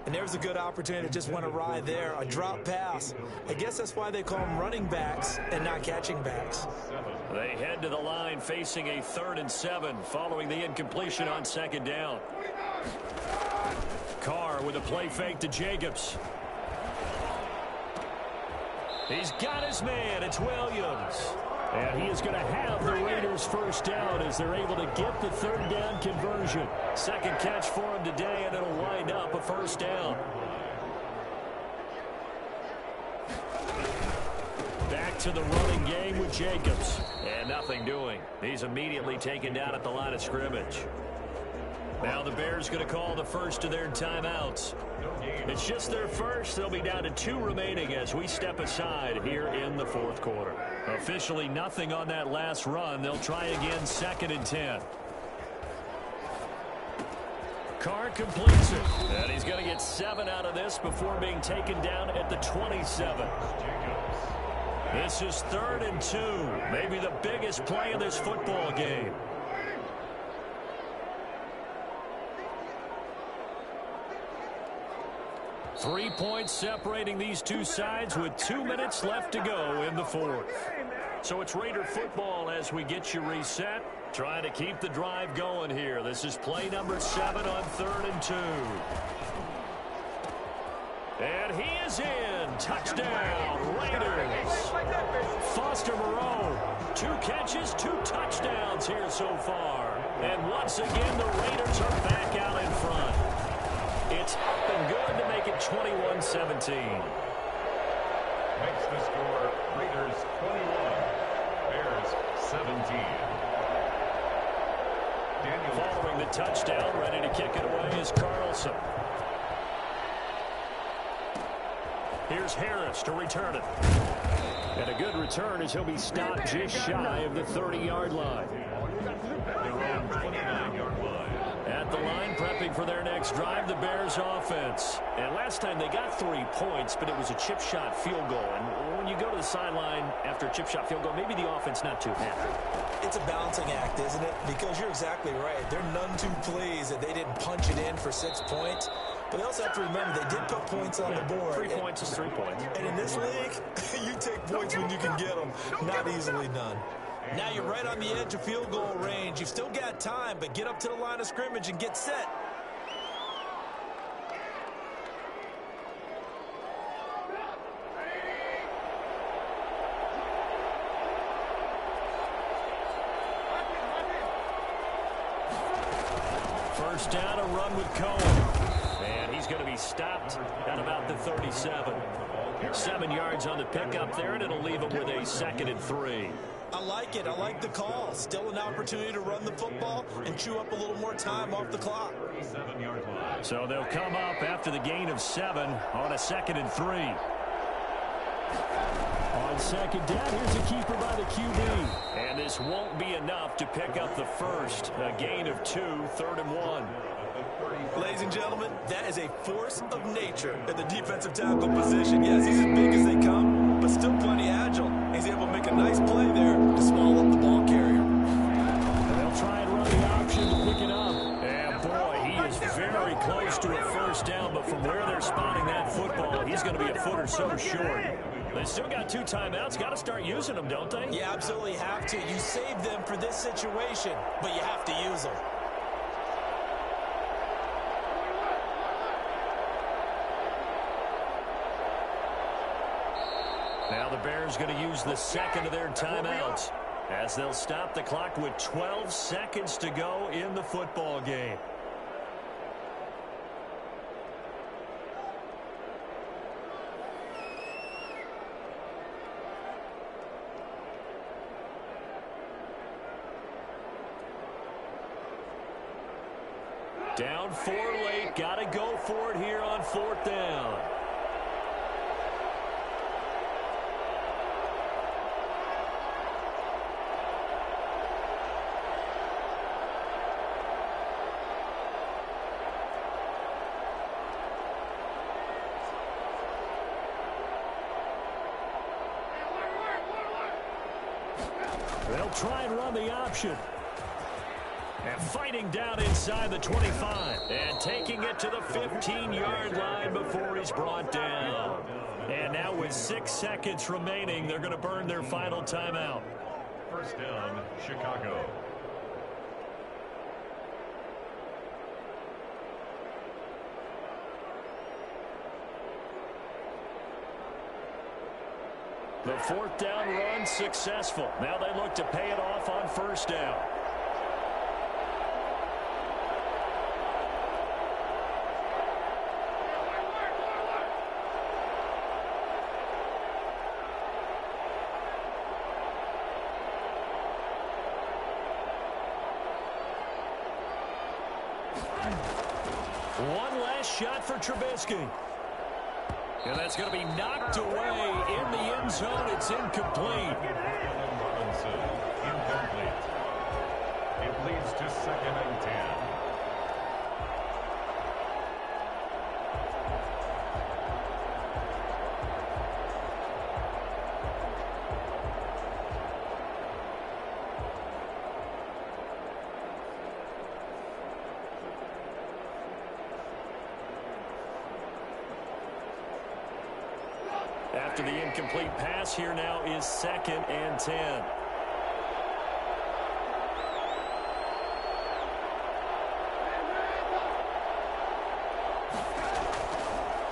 And there's a good opportunity to just went awry there, a drop pass. I guess that's why they call them running backs and not catching backs. They head to the line facing a 3rd and 7 following the incompletion on 2nd down. Carr with a play fake to Jacobs. He's got his man. It's Williams. And he is going to have the Raiders first down as they're able to get the 3rd down conversion. 2nd catch for him today, and it'll wind up a first down. Back to the running game with Jacobs. And nothing doing. He's immediately taken down at the line of scrimmage. Now the Bears going to call the first of their timeouts. It's just their first. They'll be down to 2 remaining as we step aside here in the 4th quarter. Officially nothing on that last run. They'll try again 2nd and 10. Carr completes it. And he's going to get 7 out of this before being taken down at the 27. This is 3rd and 2. Maybe the biggest play of this football game. Three points separating these two sides with 2 minutes left to go in the 4th. So it's Raider football as we get you reset. Trying to keep the drive going here. This is play number 7 on 3rd and 2. And he is in. Touchdown, Raiders. Foster Moreau, 2 catches, 2 touchdowns here so far. And once again, the Raiders are back out in front. It's been good to make it 21-17. Makes the score Raiders 21, Bears 17. Following the touchdown, ready to kick it away is Carlson. Here's Harris to return it. And a good return as he'll be stopped just shy of the 30-yard line. Their own 29-yard line. At the line, prepping for their next drive, the Bears offense. And last time they got 3 points, but it was a chip shot field goal. And when you go to the sideline after a chip shot field goal, maybe the offense not too happy. It's a balancing act, isn't it? Because you're exactly right. They're none too pleased that they didn't punch it in for 6 points. But they also have to remember they did put points on the board. 3 points is 3 points. And in this league, you take points when you can get them. Not easily done. Now you're right on the edge of field goal range. You've still got time, but get up to the line of scrimmage and get set. First down, a run with Cohen. And he's going to be stopped at about the 37. 7 yards on the pickup there, and it'll leave him with a 2nd and 3. I like it. I like the call. Still an opportunity to run the football and chew up a little more time off the clock. So they'll come up after the gain of 7 on a 2nd and 3. On 2nd down, here's a keeper by the QB. And this won't be enough to pick up the first. A gain of 2, 3rd and 1. Ladies and gentlemen, that is a force of nature at the defensive tackle position. Yes, he's as big as they come, but still plenty agile. He's able to make a nice play there to small up the ball carrier. And they'll try and run the option to pick it up. And boy, he is very close to a first down, but from where they're spotting that football, he's going to be a foot or so short. They still got 2 timeouts. Got to start using them, don't they? You absolutely have to. You save them for this situation, but you have to use them. Now the Bears going to use the 2nd of their timeouts as they'll stop the clock with 12 seconds to go in the football game. Down 4 late. Got to go for it here on 4th down. They'll try and run the option. And fighting down inside the 25. And taking it to the 15-yard line before he's brought down. And now with 6 seconds remaining, they're going to burn their final timeout. First down, Chicago. The 4th down run successful. Now they look to pay it off on 1st down. One last shot for Trubisky. And that's going to be knocked away in the end zone. It's incomplete. Robinson, incomplete. It leads to 2nd and 10. After the incomplete pass, here now is 2nd and 10.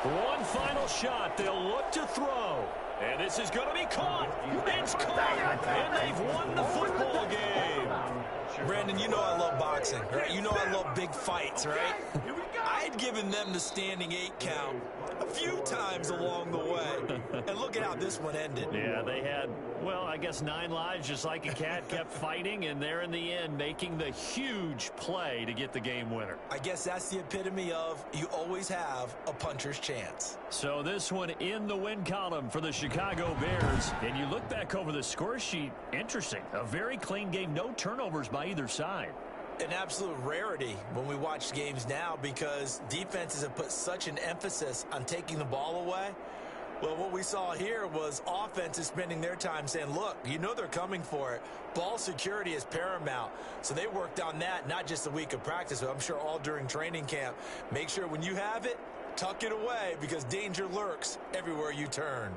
One final shot. They'll look to throw. And this is going to be caught. It's caught. And they've won the football game. Brandon, you know I love boxing, right? You know I love big fights, right? I had given them the standing 8 count a few times along the way. And look at how this one ended. Yeah, they had, well, I guess 9 lives, just like a cat, kept fighting, and they're in the end making the huge play to get the game winner. I guess that's the epitome of you always have a puncher's chance. So this one in the win column for the Chicago Bears. And you look back over the score sheet, interesting. A very clean game, no turnovers by either side. An absolute rarity when we watch games now because defenses have put such an emphasis on taking the ball away. Well, what we saw here was offenses spending their time saying, look, you know they're coming for it. Ball security is paramount. So they worked on that not just a week of practice, but I'm sure all during training camp. Make sure when you have it, tuck it away because danger lurks everywhere you turn.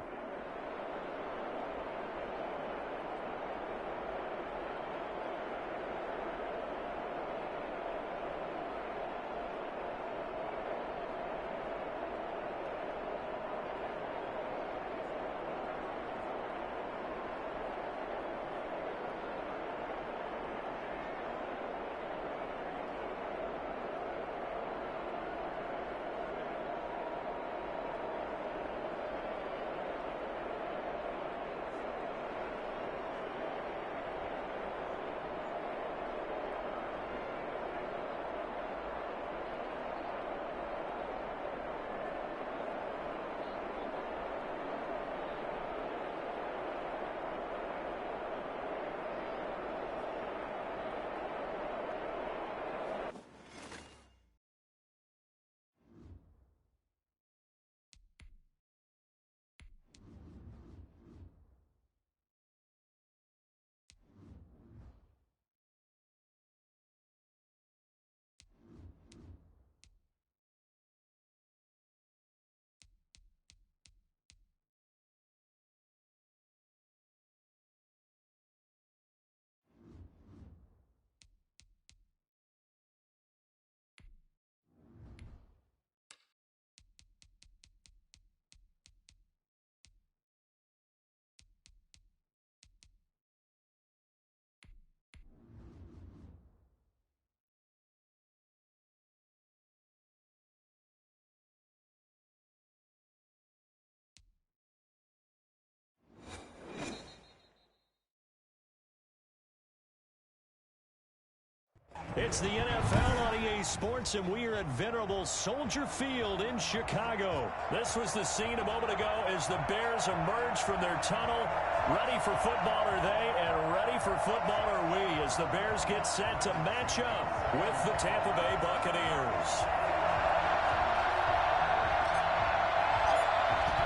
It's the NFL on EA Sports, and we are at venerable Soldier Field in Chicago. This was the scene a moment ago as the Bears emerged from their tunnel. Ready for football are they, and ready for football are we, as the Bears get set to match up with the Tampa Bay Buccaneers.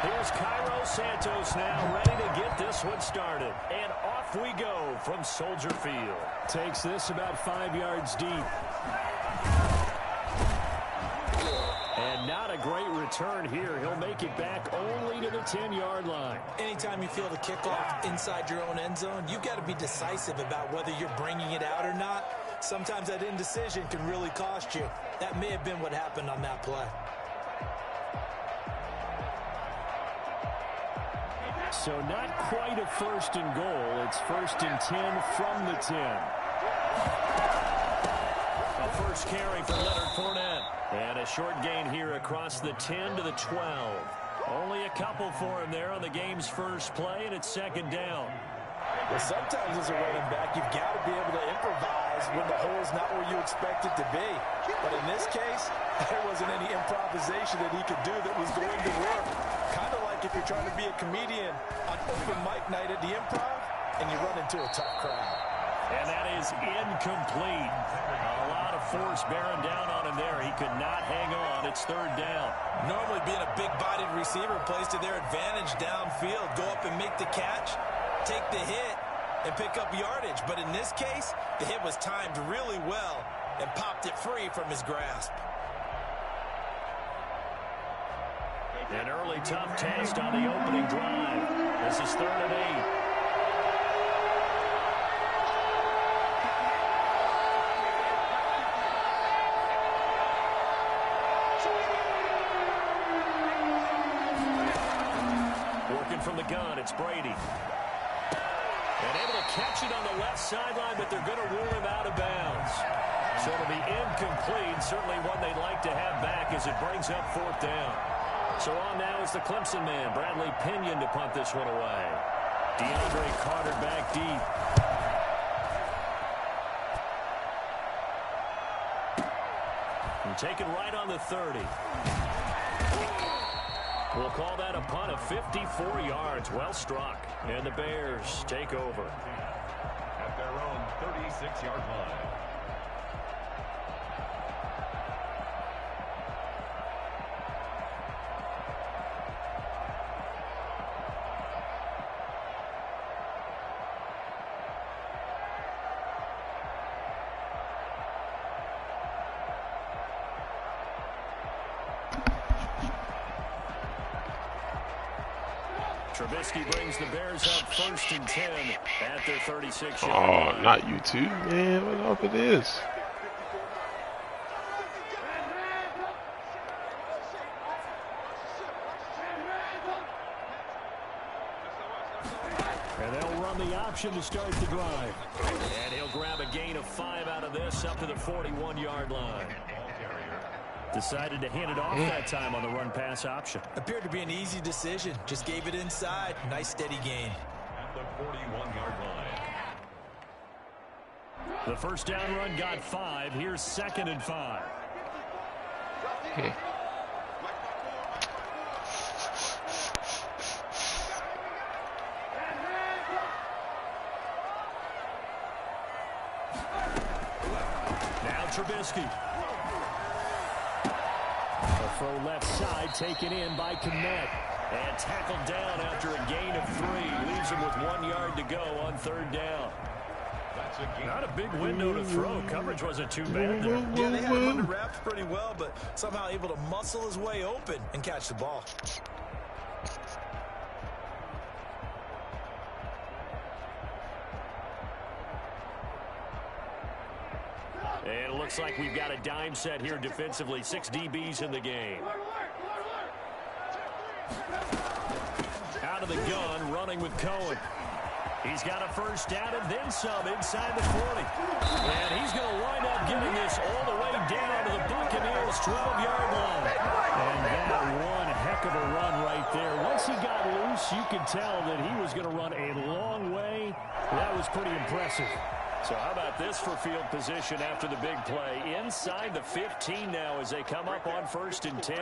Here's Cairo Santos now ready to get this one started. And off we go from Soldier Field. Takes this about 5 yards deep. And not a great return here. He'll make it back only to the 10-yard line. Anytime you feel the kickoff inside your own end zone, you've got to be decisive about whether you're bringing it out or not. Sometimes that indecision can really cost you. That may have been what happened on that play. So not quite a first and goal. It's first and 10 from the 10. A first carry for Leonard Fournette. And a short gain here across the 10 to the 12. Only a couple for him there on the game's first play, and it's second down. Well, sometimes as a running back, you've got to be able to improvise when the hole's not where you expect it to be. But in this case, there wasn't any improvisation that he could do that was going to work. Kind of like if you're trying to be a comedian on open mic night at the Improv and you run into a tough crowd. And that is incomplete. A lot of force bearing down on him there. He could not hang on. It's third down. Normally being a big-bodied receiver plays to their advantage downfield. Go up and make the catch, take the hit, and pick up yardage. But in this case, the hit was timed really well and popped it free from his grasp. An early tough test on the opening drive. This is 3rd and 8. Working from the gun, it's Brady. And able to catch it on the left sideline, but they're going to rule him out of bounds. So it'll be incomplete, certainly one they'd like to have back as it brings up 4th down. So on now is the Clemson man, Bradley Pinion, to punt this one away. DeAndre Carter back deep. And taken right on the 30. We'll call that a punt of 54 yards. Well struck. And the Bears take over. At their own 36-yard line. Trubisky brings the Bears up 1st and 10 at their 36-yard line. Oh, not you too, man. What up it is? And they'll run the option to start the drive. And he'll grab a gain of 5 out of this up to the 41-yard line. Decided to hand it off that time on the run-pass option. Appeared to be an easy decision. Just gave it inside. Nice steady gain. At the 41-yard line. The first down run got 5. Here's 2nd and 5. Now Trubisky. Throw left side, taken in by Kmet. And tackled down after a gain of 3. Leaves him with 1 yard to go on 3rd down. Not a big window to throw. Coverage wasn't too bad there. Yeah, they had him under wraps pretty well, but somehow able to muscle his way open and catch the ball. And it looks like we've got a dime set here defensively. 6 DBs in the game. Out of the gun, running with Cohen. He's got a first down and then some inside the 40. And he's going to wind up getting this all the way down to the Buccaneers' 12-yard line. And that one heck of a run right there. Once he got loose, you could tell that he was going to run a long way. That was pretty impressive. So how about this for field position after the big play? Inside the 15 now as they come up on 1st and 10.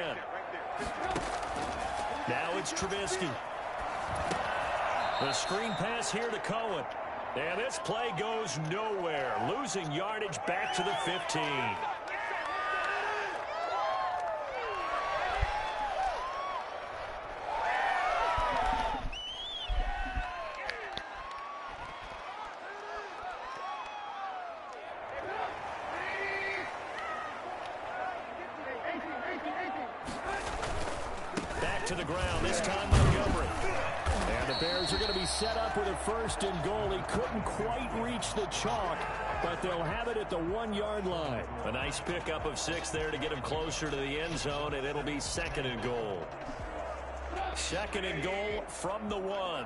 Now it's Trubisky. The screen pass here to Cohen. And this play goes nowhere. Losing yardage back to the 15. To the ground, this time Montgomery. And the Bears are going to be set up with a 1st and goal. He couldn't quite reach the chalk, but they'll have it at the 1-yard line. A nice pickup of 6 there to get him closer to the end zone, and it'll be 2nd and goal. 2nd and goal from the 1.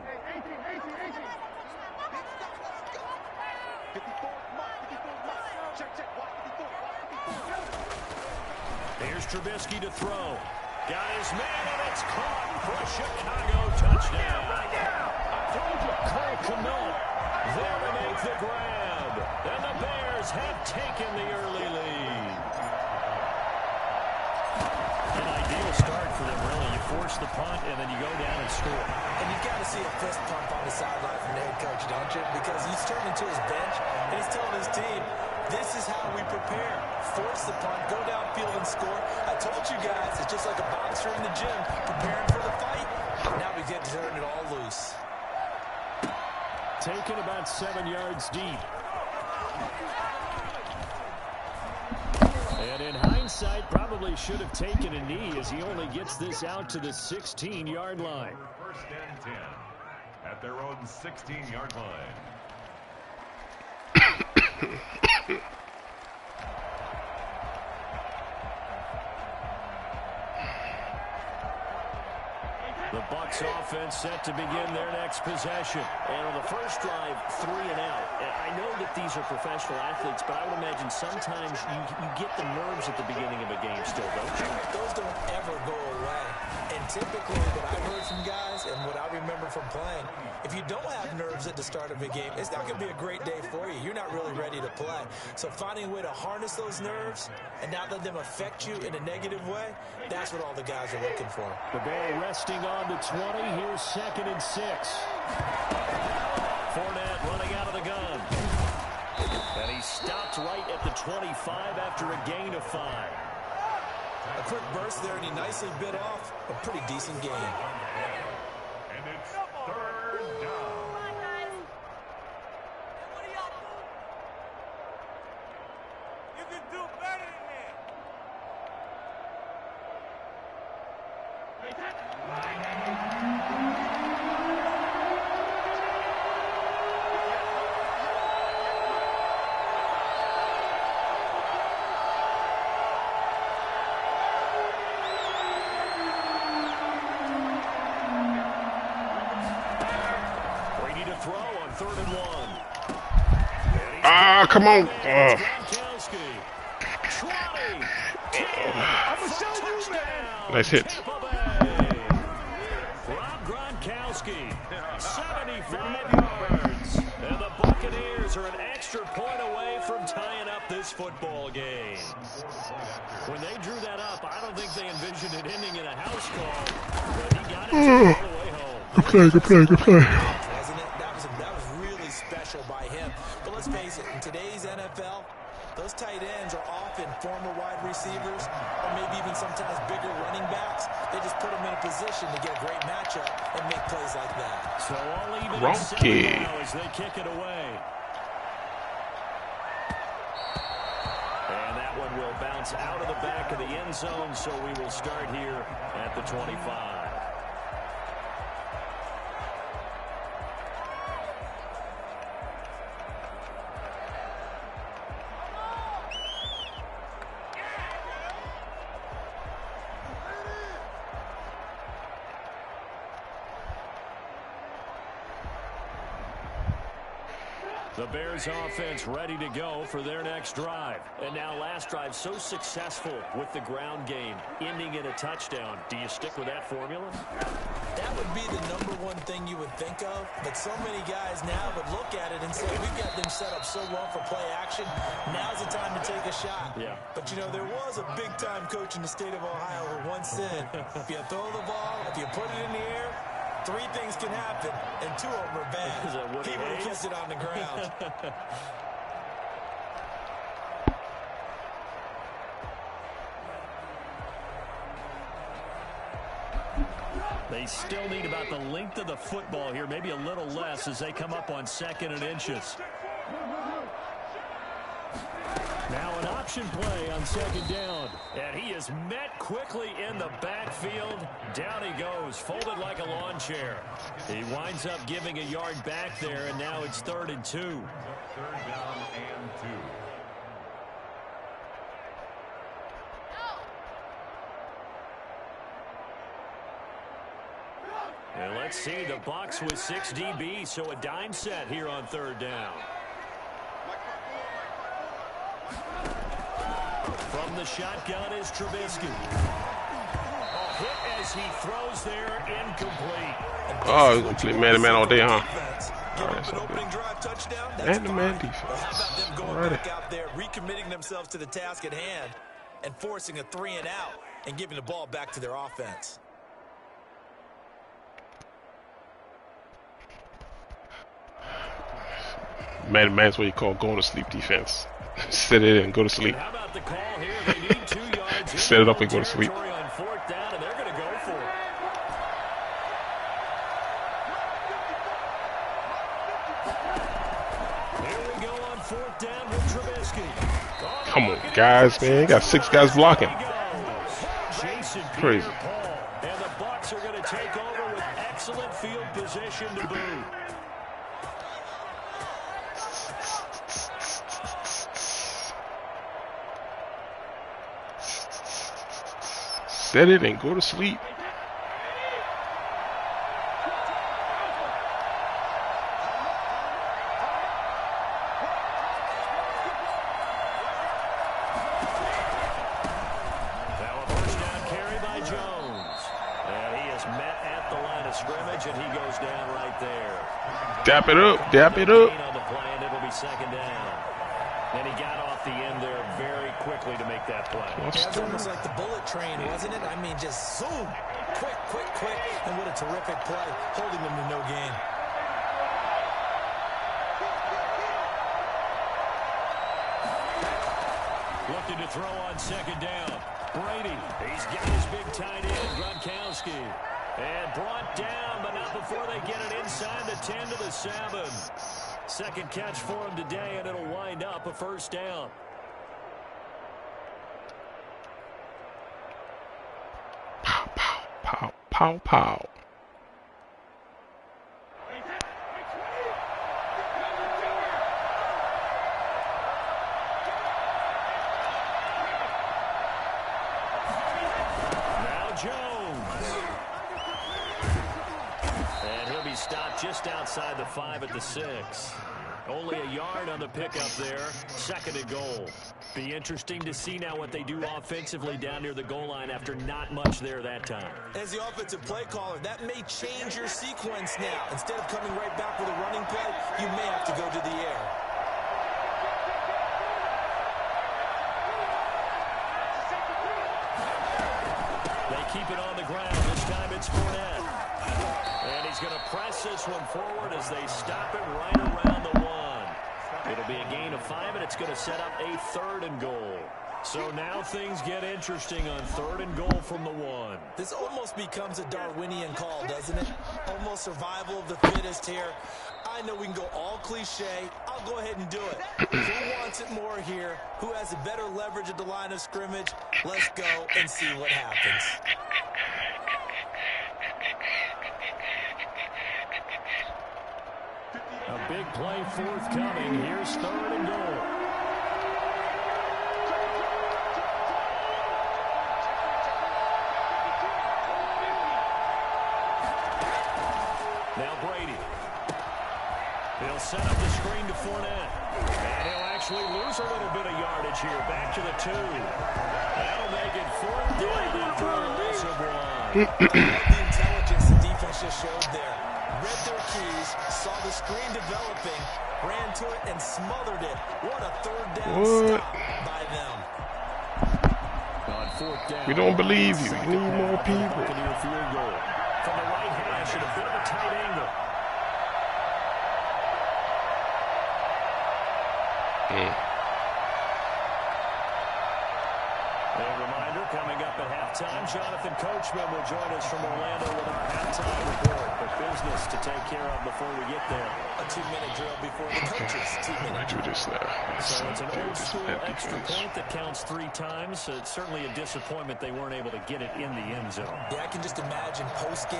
Here's Trubisky to throw. Got his man, and it's caught for a Chicago touchdown. Cole Kmet there to make the grab. And the Bears have taken the early lead. An ideal start for them, really. You force the punt, and then you go down and score. And you've got to see a fist pump on the sideline from the head coach, don't you? Because he's turned into his bench, and he's telling his team, this is how we prepare. Force the punt, go downfield and score. I told you guys, it's just like a boxer in the gym, preparing for the fight. Now we get to turn it all loose. Taken about 7 yards deep. And in hindsight, probably should have taken a knee as he only gets this out to the 16-yard line. 1st and 10 at their own 16-yard line. The Bucs offense set to begin their next possession. And on the first drive, 3 and out. I know that these are professional athletes, but I would imagine sometimes you get the nerves at the beginning of a game still, don't you? Those don't ever go away. And typically what I've heard from guys and what I remember from playing, if you don't have nerves at the start of a game, it's not going to be a great day for you. You're not really ready to play. So finding a way to harness those nerves and not let them affect you in a negative way, that's what all the guys are looking for. The ball resting on the 20. Here's 2nd and 6. Fournette running out of the gun. And he stopped right at the 25 after a gain of 5. A quick burst there, and he nicely bit off a pretty decent game. And it's 3rd down. You can do better than that. Ah, come on. Nice hit. Rob Gronkowski, 75 yards. And the Buccaneers are an extra point away from tying up this football game. When they drew that up, I don't think they envisioned it ending in a house call. But he got it all the way home. Good play, good play, good play. That was really special by him. But let's face it, in today's NFL, those tight ends are often former wide receivers or maybe even sometimes bigger running backs. They just put them in a position to get a great matchup and make plays like that. So all even at 7 now as they kick it away. And that one will bounce out of the back of the end zone, so we will start here at the 25. The Bears offense ready to go for their next drive. And now last drive so successful with the ground game, ending in a touchdown. Do you stick with that formula? That would be the #1 thing you would think of, but so many guys now would look at it and say, we've got them set up so well for play action. Now's the time to take a shot. Yeah. But, you know, there was a big-time coach in the state of Ohio who once said, if you throw the ball, if you put it in the air, 3 things can happen, and 2 of them are bad. He would have kept it on the ground. They still need about the length of the football here, maybe a little less as they come up on 2nd and inches. Now an option play on 2nd down. And he is met quickly in the backfield. Down he goes, folded like a lawn chair. He winds up giving a yard back there, and now it's 3rd and 2. 3rd down and 2. And let's see, the Bucs with 6 DBs, so a dime set here on 3rd down. From the shotgun is Trubisky. A hit as he throws there, incomplete. Oh, he's going to play man-to-man all day, huh? Give up an opening drive touchdown. Man-to-man defense. Well, how about them going back out there, recommitting themselves to the task at hand, and forcing a 3-and-out, and giving the ball back to their offense? Man-to-man's what you call going to sleep defense. Set it and go to sleep. How about the call here? They need 2 yards. Set it up and go to sleep. On 4th down, and they're going to go for it. Here we go on 4th down with Trubisky. Come on, guys, man. You got 6 guys blocking. Crazy. And the Bucs are going to take over with excellent field position to boot. Set it and go to sleep. Now a first down carry by Jones. And he is met at the line of scrimmage, and he goes down right there. Dap it up. Dap it up. On the play, and it'll be 2nd down. And he got off the end there very quickly to make that play. It was almost like the bullet train, wasn't it? I mean, just zoom. Quick, quick, quick. And what a terrific play, holding them to no gain. Looking to throw on 2nd down. Brady, he's got his big tight end, Gronkowski. And brought down, but not before they get it inside the 10 to the 7. 2nd catch for him today, and it'll wind up a first down. Pow, pow, pow, pow, pow. Now Jones. And he'll be stopped just outside the 5 at the 6. Only a yard on the pickup there. 2nd and goal. Be interesting to see now what they do offensively down near the goal line after not much there that time. As the offensive play caller, that may change your sequence now. Instead of coming right back with a running play, you may have to go to the air. They keep it on the ground. This time it's Fournette. And he's going to press this one forward as they stop it right around the 1. It'll be a gain of 5, and it's going to set up a 3rd and goal. So now things get interesting on 3rd and goal from the 1. This almost becomes a Darwinian call, doesn't it? Almost survival of the fittest here. I know we can go all cliche. I'll go ahead and do it. Who wants it more here? Who has a better leverage at the line of scrimmage? Let's go and see what happens. A big play forthcoming. Here's 3rd and goal. Now Brady. He'll set up the screen to Fournette. And he'll actually lose a little bit of yardage here. Back to the 2. That'll make it 4th down after a loss of 1. The intelligence the defense just showed there. Read their keys, saw the screen developing, ran to it, and smothered it. What a 3rd down stop by them. On 4th down, We don't believe you. You need more people. Buccaneer field goal. From the right hash at a bit of a tight angle. A reminder, coming up at halftime, Jonathan Coachman will join us from Orlando with our halftime report. But business to take care of before we get there. A 2-minute drill before the coaches. 2 minutes. Do this now. So it's an old school extra point that counts 3 times. It's certainly a disappointment they weren't able to get it in the end zone. Yeah, I can just imagine post-game,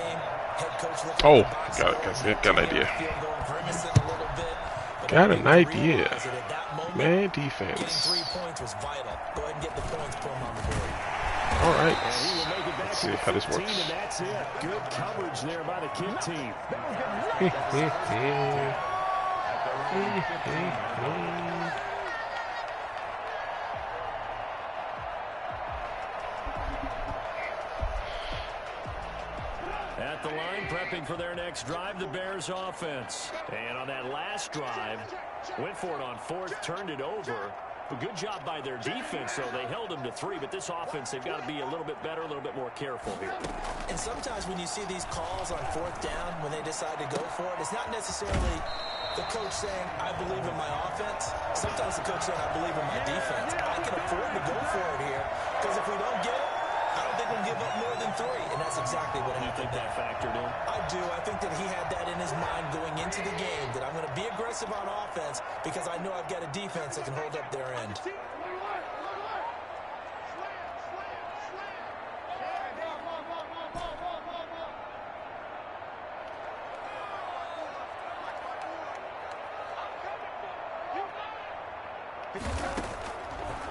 head coach looking Oh, at the box got an idea. field going grimacing a little bit. But Got I an think idea. realize that at that moment, Man, getting defense. 3 points was vital. Go ahead and get the points, put them on the board. All right. And he will make it back Let's to see the how this 15, works. and that's it. Good coverage there by the Kid team. At the line, prepping for their next drive, the Bears offense. And on that last drive, went for it on 4th, turned it over. A good job by their defense, though. They held them to 3, but this offense, they've got to be a little bit better, a little bit more careful here. And sometimes when you see these calls on 4th down, when they decide to go for it, it's not necessarily the coach saying, I believe in my offense. Sometimes the coach saying, I believe in my defense. I can afford to go for it here, because if we don't get it, I don't think we'll give up more than 3. And that's exactly what happened. You think that factored in? I do. I think that he had that in his mind going into the game, that I'm going to be aggressive on offense because I know I've got a defense that can hold up their end.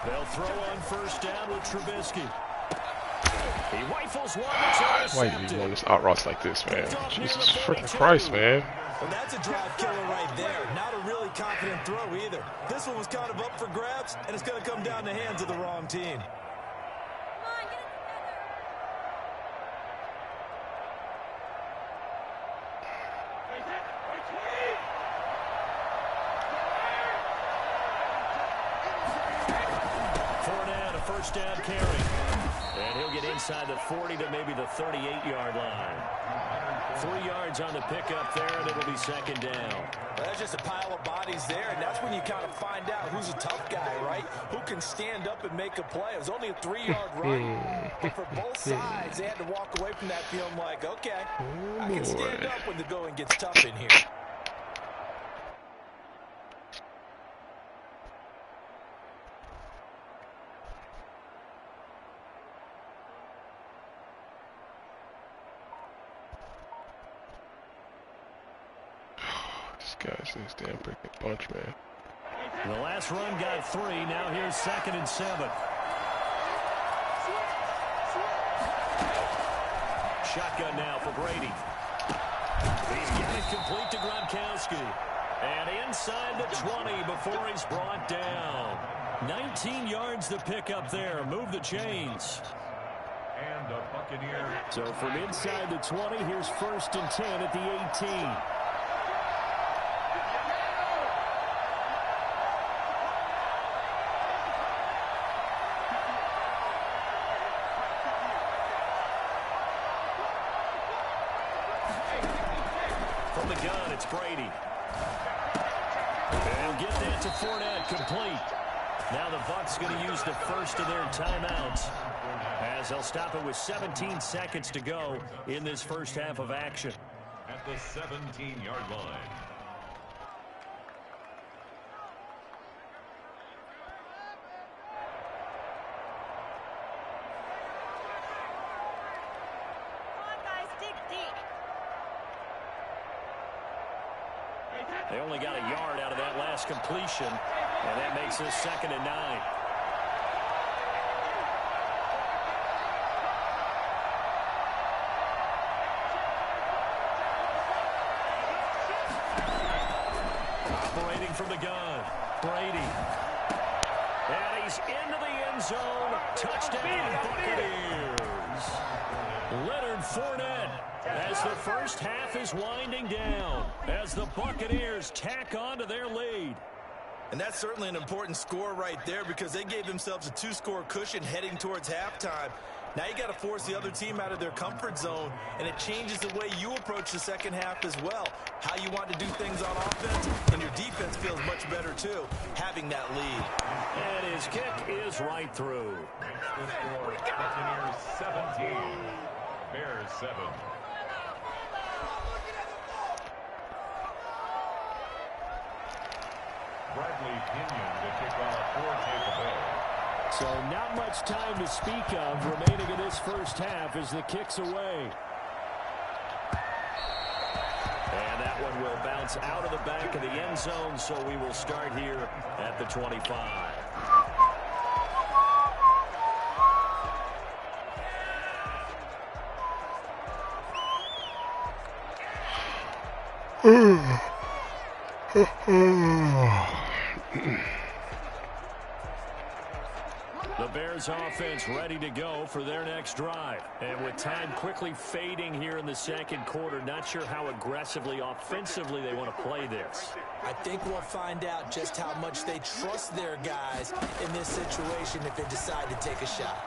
They'll throw on 1st down with Trubisky. He rifles one. Why do you want this outroutes like this, man? Jesus freaking Christ, man. Well, that's a drive killer right there. Not a really confident throw either. This one was kind of up for grabs, and it's going to come down the hands of the wrong team. Fournette, a 1st down carry. And he'll get inside the 40 to maybe the 38-yard line. 3 yards on the pickup there, and it'll be 2nd down. Well, there's just a pile of bodies there, and that's when you kind of find out who's a tough guy, right? Who can stand up and make a play. It was only a 3-yard run, but for both sides, they had to walk away from that feeling like, okay, I can stand up when the going gets tough in here. Guys, this damn freaking bunch, man. The last run got 3. Now here's 2nd and 7. Shotgun now for Brady. He's getting it complete to Gronkowski. And inside the 20 before he's brought down. 19 yards to pick up there. Move the chains. And a Buccaneer. So from inside the 20, here's 1st and 10 at the 18. From the gun, it's Brady. They'll get that to Fournette, complete. Now the Bucs going to use the first of their timeouts as they'll stop it with 17 seconds to go in this first half of action. At the 17-yard line. They only got a yard out of that last completion, and that makes this 2nd and 9. from the gun. Brady. And he's into the end zone. Touchdown, Buccaneers. Leonard Fournette as the first half is winding down, as the Buccaneers tack on to their lead. And that's certainly an important score right there because they gave themselves a 2-score cushion heading towards halftime. Now you got to force the other team out of their comfort zone, and it changes the way you approach the second half as well. How you want to do things on offense, and your defense feels much better too, having that lead. And his kick is right through. Buccaneers 17, Bears 7. Bradley Pinion to kick off for Tampa Bay. So not much time to speak of remaining in this first half as the kick's away. And that one will bounce out of the back of the end zone, so we will start here at the 25. The Bears offense ready to go for their next drive. And with time quickly fading here in the second quarter, not sure how aggressively, offensively they want to play this. I think we'll find out just how much they trust their guys in this situation if they decide to take a shot.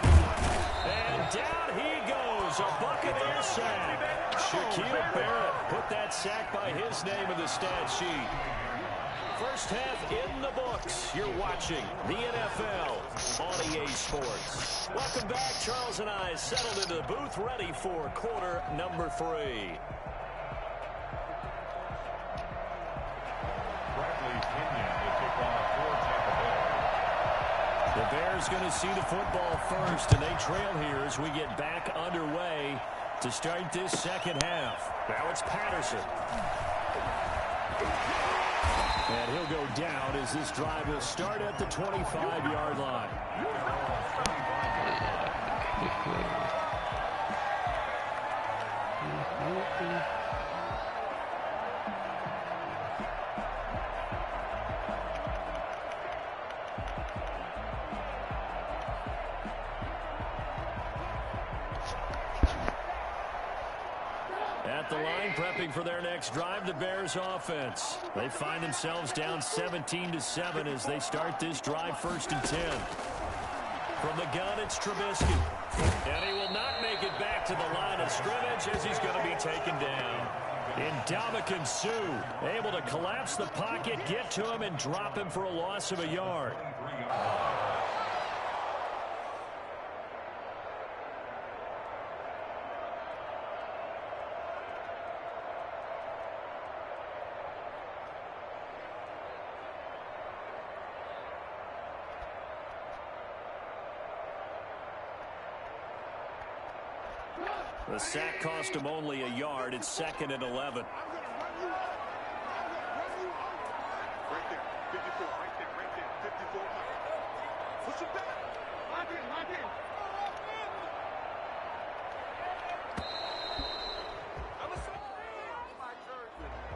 And down he goes, a Buccaneer sack. Shaquille Barrett put that sack by his name in the stat sheet. First half in the books. You're watching the NFL on EA Sports. Welcome back. Charles and I settled into the booth ready for quarter number 3. Bradley Pinion to kick off for Tampa Bay. The Bears going to see the football first, and they trail here as we get back underway to start this second half. Now it's Patterson. And he'll go down as this drive will start at the 25-yard line. At the line, prepping for their next drive, the Bears offense. They find themselves down 17-7 as they start this drive, 1st and 10. From the gun, it's Trubisky. And he will not make it back to the line of scrimmage as he's going to be taken down. Ndamukong Suh able to collapse the pocket, get to him, and drop him for a loss of a yard. The sack cost him only a yard. It's 2nd and 11.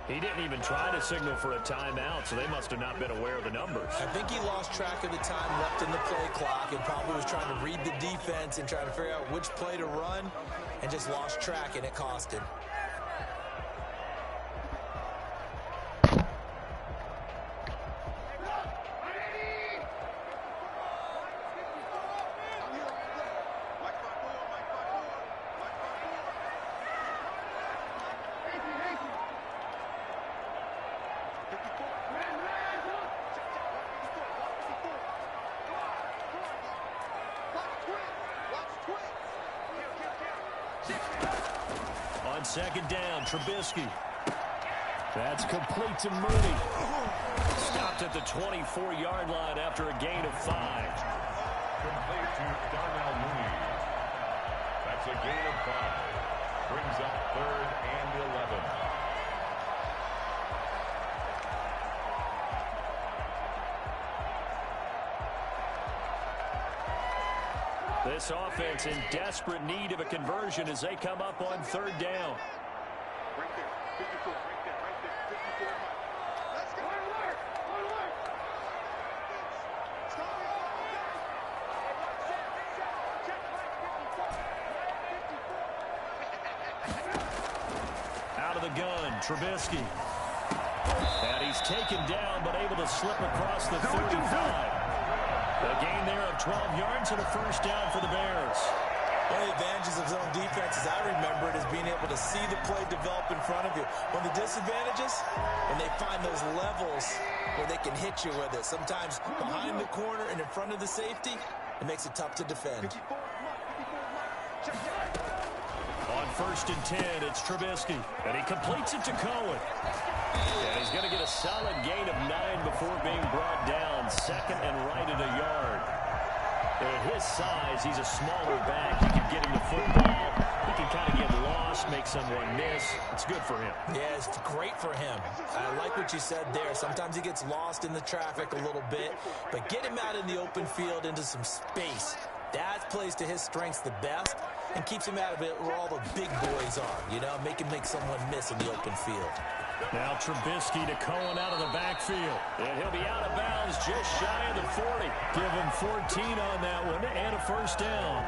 He didn't even try to signal for a timeout, so they must have not been aware of the numbers. I think he lost track of the time left in the play clock and probably was trying to read the defense and trying to figure out which play to run and just lost track, and it cost him. On 2nd down, Trubisky. That's complete to Mooney. Stopped at the 24-yard line after a gain of 5. Complete to Darnell Mooney. That's a gain of 5. Brings up 3rd and 11. This offense in desperate need of a conversion as they come up on 3rd down. Right there, 54, right there, 54. Let's go. the gun. Trubisky. And he's taken down, but able to slip across the 35. A gain there of 12 yards and a first down for the Bears. One of the advantages of zone defense, as I remember it, is being able to see the play develop in front of you. One of the disadvantages, when they find those levels where they can hit you with it. Sometimes behind the corner and in front of the safety, it makes it tough to defend. On 1st and 10, it's Trubisky. And he completes it to Cohen. And he's going to get a solid gain of 9 before being brought down. 2nd and right at a yard. At his size, he's a smaller back. You can get him the football. He can kind of get lost, make someone miss. It's good for him. Yeah, it's great for him. I like what you said there. Sometimes he gets lost in the traffic a little bit. But get him out in the open field into some space. That plays to his strengths the best and keeps him out of it where all the big boys are. You know, make him make someone miss in the open field. Now Trubisky to Cohen out of the backfield. And he'll be out of bounds just shy of the 40. Give him 14 on that one and a first down.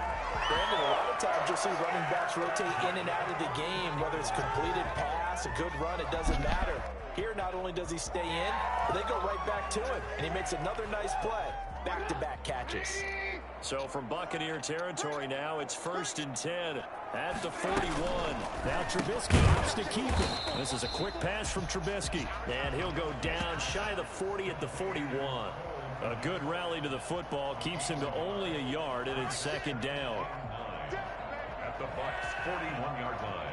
Brandon, a lot of times you'll see running backs rotate in and out of the game, whether it's completed pass, a good run, it doesn't matter. Here, not only does he stay in, but they go right back to him, and he makes another nice play. Back-to-back catches. So from Buccaneer territory now, it's 1st and 10 at the 41. Now Trubisky opts to keep it. This is a quick pass from Trubisky, and he'll go down shy of the 40 at the 41. A good rally to the football keeps him to only a yard, and it's 2nd down. At the Bucs' 41-yard line.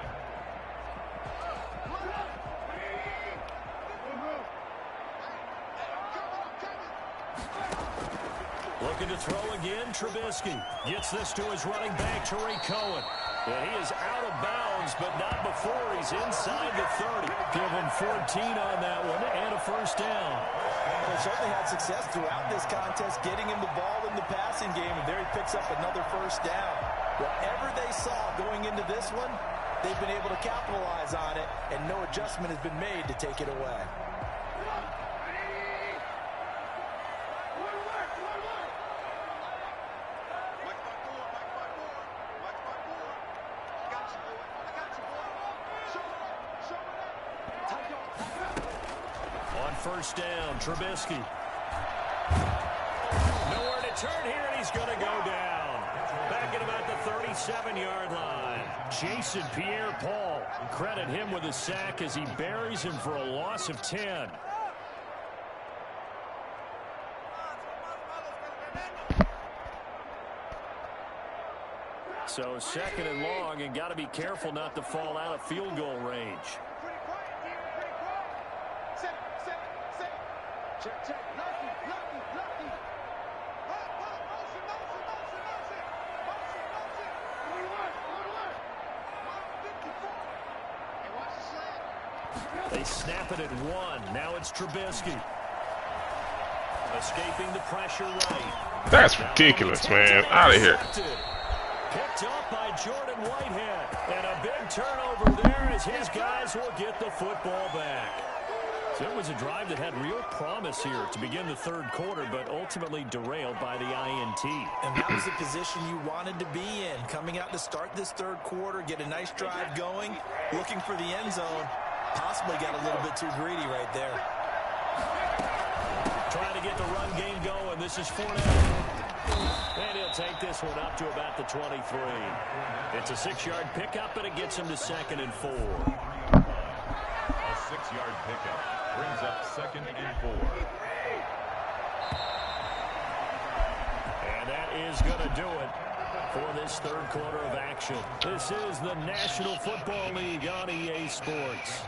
Looking to throw again, Trubisky. Gets this to his running back, Tariq Cohen. And he is out of bounds, but not before he's inside the 30. Give him 14 on that one and a first down. They certainly had success throughout this contest, getting him the ball in the passing game, and there he picks up another first down. Whatever they saw going into this one, they've been able to capitalize on it, and no adjustment has been made to take it away. First down, Trubisky. Nowhere to turn here, and he's going to go down. Back at about the 37-yard line. Jason Pierre-Paul. Credit him with a sack as he buries him for a loss of 10. So 2nd and long, and got to be careful not to fall out of field goal range. They snap it at 1. Now it's Trubisky. Escaping the pressure right. That's ridiculous, man. Out of here. Picked up by Jordan Whitehead. And a big turnover there as his guys will get the football back. So it was a drive that had real promise here to begin the 3rd quarter, but ultimately derailed by the INT. And that was the position you wanted to be in. Coming out to start this 3rd quarter, get a nice drive going, looking for the end zone. Possibly got a little bit too greedy right there. Trying to get the run game going. This is Fournette. And he'll take this one up to about the 23. It's a 6-yard pickup, and it gets him to 2nd and 4. A 6-yard pickup brings up 2nd and 4. And that is going to do it for this 3rd quarter of action. This is the National Football League on EA Sports.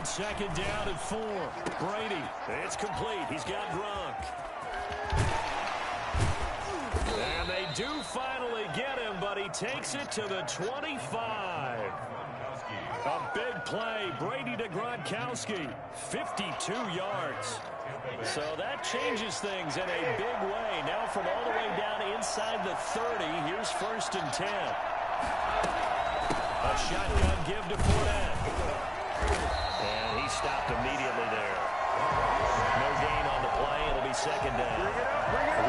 On 2nd down and 4. Brady. It's complete. He's got Gronk. do finally get him, but he takes it to the 25. A big play. Brady to Gronkowski. 52 yards. So that changes things in a big way. Now from all the way down inside the 30, here's 1st and 10. A shotgun give to Fournette. And he stopped immediately there. No gain on the play. It'll be 2nd down.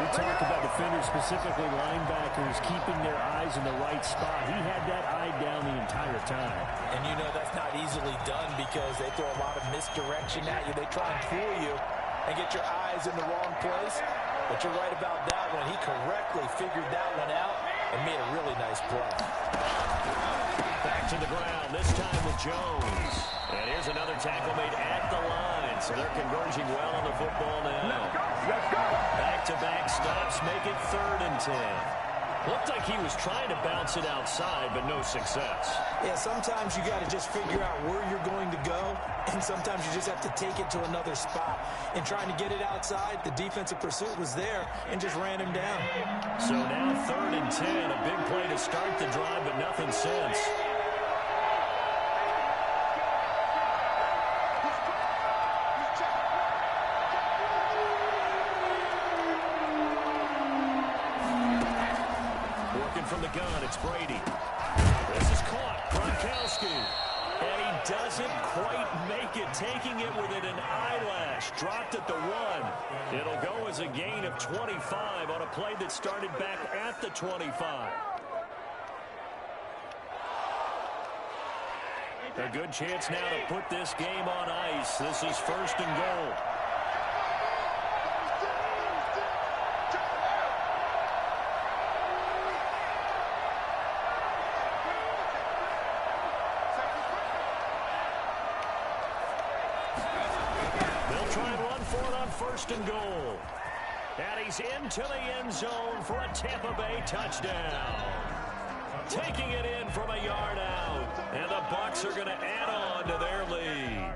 We talk about defenders, specifically linebackers, keeping their eyes in the right spot. He had that eye down the entire time. And you know that's not easily done because they throw a lot of misdirection at you. They try and fool you and get your eyes in the wrong place. But you're right about that one. He correctly figured that one out and made a really nice play. Back to the ground, this time with Jones. And here's another tackle made at the line. So they're converging well on the football now. Back-to-back stops make it 3rd and 10. Looked like he was trying to bounce it outside, but no success. Yeah, sometimes you got to just figure out where you're going to go, and sometimes you just have to take it to another spot. And trying to get it outside, the defensive pursuit was there and just ran him down. So now 3rd and 10, a big play to start the drive, but nothing since. From the gun, it's Brady. This is caught. Gronkowski. And he doesn't quite make it, taking it within an eyelash. Dropped at the 1. It'll go as a gain of 25 on a play that started back at the 25. A good chance now to put this game on ice. This is 1st and goal. First and goal. And he's into the end zone for a Tampa Bay touchdown. Taking it in from a yard out. And the Bucs are going to add on to their lead.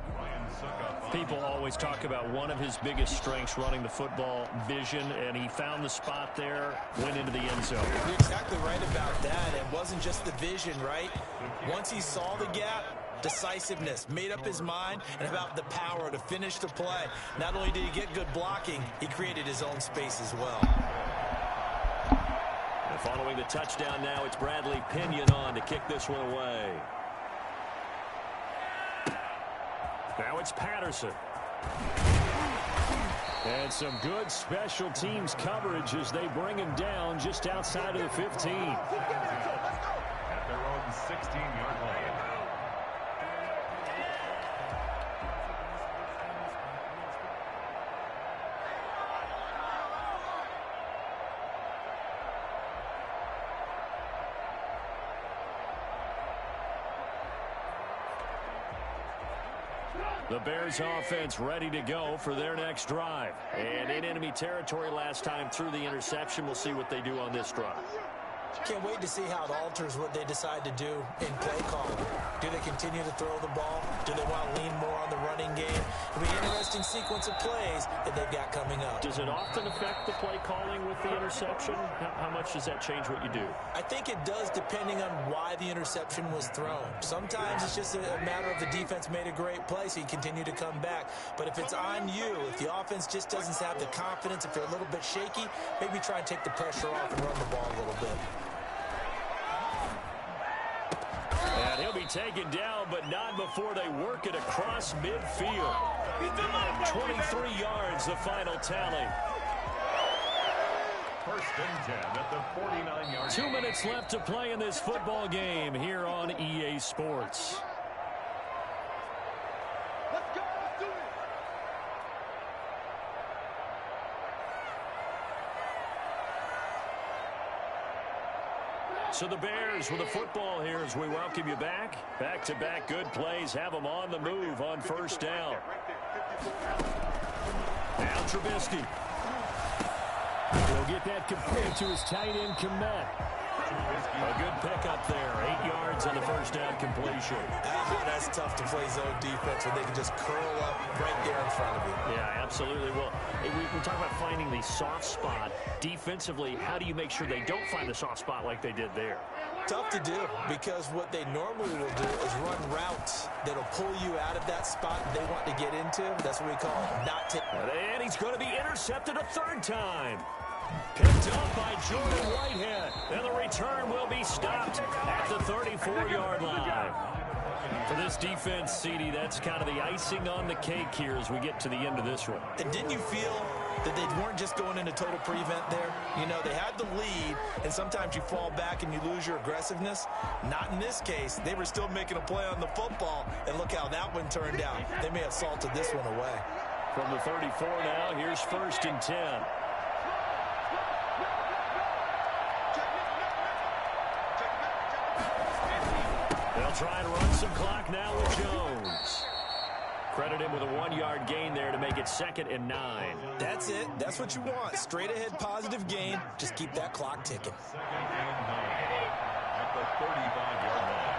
People always talk about one of his biggest strengths running the football, vision, and he found the spot there, went into the end zone. You're exactly right about that. It wasn't just the vision, right? Once he saw the gap, decisiveness, made up his mind, and about the power to finish the play. Not only did he get good blocking, he created his own space as well. And following the touchdown now, it's Bradley Pinion on to kick this one away. Now it's Patterson. And some good special teams coverage as they bring him down just outside of the 15. At their own 16-yard line. The Bears offense ready to go for their next drive. And in enemy territory last time through the interception. We'll see what they do on this drive. Can't wait to see how it alters what they decide to do in play calling. Do they continue to throw the ball? Do they want to lean more on the running game? It'll be an interesting sequence of plays that they've got coming up. Does it often affect the play calling with the interception? How much does that change what you do? I think it does, depending on why the interception was thrown. Sometimes it's just a matter of the defense made a great play, so you continue to come back. But if it's on you, if the offense just doesn't have the confidence, if they're a little bit shaky, maybe try and take the pressure off and run the ball a little bit. And he'll be taken down, but not before they work it across midfield. 23 yards, the final tally. First and 10 at the 49-yard line. 2 minutes left to play in this football game here on EA Sports. So the Bears with the football here as we welcome you back. Back-to-back good plays have them on the move on first down. Now Trubisky. He'll get that complete to his tight end, Komet. A good pickup there. 8 yards on the first down completion. That's tough to play zone defense when they can just curl up right there in front of you. Yeah, absolutely. Well, we're talking about finding the soft spot. Defensively, how do you make sure they don't find the soft spot like they did there? Tough to do, because what they normally will do is run routes that'll pull you out of that spot they want to get into. That's what we call not taking. And he's going to be intercepted a third time. Picked up by Jordan Whitehead. And the return will be stopped at the 34-yard line. For this defense, CD, that's kind of the icing on the cake here as we get to the end of this one. And didn't you feel that they weren't just going into total prevent there? You know, they had the lead, and sometimes you fall back and you lose your aggressiveness. Not in this case. They were still making a play on the football, and look how that one turned out. They may have salted this one away. From the 34 now, here's 1st and 10. They'll try and run some clock now with Jones. Credit him with a 1-yard gain there to make it 2nd and 9. That's it. That's what you want. Straight ahead positive gain. Just keep that clock ticking. 2nd and 9 at the 35-yard line.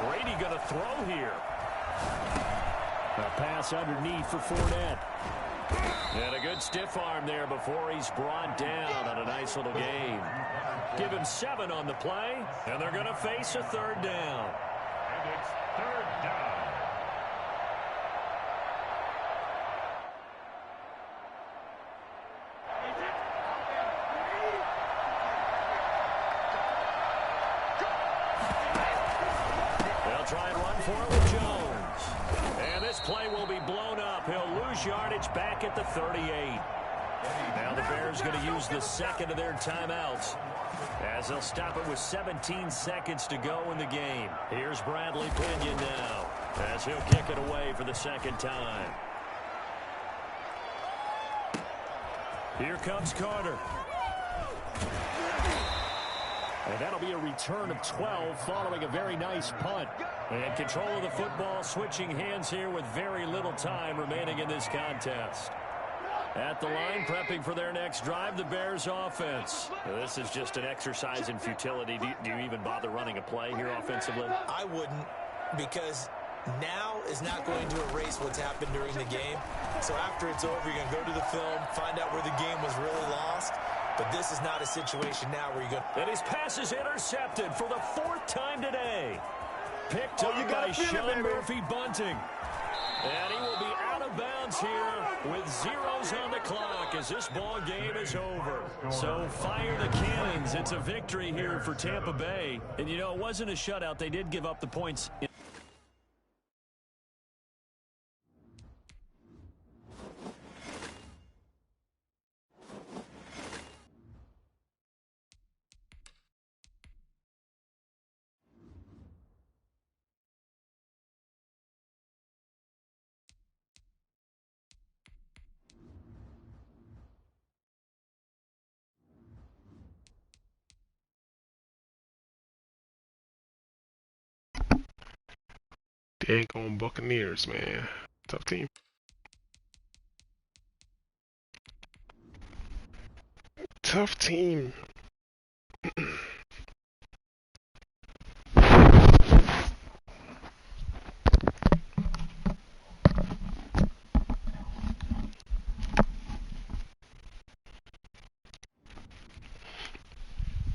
Brady going to throw here. A pass underneath for Fournette. And a good stiff arm there before he's brought down on a nice little gain. Give him 7 on the play, and they're going to face a 3rd down. And it's 3rd down. They'll try and run for it with Jones. And this play will be blown up. He'll lose yardage back at the 38. Now the Bears going to use the 2nd of their timeouts as they'll stop it with 17 seconds to go in the game. Here's Bradley Pinion now as he'll kick it away for the 2nd time. Here comes Carter. And that'll be a return of 12 following a very nice punt. And control of the football, switching hands here with very little time remaining in this contest. At the line, prepping for their next drive, the Bears offense. This is just an exercise in futility. Do you even bother running a play here offensively? I wouldn't, because now is not going to erase what's happened during the game. So after it's over, you're going to go to the film, find out where the game was really lost. But this is not a situation now where you're going to... And his pass is intercepted for the 4th time today. Picked up by Sean Murphy Bunting. And he will be out of bounds here with zeros on the clock as this ball game is over. So fire the cannons. It's a victory here for Tampa Bay. And, you know, it wasn't a shutout. They did give up the points. Daggone Buccaneers, man. Tough team. Tough team.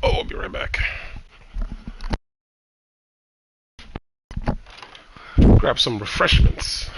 Oh, I'll be right back. Grab some refreshments.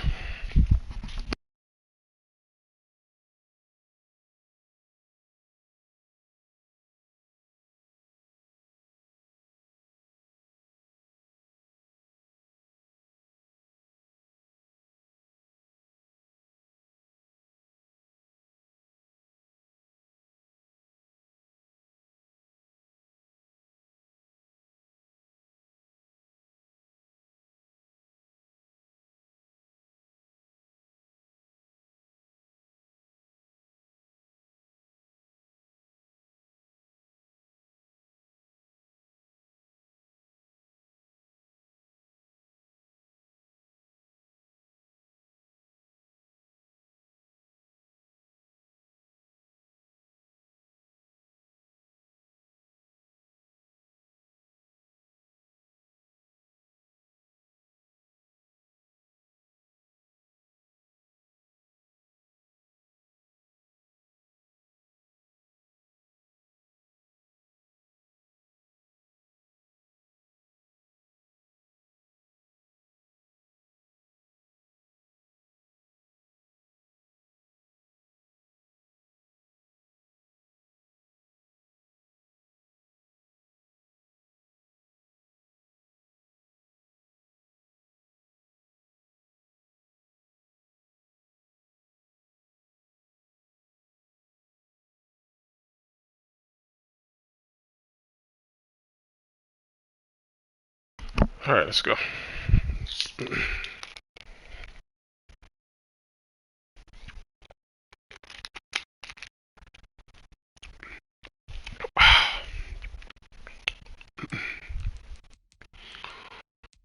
All right, let's go.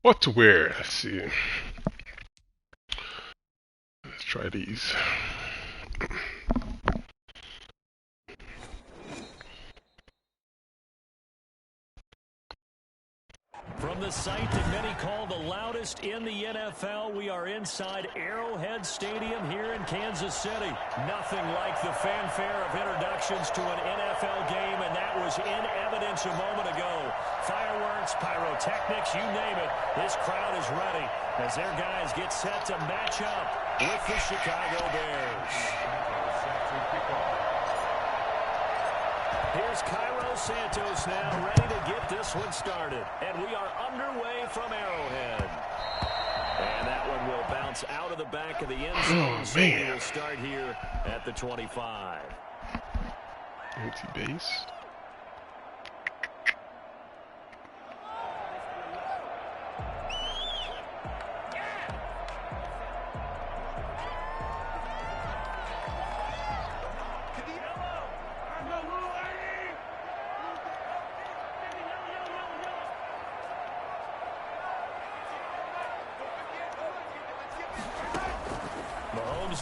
What to wear? Let's see. Let's try these. From the site that many call the loudest in the NFL, we are inside Arrowhead Stadium here in Kansas City. Nothing like the fanfare of introductions to an NFL game, and that was in evidence a moment ago. Fireworks, pyrotechnics, you name it. This crowd is ready as their guys get set to match up with the Chicago Bears. Here's Cairo Santos now ready to get this one started. And we are underway from Arrowhead. And that one will bounce out of the back of the end zone. So we will start here at the 25. Empty base.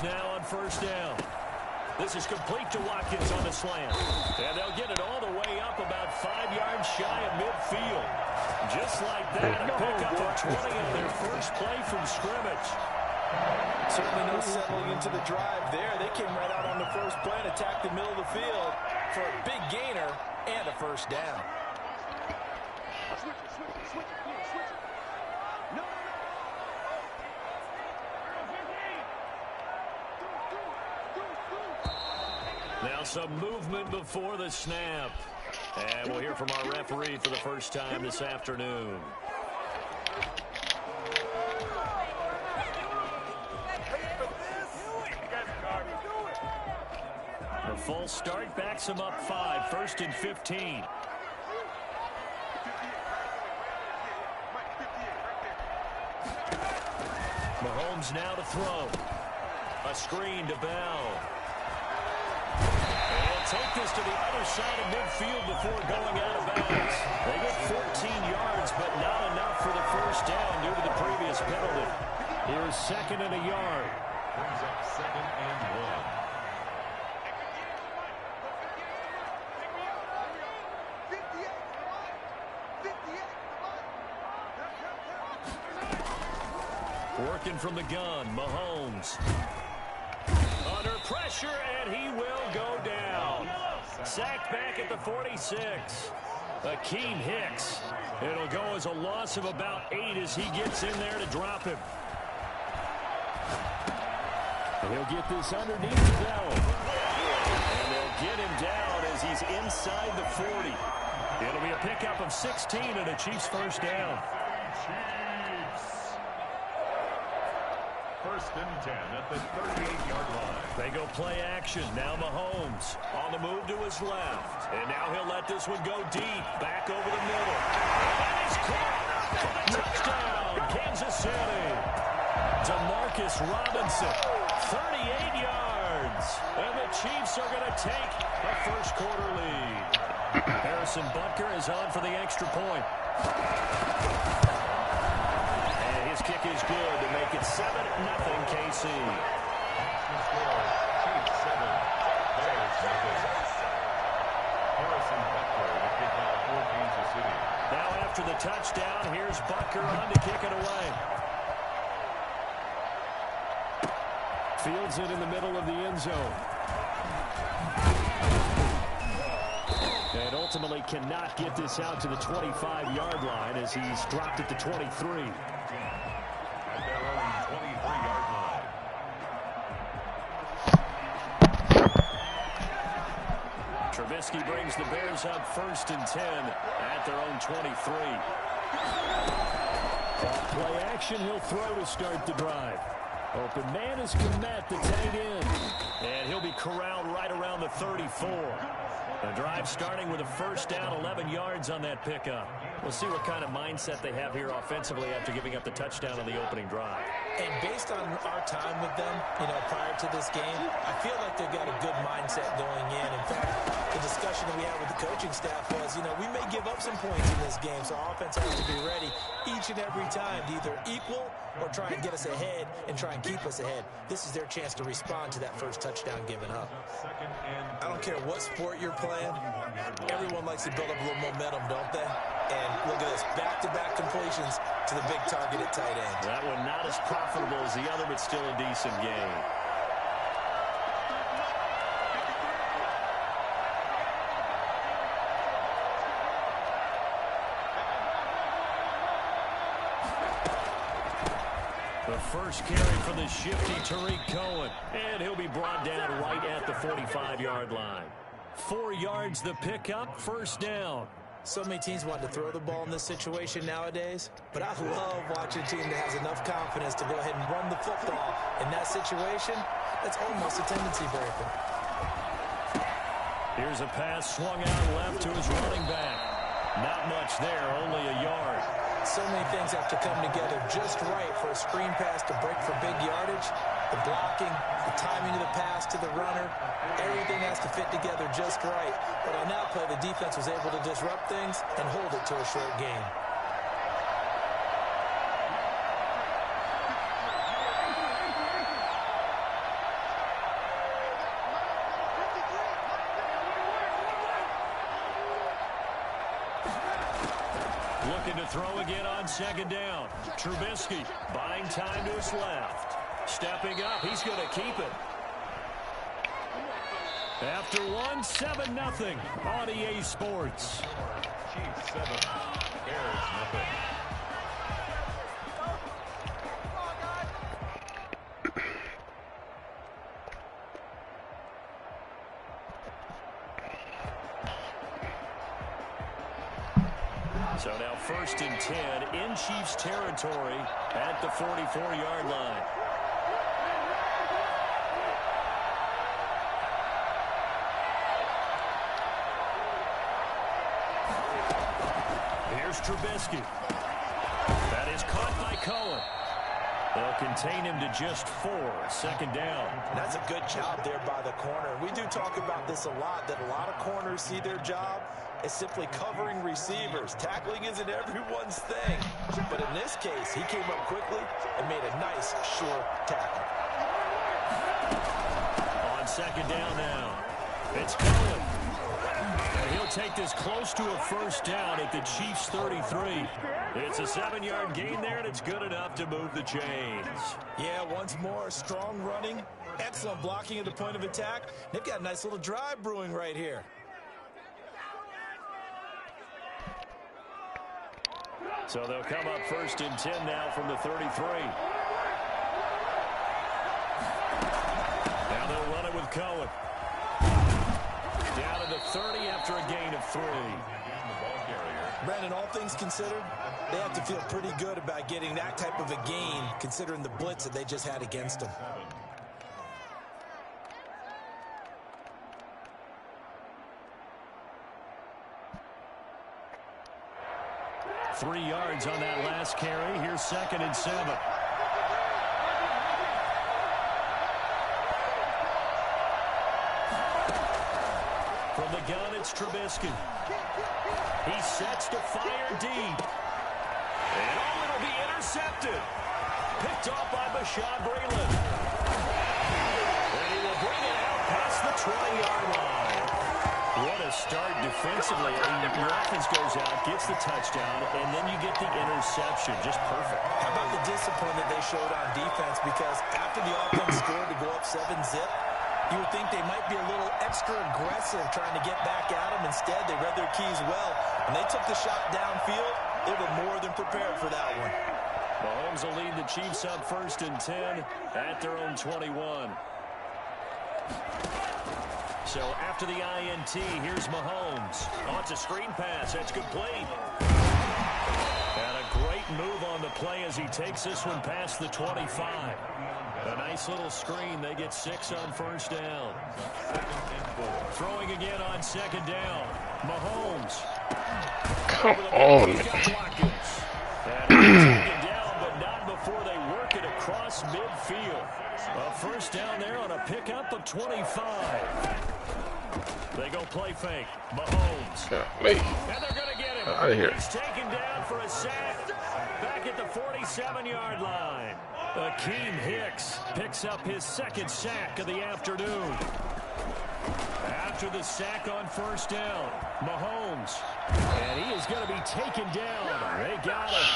Now on first down. This is complete to Watkins on the slant. And they'll get it all the way up about 5 yards shy of midfield. Just like that, a pickup of 20 on their first play from scrimmage. Certainly no settling into the drive there. They came right out on the first play and attacked the middle of the field for a big gainer and a first down. Now some movement before the snap. And we'll hear from our referee for the first time this afternoon. A full start backs him up 5, 1st and 15. Mahomes now to throw. A screen to Bell. Take this to the other side of midfield before going out of bounds. They get 14 yards, but not enough for the first down due to the previous penalty. Here's 2nd and a yard. Brings up 2nd and 1. Working from the gun, Mahomes. Under pressure, and he will go down. Sacked back at the 46. Akeem Hicks. It'll go as a loss of about 8 as he gets in there to drop him. He'll get this underneath Bell. And they'll get him down as he's inside the 40. It'll be a pickup of 16 and a Chiefs first down. 1st and 10 at the 38-yard line. They go play action. Now Mahomes on the move to his left. And now he'll let this one go deep. Back over the middle. And he's caught for the touchdown. Kansas City. Demarcus Robinson. 38 yards. And the Chiefs are going to take the first quarter lead. Harrison Butker is on for the extra point. His kick is good to make it 7-0 KC. Chiefs 7, Bears 0. Harrison Butker to kick off for Kansas City. Now after the touchdown, here's Butker on to kick it away. Fields it in the middle of the end zone. And ultimately cannot get this out to the 25-yard line as he's dropped it to 23. At their own 23-yard line. Trubisky brings the Bears up 1st and 10 at their own 23. Play action, he'll throw to start the drive. Open man is Komet, the tight end. And he'll be corralled right around the 34. The drive starting with a first down, 11 yards on that pickup. We'll see what kind of mindset they have here offensively after giving up the touchdown on the opening drive. And based on our time with them, prior to this game, I feel like they've got a good mindset going in. In fact, the discussion that we had with the coaching staff was, we may give up some points in this game, so our offense has to be ready each and every time to either equal or try and get us ahead and try and keep us ahead. This is their chance to respond to that first touchdown given up. I don't care what sport you're playing. Everyone likes to build up a little momentum, don't they? And look at this, back-to-back completions to the big target at tight end. That one not as profitable as the other, but still a decent game. The first carry for the shifty Tariq Cohen. And he'll be brought down right at the 45-yard line. 4 yards the pickup, first down. So many teams want to throw the ball in this situation nowadays, but I love watching a team that has enough confidence to go ahead and run the football. In that situation, that's almost a tendency breaker. Here's a pass swung out left to his running back. Not much there, only a yard. So many things have to come together just right for a screen pass to break for big yardage. The blocking, the timing of the pass to the runner, everything has to fit together just right. But on that play, the defense was able to disrupt things and hold it to a short gain. Looking to throw again on second down. Trubisky buying time to his left. Stepping up, he's going to keep it. After one, 7-0 on EA Sports. Chiefs 7, Bears nothing. So now 1st and 10 in Chiefs territory at the 44-yard line. Here's Trubisky. That is caught by Cohen. They'll contain him to just 4, second down. That's a good job there by the corner. We do talk about this a lot, that a lot of corners see their job as simply covering receivers. Tackling isn't everyone's thing. But in this case, he came up quickly and made a nice, short tackle. On second down now, it's Cohen. And he'll take this close to a first down at the Chiefs' 33. It's a 7-yard gain there, and it's good enough to move the chains. Yeah, once more, strong running, excellent blocking at the point of attack. They've got a nice little drive brewing right here. So they'll come up 1st and 10 now from the 33. Now they'll run it with Cohen. Down to the 30 after a gain of 3. Brandon, all things considered, they have to feel pretty good about getting that type of a gain, considering the blitz that they just had against them. Three yards on that last carry. Here's 2nd and 7. From the gun, it's Trubisky. He sets to fire deep. And it'll be intercepted. Picked off by Bashaud Breeland. And he will bring it out past the 20-yard line. What a start defensively. Your offense goes out, gets the touchdown, and then you get the interception. Just perfect. How about the discipline that they showed on defense? Because after the offense scored to go up 7-zip, you would think they might be a little extra aggressive trying to get back at them. Instead, they read their keys well. When they took the shot downfield, they were more than prepared for that one. Mahomes will lead the Chiefs up 1st and 10 at their own 21. So after the INT, here's Mahomes. Oh, it's a screen pass. That's complete. And a great move on the play as he takes this one past the 25. A nice little screen. They get 6 on first down. Throwing again on second down. Mahomes. Come on, man. Taken down, but not before they work it across midfield. A first down there on a pickup of 25. They go play fake. Mahomes. Yeah, and they're going to get him. Out of here. He's taken down for a sack. Back at the 47-yard line. Akeem Hicks picks up his second sack of the afternoon. After the sack on first down, Mahomes. And he is going to be taken down. They got him.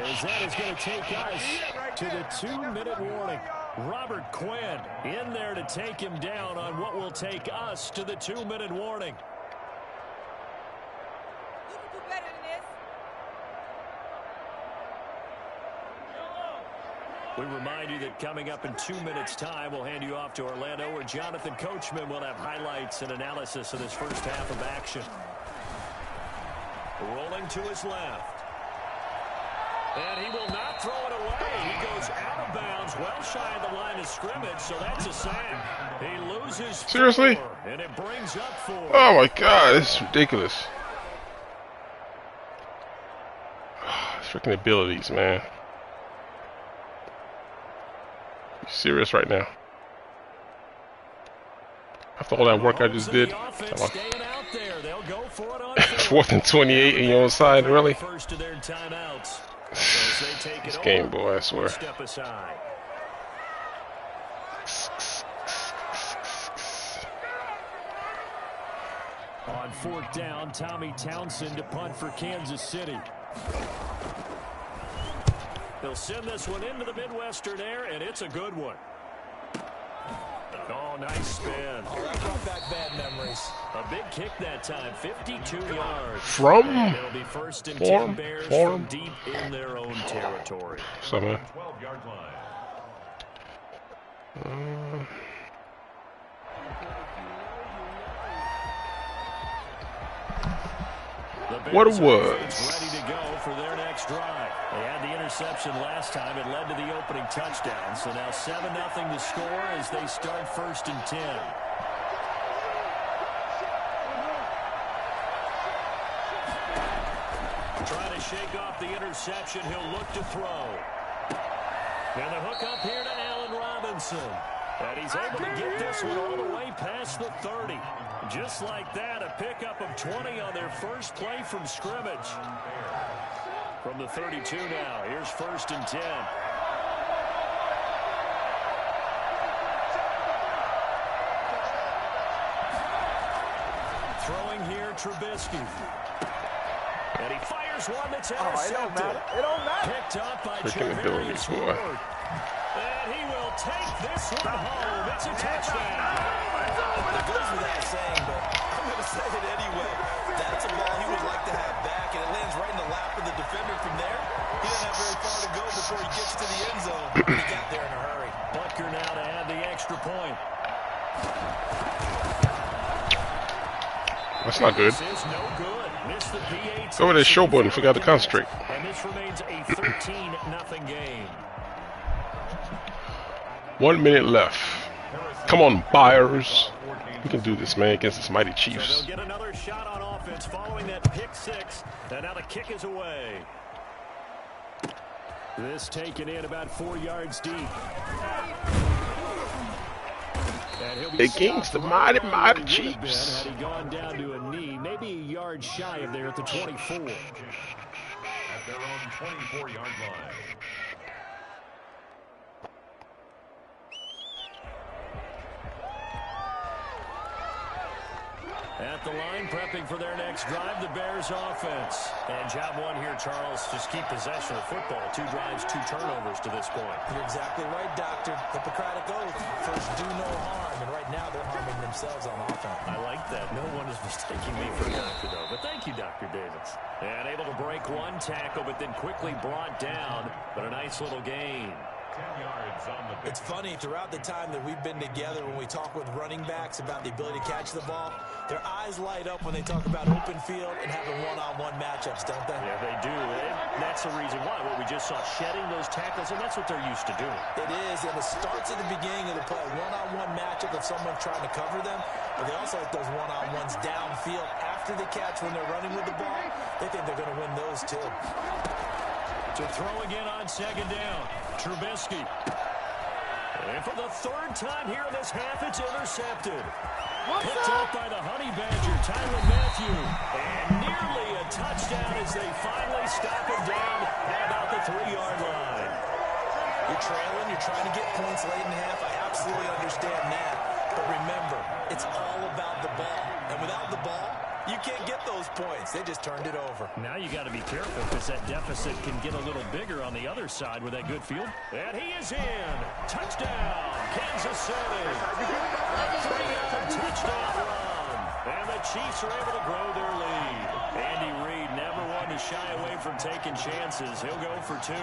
As that is going to take us to the 2-minute warning. Robert Quinn in there to take him down on what will take us to the 2-minute warning. You can do better than this. We remind you that coming up in 2 minutes' time, we'll hand you off to Orlando, where Jonathan Coachman will have highlights and analysis of this first half of action. Rolling to his left. And he will not throw it away. He goes out of bounds, well shy of the line of scrimmage, so that's a sack. He loses 4, seriously? And it brings up 4. Oh my God, this is ridiculous. Freaking abilities, man. You serious right now? After all that work I just did. 4th and 28 in your own side, really? This game, boy, I swear. Step aside. On 4th down, Tommy Townsend to punt for Kansas City. They'll send this one into the Midwestern air, and it's a good one. Oh, nice spin. Oh, that brought back bad memories. A big kick that time, 52 yards. From? It'll be 1st and 10 Bears from deep in their own territory. So, man. 12-yard line. What it was. Ready to go for their next drive. They had the interception last time. It led to the opening touchdown. So now 7-0 to score as they start 1st and 10. Trying to shake off the interception. He'll look to throw. And the hook up here to Allen Robinson. And he's able to get this one all the way past the 30. Just like that, a pickup of 20 on their first play from scrimmage. From the 32 now, here's 1st and 10. Throwing here, Trubisky. And he fires one that's intercepted. It don't matter. Picked up by Freaking abilities, boy. And he will take this one home. It's a touchdown. It goes without saying, but I'm going to say it anyway. That's a ball he would like to have back, and it lands right in the lap of the defender from there. He doesn't have very far to go before he gets to the end zone. He got there in a hurry. Butker now to add the extra point. That's not good. This is no good. Missed the PAT. Go with that show button. Forgot to concentrate. And this remains a 13-0 game. 1 minute left. Come on, buyers. We can do this, man, against this mighty Chiefs. So they'll get another shot on offense following that pick 6. And now the kick is away. This taken in about 4 yards deep. Against the mighty Chiefs. Had he gone down to a knee, maybe a yard shy of there at the 24. At their own 24-yard line. At the line, prepping for their next drive, the Bears offense. And job one here, Charles, just keep possession of the football. 2 drives, 2 turnovers to this point. You're exactly right, Doctor. Hippocratic oath. First, do no harm. And right now, they're harming themselves on offense. I like that. No one is mistaking me for a doctor, though. But thank you, Dr. Davis. And able to break one tackle, but then quickly brought down. But a nice little gain. It's funny, throughout the time that we've been together, when we talk with running backs about the ability to catch the ball, their eyes light up when they talk about open field and having one-on-one matchups, don't they? Yeah, they do. And that's the reason why. What we just saw, shedding those tackles, and that's what they're used to doing. It is, and it starts at the beginning of the play, one-on-one matchup of someone trying to cover them, but they also like those one-on-ones downfield after the catch when they're running with the ball. They think they're going to win those, too. To throw again on second down, Trubisky. And for the third time here in this half, it's intercepted. Picked up by the Honey Badger, Tyrann Mathieu. And nearly a touchdown as they finally stop him down at about the 3-yard line. You're trailing, you're trying to get points late in the half. I absolutely understand that. But remember, it's all about the ball. And without the ball, you can't get those points. They just turned it over. Now you got to be careful because that deficit can get a little bigger on the other side with that good field. And he is in. Touchdown, Kansas City. 3-yard touchdown run. And the Chiefs are able to grow their lead. Andy Reid never one to shy away from taking chances. He'll go for 2.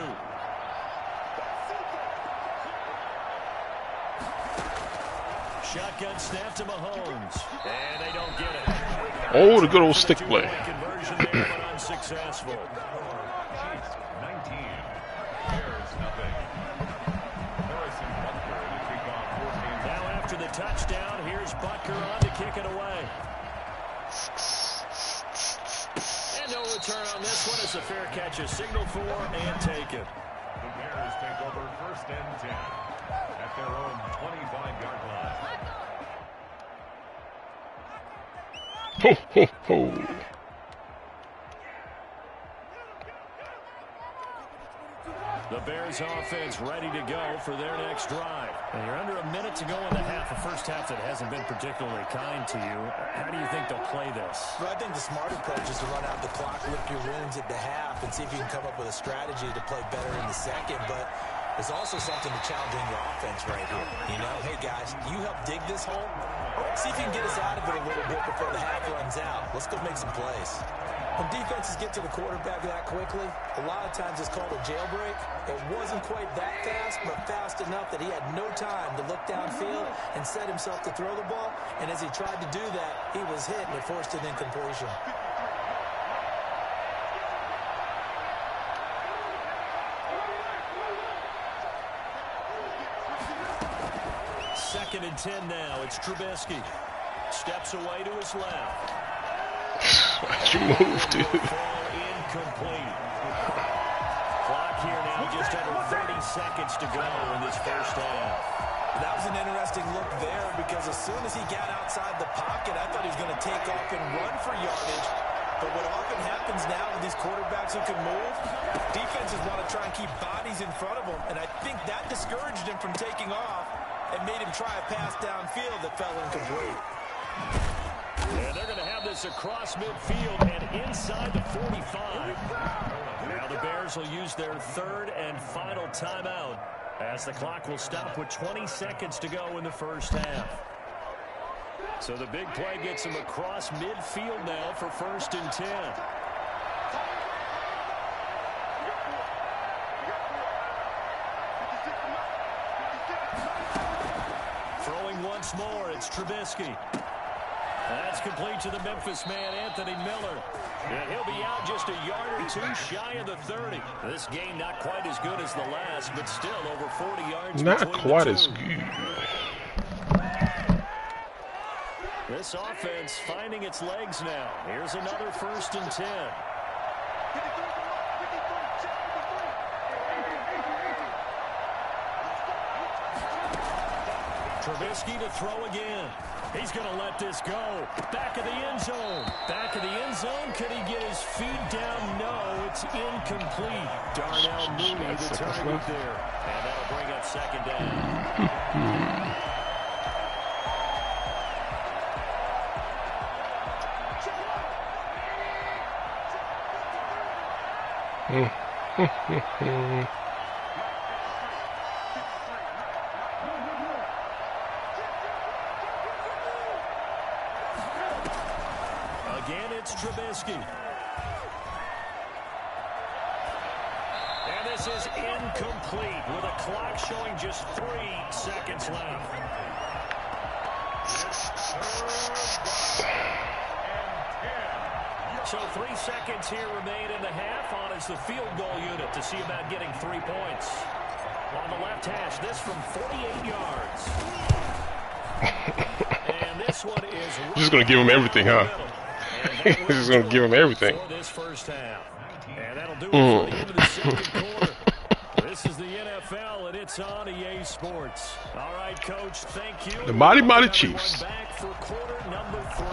Shotgun snap to Mahomes. And they don't get it. Oh, the good old stick play. Conversion there, but unsuccessful. 19. Bears nothing. Harrison Butker to take on 14. Now after the touchdown, here's Butker on to kick it away. And no return on this one. It's a fair catch, a signal for, and take it. The Bears take over 1st and 10 at their own 25-yard line. Ho, ho, ho. The Bears offense ready to go for their next drive. And you're under a minute to go in the half. A first half that hasn't been particularly kind to you. How do you think they'll play this? Well, I think the smart approach is to run out the clock, lick your wounds at the half, and see if you can come up with a strategy to play better in the second. But there's also something to challenging your offense right here. You know, hey, guys, you help dig this hole. See if you can get us out of it a little bit before the half runs out. Let's go make some plays. When defenses get to the quarterback that quickly, a lot of times it's called a jailbreak. It wasn't quite that fast, but fast enough that he had no time to look downfield and set himself to throw the ball. And as he tried to do that, he was hit and it forced an incompletion. Second and 10 now. It's Trubisky. Steps away to his left. Why'd you move, dude? Incomplete. Clock here now, just under 30 seconds to go in this first half. That was an interesting look there because as soon as he got outside the pocket, I thought he was going to take off and run for yardage. But what often happens now with these quarterbacks who can move, defenses want to try and keep bodies in front of them. And I think that discouraged him from taking off and made him try a pass downfield that fell incomplete. And they're going to have this across midfield and inside the 45. Now the Bears will use their third and final timeout as the clock will stop with 20 seconds to go in the first half. So the big play gets them across midfield now for 1st and 10. Throwing once more, it's Trubisky. That's complete to the Memphis man, Anthony Miller. And he'll be out just a yard or 2 shy of the 30. This game not quite as good as the last, but still over 40 yards. Not quite as good. This offense finding its legs now. Here's another 1st and 10. Trubisky to throw again. He's going to let this go. Back of the end zone. Back of the end zone. Could he get his feet down? No, it's incomplete. Darnell Mooney, the target there. And that'll bring up 2nd down. Again, it's Trubisky. And this This is incomplete with a clock showing just 3 seconds left. So 3 seconds here remain in the half on as the field goal unit to see about getting 3 points. On the left hash, this from 48 yards. And this one is just going to give him everything, huh? Just going to give him everything. For this first half. And that'll do it for the end of the second quarter. This is the NFL, and it's on EA Sports. All right, Coach, thank you. The Mighty Chiefs. Back for quarter number 3.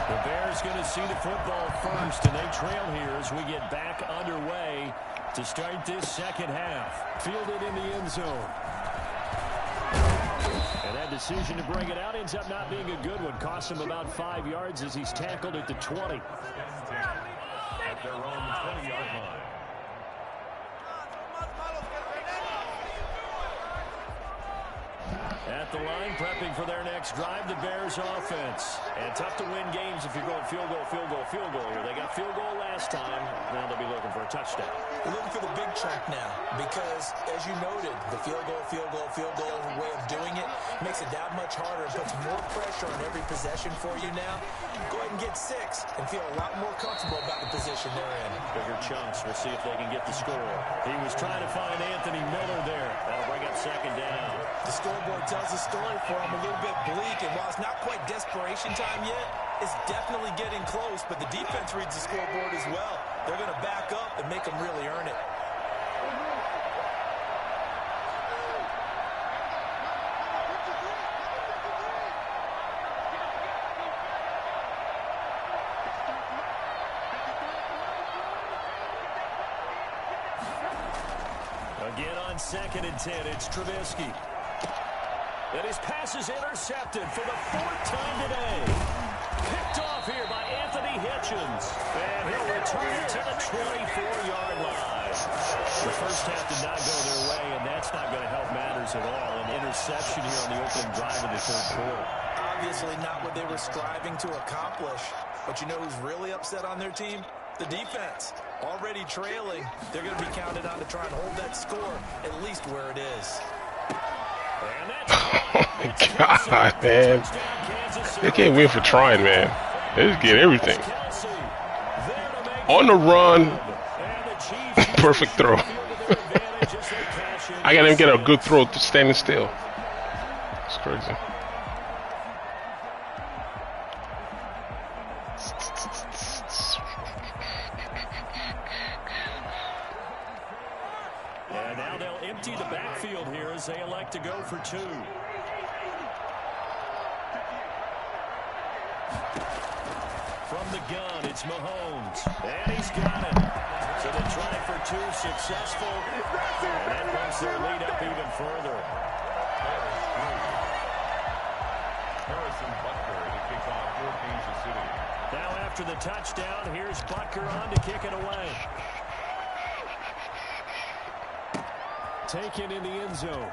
The Bears going to see the football first, and they trail here as we get back underway to start this second half. Fielded in the end zone. And that decision to bring it out ends up not being a good one. Costs him about 5 yards as he's tackled at the 20. At their own 20-yard line. At the line, prepping for their next drive, the Bears offense. And tough to win games if you're going field goal, field goal, field goal here. They got field goal last time. Now they'll be looking for a touchdown. They're looking for the big chunk now because, as you noted, the field goal way of doing it makes it that much harder and puts more pressure on every possession for you now. Go ahead and get 6 and feel a lot more comfortable about the position they're in. Bigger chunks. We'll see if they can get the score. He was trying to find Anthony Miller there. That'll bring up second down. The scoreboard tells the story for him a little bit bleak, and while it's not quite desperation time yet, it's definitely getting close, but the defense reads the scoreboard as well. They're going to back up and make them really earn it. Again on 2nd and 10, it's Trubisky. And his pass is intercepted for the 4th time today. Picked off here by Anthony Hitchens. And he'll return it to the 24-yard line. The first half did not go their way, and that's not going to help matters at all. An interception here on the opening drive of the 3rd quarter. Obviously not what they were striving to accomplish. But you know who's really upset on their team? The defense. Already trailing, they're going to be counted on to try and hold that score at least where it is. Oh my God, man. They can't win for trying, man. They just get everything. On the run. Perfect throw. I gotta even get a good throw to standing still. It's crazy. And now they'll empty the backfield here as they elect to go for 2. From the gun, it's Mahomes. And he's got it. So they try for 2, successful. And that brings their lead up even further. Harrison Butker to kick off for Kansas City. Now after the touchdown, here's Butker on to kick it away. Taken in the end zone.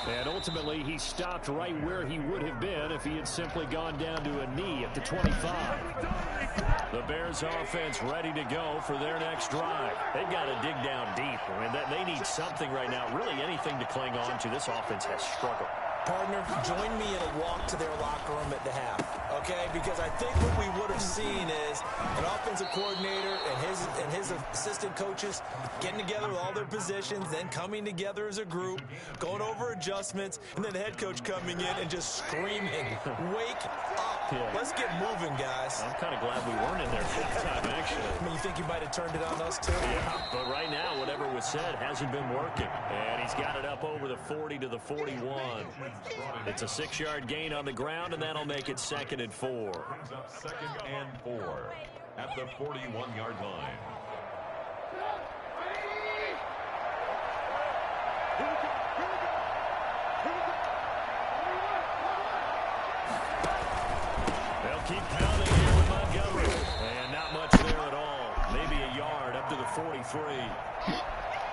And ultimately, he stopped right where he would have been if he had simply gone down to a knee at the 25. The Bears offense ready to go for their next drive. They've got to dig down deep. I mean, they need something right now, really anything to cling on to. This offense has struggled. Partner, join me in a walk to their locker room at the half, okay? Because I think what we would have seen is an offensive coordinator and his assistant coaches getting together with all their positions, then coming together as a group, going over adjustments, and then the head coach coming in and just screaming, "Wake up! Yeah. Let's get moving, guys." I'm kind of glad we weren't in there at that time, actually. I mean, you think you might have turned it on us, too? Yeah, but right now, whatever was said hasn't been working. And he's got it up over the 40 to the 41. It's a 6-yard gain on the ground, and that'll make it 2nd and 4. Brings up 2nd and 4 at the 41-yard line. They'll keep pounding here with Montgomery. And not much there at all. Maybe a yard up to the 43.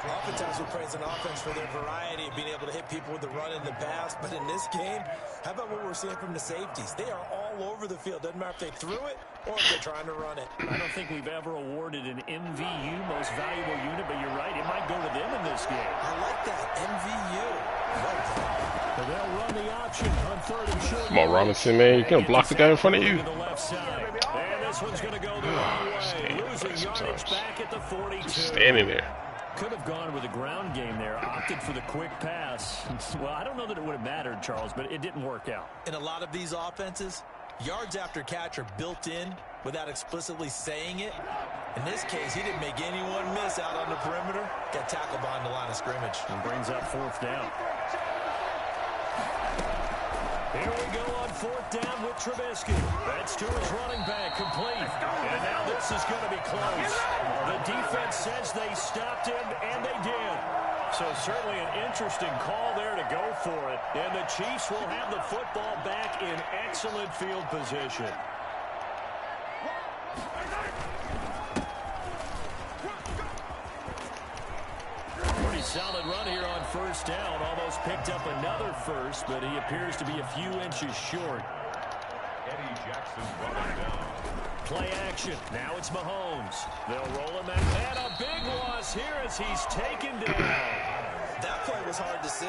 Oftentimes we praise an offense for their variety of being able to hit people with the run and the pass, but in this game, how about what we're seeing from the safeties? They are all over the field. Doesn't matter if they threw it or if they're trying to run it. I don't think we've ever awarded an MVU, most valuable unit, but you're right, it might go to them in this game. I like that, MVU. But they'll run the option on 3rd and short. Come on, Robinson, man. You're going to block the guy in front of you. And this one's going to go the wrong way. Losing yardage back at the 42. Just standing there. Could have gone with a ground game there, opted for the quick pass. Well, I don't know that it would have mattered, Charles, but it didn't work out. In a lot of these offenses, yards after catch are built in without explicitly saying it. In this case, he didn't make anyone miss out on the perimeter. Got tackled behind the line of scrimmage. And brings up 4th down. Here we go on 4th down with Trubisky. That's to his running back, complete. And now this is going to be close. The defense says they stopped him, and they did. So certainly an interesting call there to go for it. And the Chiefs will have the football back in excellent field position. Solid run here on 1st down. Almost picked up another first, but he appears to be a few inches short. Eddie Jackson running down. Play action. Now it's Mahomes. They'll roll him out. And a big loss here as he's taken down. That play was hard to see.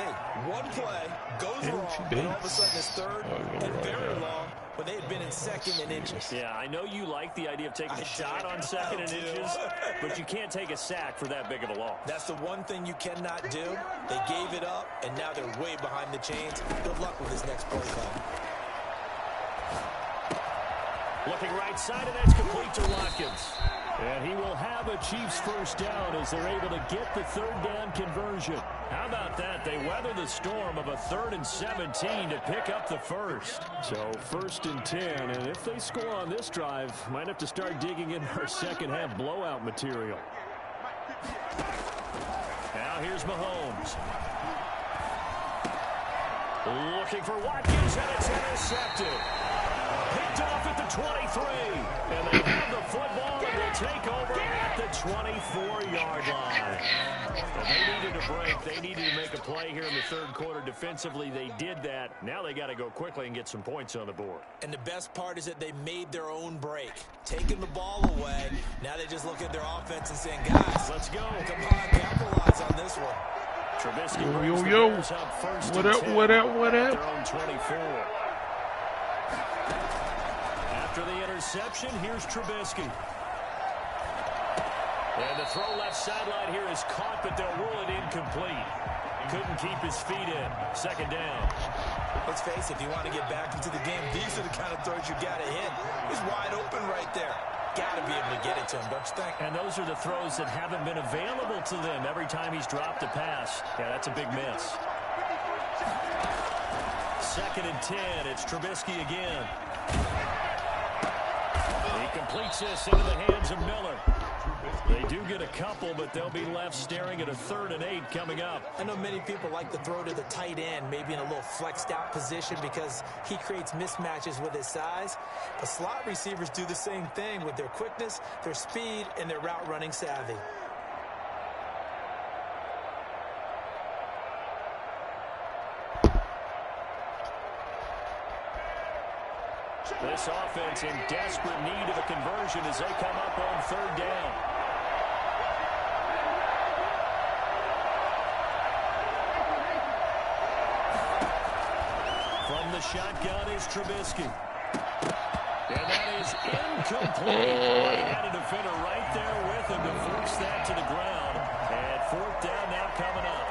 One play goes wrong, and all of a sudden it's 3rd and very long when they had been in 2nd and inches. Yeah, I know you like the idea of taking a shot on 2nd and inches, but you can't take a sack for that big of a loss. That's the one thing you cannot do. They gave it up, and now they're way behind the chains. Good luck with his next play call. Looking right side, and that's complete to Watkins. And he will have a Chiefs 1st down as they're able to get the 3rd down conversion. How about that? They weather the storm of a 3rd and 17 to pick up the first. So 1st and 10, and if they score on this drive, might have to start digging in our second half blowout material. Now here's Mahomes. Looking for Watkins, and it's intercepted. Picked off at the 23. And they have the football, and they take over at the 24-yard line. And they needed a break. They needed to make a play here in the 3rd quarter. Defensively, they did that. Now they got to go quickly and get some points on the board. And the best part is that they made their own break. Taking the ball away. Now they just look at their offense and saying, guys, let's go. Come on, capitalize on this one. Trubisky yo. What up, what up, what up? Their own 24. After the interception, here's Trubisky. And the throw left sideline here is caught, but they'll rule it incomplete. Couldn't keep his feet in. 2nd down. Let's face it, if you want to get back into the game, these are the kind of throws you got to hit. He's wide open right there. Got to be able to get it to him, don't you think? And those are the throws that haven't been available to them every time he's dropped a pass. Yeah, that's a big miss. 2nd and 10. It's Trubisky again. He completes this into the hands of Miller. They do get a couple, but they'll be left staring at a 3rd and 8 coming up. I know many people like to throw to the tight end, maybe in a little flexed out position because he creates mismatches with his size. But slot receivers do the same thing with their quickness, their speed, and their route running savvy. This offense in desperate need of a conversion as they come up on 3rd down. From the shotgun is Trubisky. And that is incomplete. He had a defender right there with him to force that to the ground. And 4th down now coming up.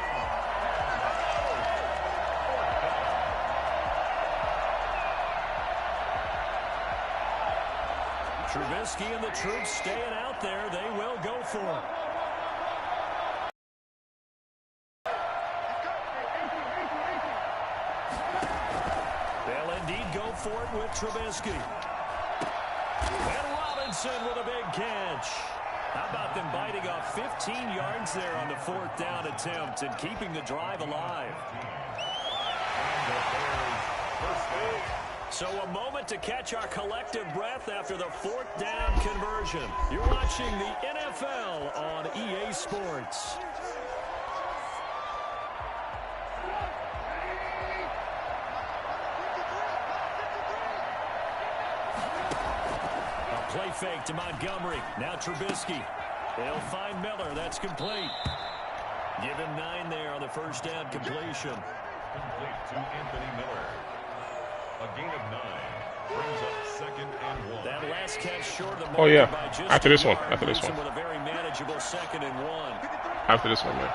Trubisky and the troops staying out there. They will go for it. They'll indeed go for it with Trubisky. And Robinson with a big catch. How about them biting off 15 yards there on the 4th down attempt and keeping the drive alive? So a moment to catch our collective breath after the 4th down conversion. You're watching the NFL on EA Sports. A fake to Montgomery. Now Trubisky. They'll find Miller. That's complete. Give him 9 there on the first down completion. Complete to Anthony Miller. A gain of 9. Brings up 2nd and 1. That last catch short of the mark. Oh, yeah. By just After this one. With a very manageable 2nd and 1. After this one, man.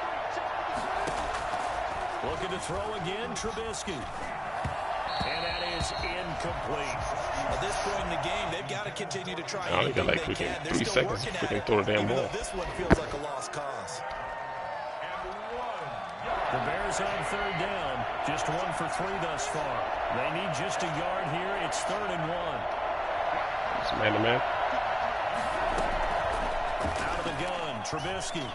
Looking to throw again, Trubisky. And that is incomplete. At this point in the game, they've got to continue to try. I only got like freaking 3 seconds to freaking throw the damn ball. This one feels like a lost cause. The Bears on 3rd down. Just 1 for 3 thus far. They need just a yard here. It's 3rd and 1. It's man-to-man. Out of the gun, Trubisky.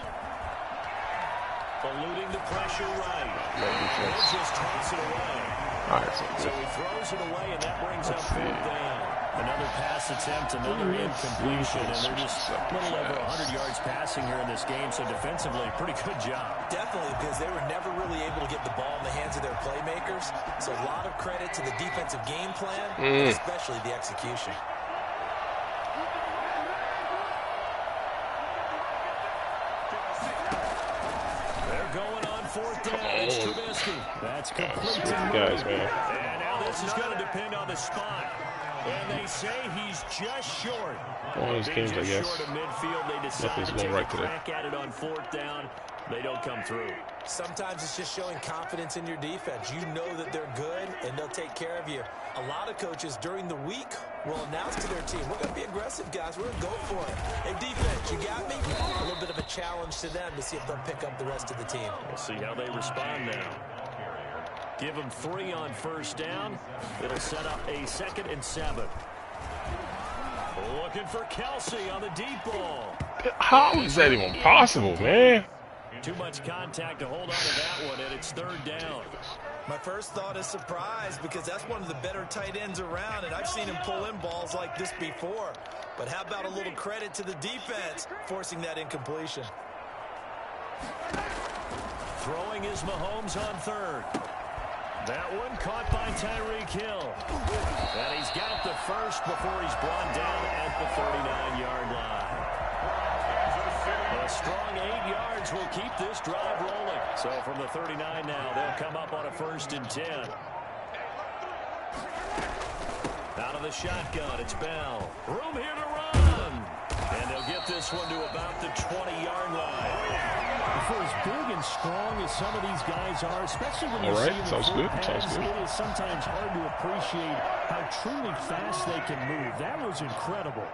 Eluding the pressure right. He'll just toss it away. All right, so he throws it away, and that brings up 4th down. Another pass attempt, another incompletion, and they're just a little over 100 yards passing here in this game, so defensively, pretty good job. Definitely, because they were never really able to get the ball in the hands of their playmakers, so a lot of credit to the defensive game plan, and especially the execution. They're going on 4th down. It's Trubisky. That's complete. Guys, man. And now this is going to depend on the spot. And they say he's just short. One of those games, I guess. Short of midfield, they decide to take a crack at it on 4th down. They don't come through. Sometimes it's just showing confidence in your defense. You know that they're good, and they'll take care of you. A lot of coaches during the week will announce to their team, we're going to be aggressive, guys. We're going to go for it. Hey, defense, you got me? A little bit of a challenge to them to see if they'll pick up the rest of the team. We'll see how they respond now. Give them 3 on 1st down. It'll set up a 2nd and 7. Looking for Kelsey on the deep ball. How is that even possible, man? Too much contact to hold on to that one, and it's 3rd down. My first thought is surprise, because that's one of the better tight ends around, and I've seen him pull in balls like this before. But how about a little credit to the defense forcing that incompletion? Throwing is Mahomes on 3rd. That one caught by Tyreek Hill. And he's got the first before he's brought down at the 39-yard line. A strong 8 yards will keep this drive rolling. So from the 39 now, they'll come up on a 1st and 10. Out of the shotgun, it's Bell. Room here to run. And they'll get this one to about the 20-yard line. For as big and strong as some of these guys are, especially when you see them sounds good. Sounds good. It is sometimes hard to appreciate how truly fast they can move. That was incredible.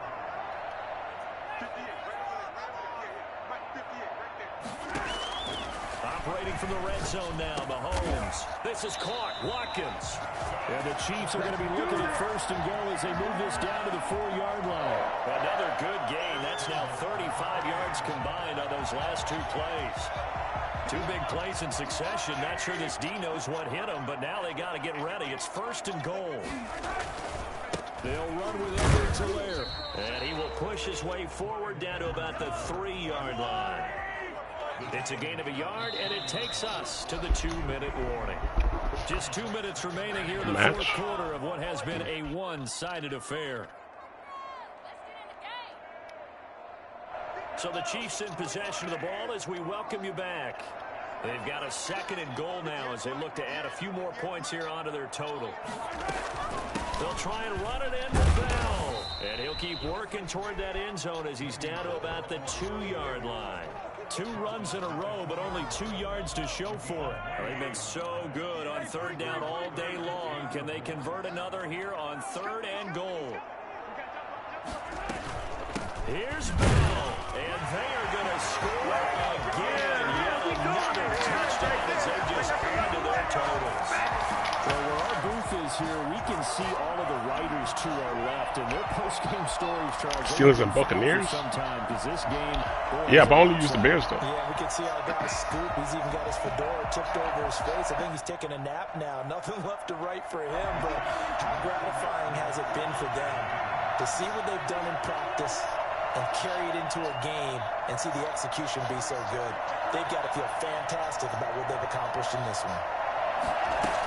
Operating from the red zone now, Mahomes. This is caught. Watkins. And the Chiefs are going to be looking at 1st and goal as they move this down to the 4-yard line. Another good gain. That's now 35 yards combined on those last 2 plays. 2 big plays in succession. Not sure this D knows what hit him, but now they got to get ready. It's 1st and goal. They'll run with Edwards-Helaire. And he will push his way forward down to about the 3-yard line. It's a gain of a yard, and it takes us to the 2-minute warning. Just 2 minutes remaining here in the 4th quarter of what has been a one-sided affair. So the Chiefs in possession of the ball as we welcome you back. They've got a 2nd and goal now as they look to add a few more points here onto their total. They'll try and run it in with Bell. And he'll keep working toward that end zone as he's down to about the 2-yard line. 2 runs in a row, but only 2 yards to show for it. They've been so good on 3rd down all day long. Can they convert another here on 3rd and goal? Here's Bell, and they are going to score again. Yet another touchdown as they just add to their totals. Well, where our booth is here, we can see all of the writers to our left, and their post-game stories, Charles. Steelers and Buccaneers? Sometime, because this game... Yeah, but I only use the Bears, though. Yeah, we can see our guy Scoop. He's even got his fedora tipped over his face. I think he's taking a nap now. Nothing left to write for him, but how gratifying has it been for them to see what they've done in practice and carry it into a game and see the execution be so good. They've got to feel fantastic about what they've accomplished in this one.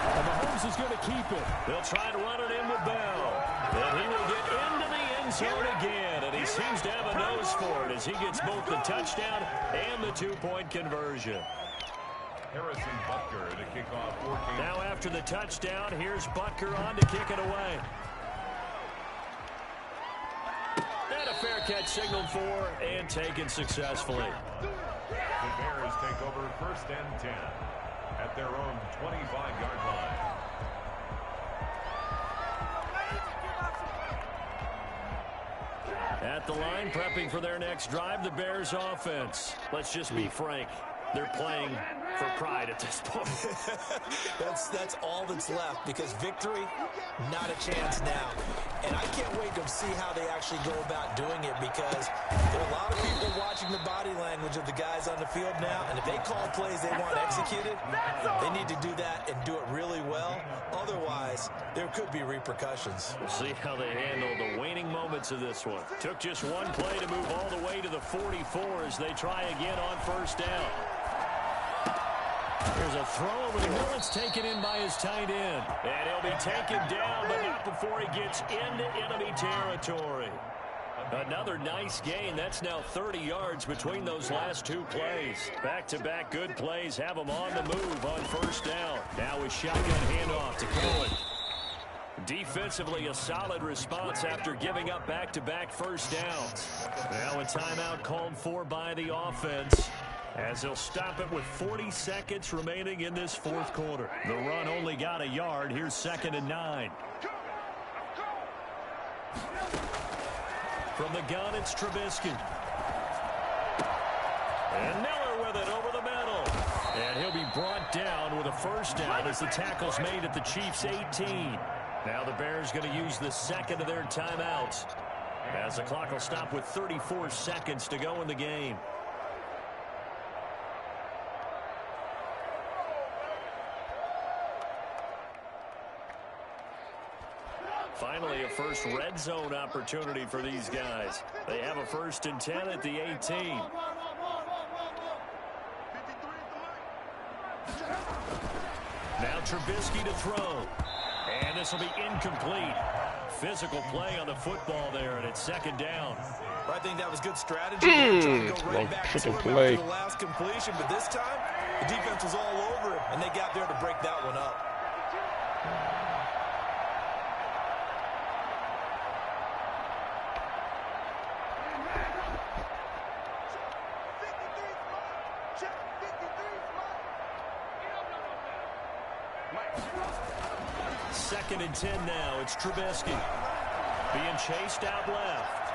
And Mahomes is going to keep it. They'll try to run it in with Bell. And he will get into the end end zone again, and he seems to have a nose for it as he gets both the touchdown and the two-point conversion. Harrison Butker to kick off 14. Now after the touchdown, here's Butker on to kick it away. And a fair catch signaled for and taken successfully. The Bears take over 1st and 10 at their own 25-yard line. At the line, prepping for their next drive, the Bears offense. Let's just be frank. They're playing for pride at this point. That's all that's left, because victory, not a chance now. And I can't wait to see how they actually go about doing it, because there are a lot of people watching the body language of the guys on the field now, and if they call plays they want executed, they need to do that and do it really well. Otherwise, there could be repercussions. We'll see how they handle the waning moments of this one. Took just one play to move all the way to the 44 as they try again on 1st down. There's a throw over the middle. It's taken in by his tight end. And he'll be taken down, but not before he gets into enemy territory. Another nice gain. That's now 30 yards between those last two plays. Back-to-back good plays have him on the move on 1st down. Now with shotgun handoff to Cohen. Defensively, a solid response after giving up back-to-back 1st downs. Now a timeout called for by the offense, as they'll stop it with 40 seconds remaining in this 4th quarter. The run only got a yard. Here's 2nd and 9. From the gun, it's Trubisky. And Miller with it over the middle. And he'll be brought down with a 1st down as the tackle's made at the Chiefs' 18. Now the Bears going to use the 2nd of their timeouts, as the clock will stop with 34 seconds to go in the game. Finally, a first red zone opportunity for these guys. They have a 1st and 10 at the 18. Now Trubisky to throw. And this will be incomplete. Physical play on the football there, and it's 2nd down. I think that was good strategy. Trying to go right back to him after the last completion, but this time, the defense was all over him, and they got there to break that one up. Second and 10 now. It's Trubisky being chased out left.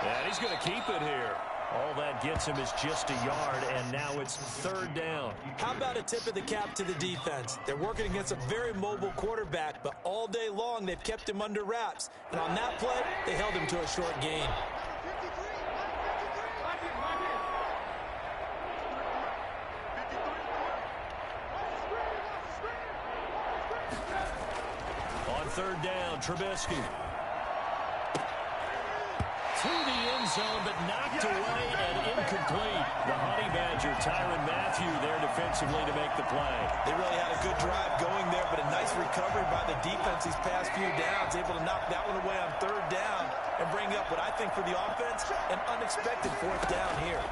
And he's going to keep it here. All that gets him is just a yard, and now it's 3rd down. How about a tip of the cap to the defense? They're working against a very mobile quarterback, but all day long they've kept him under wraps. And on that play, they held him to a short gain. On 3rd down, Trubisky. To the end zone, but knocked away and incomplete. The Honey Badger, Tyrann Mathieu, there defensively to make the play. They really had a good drive going there, but a nice recovery by the defense these past few downs. Able to knock that one away on 3rd down and bring up what I think for the offense, an unexpected 4th down here.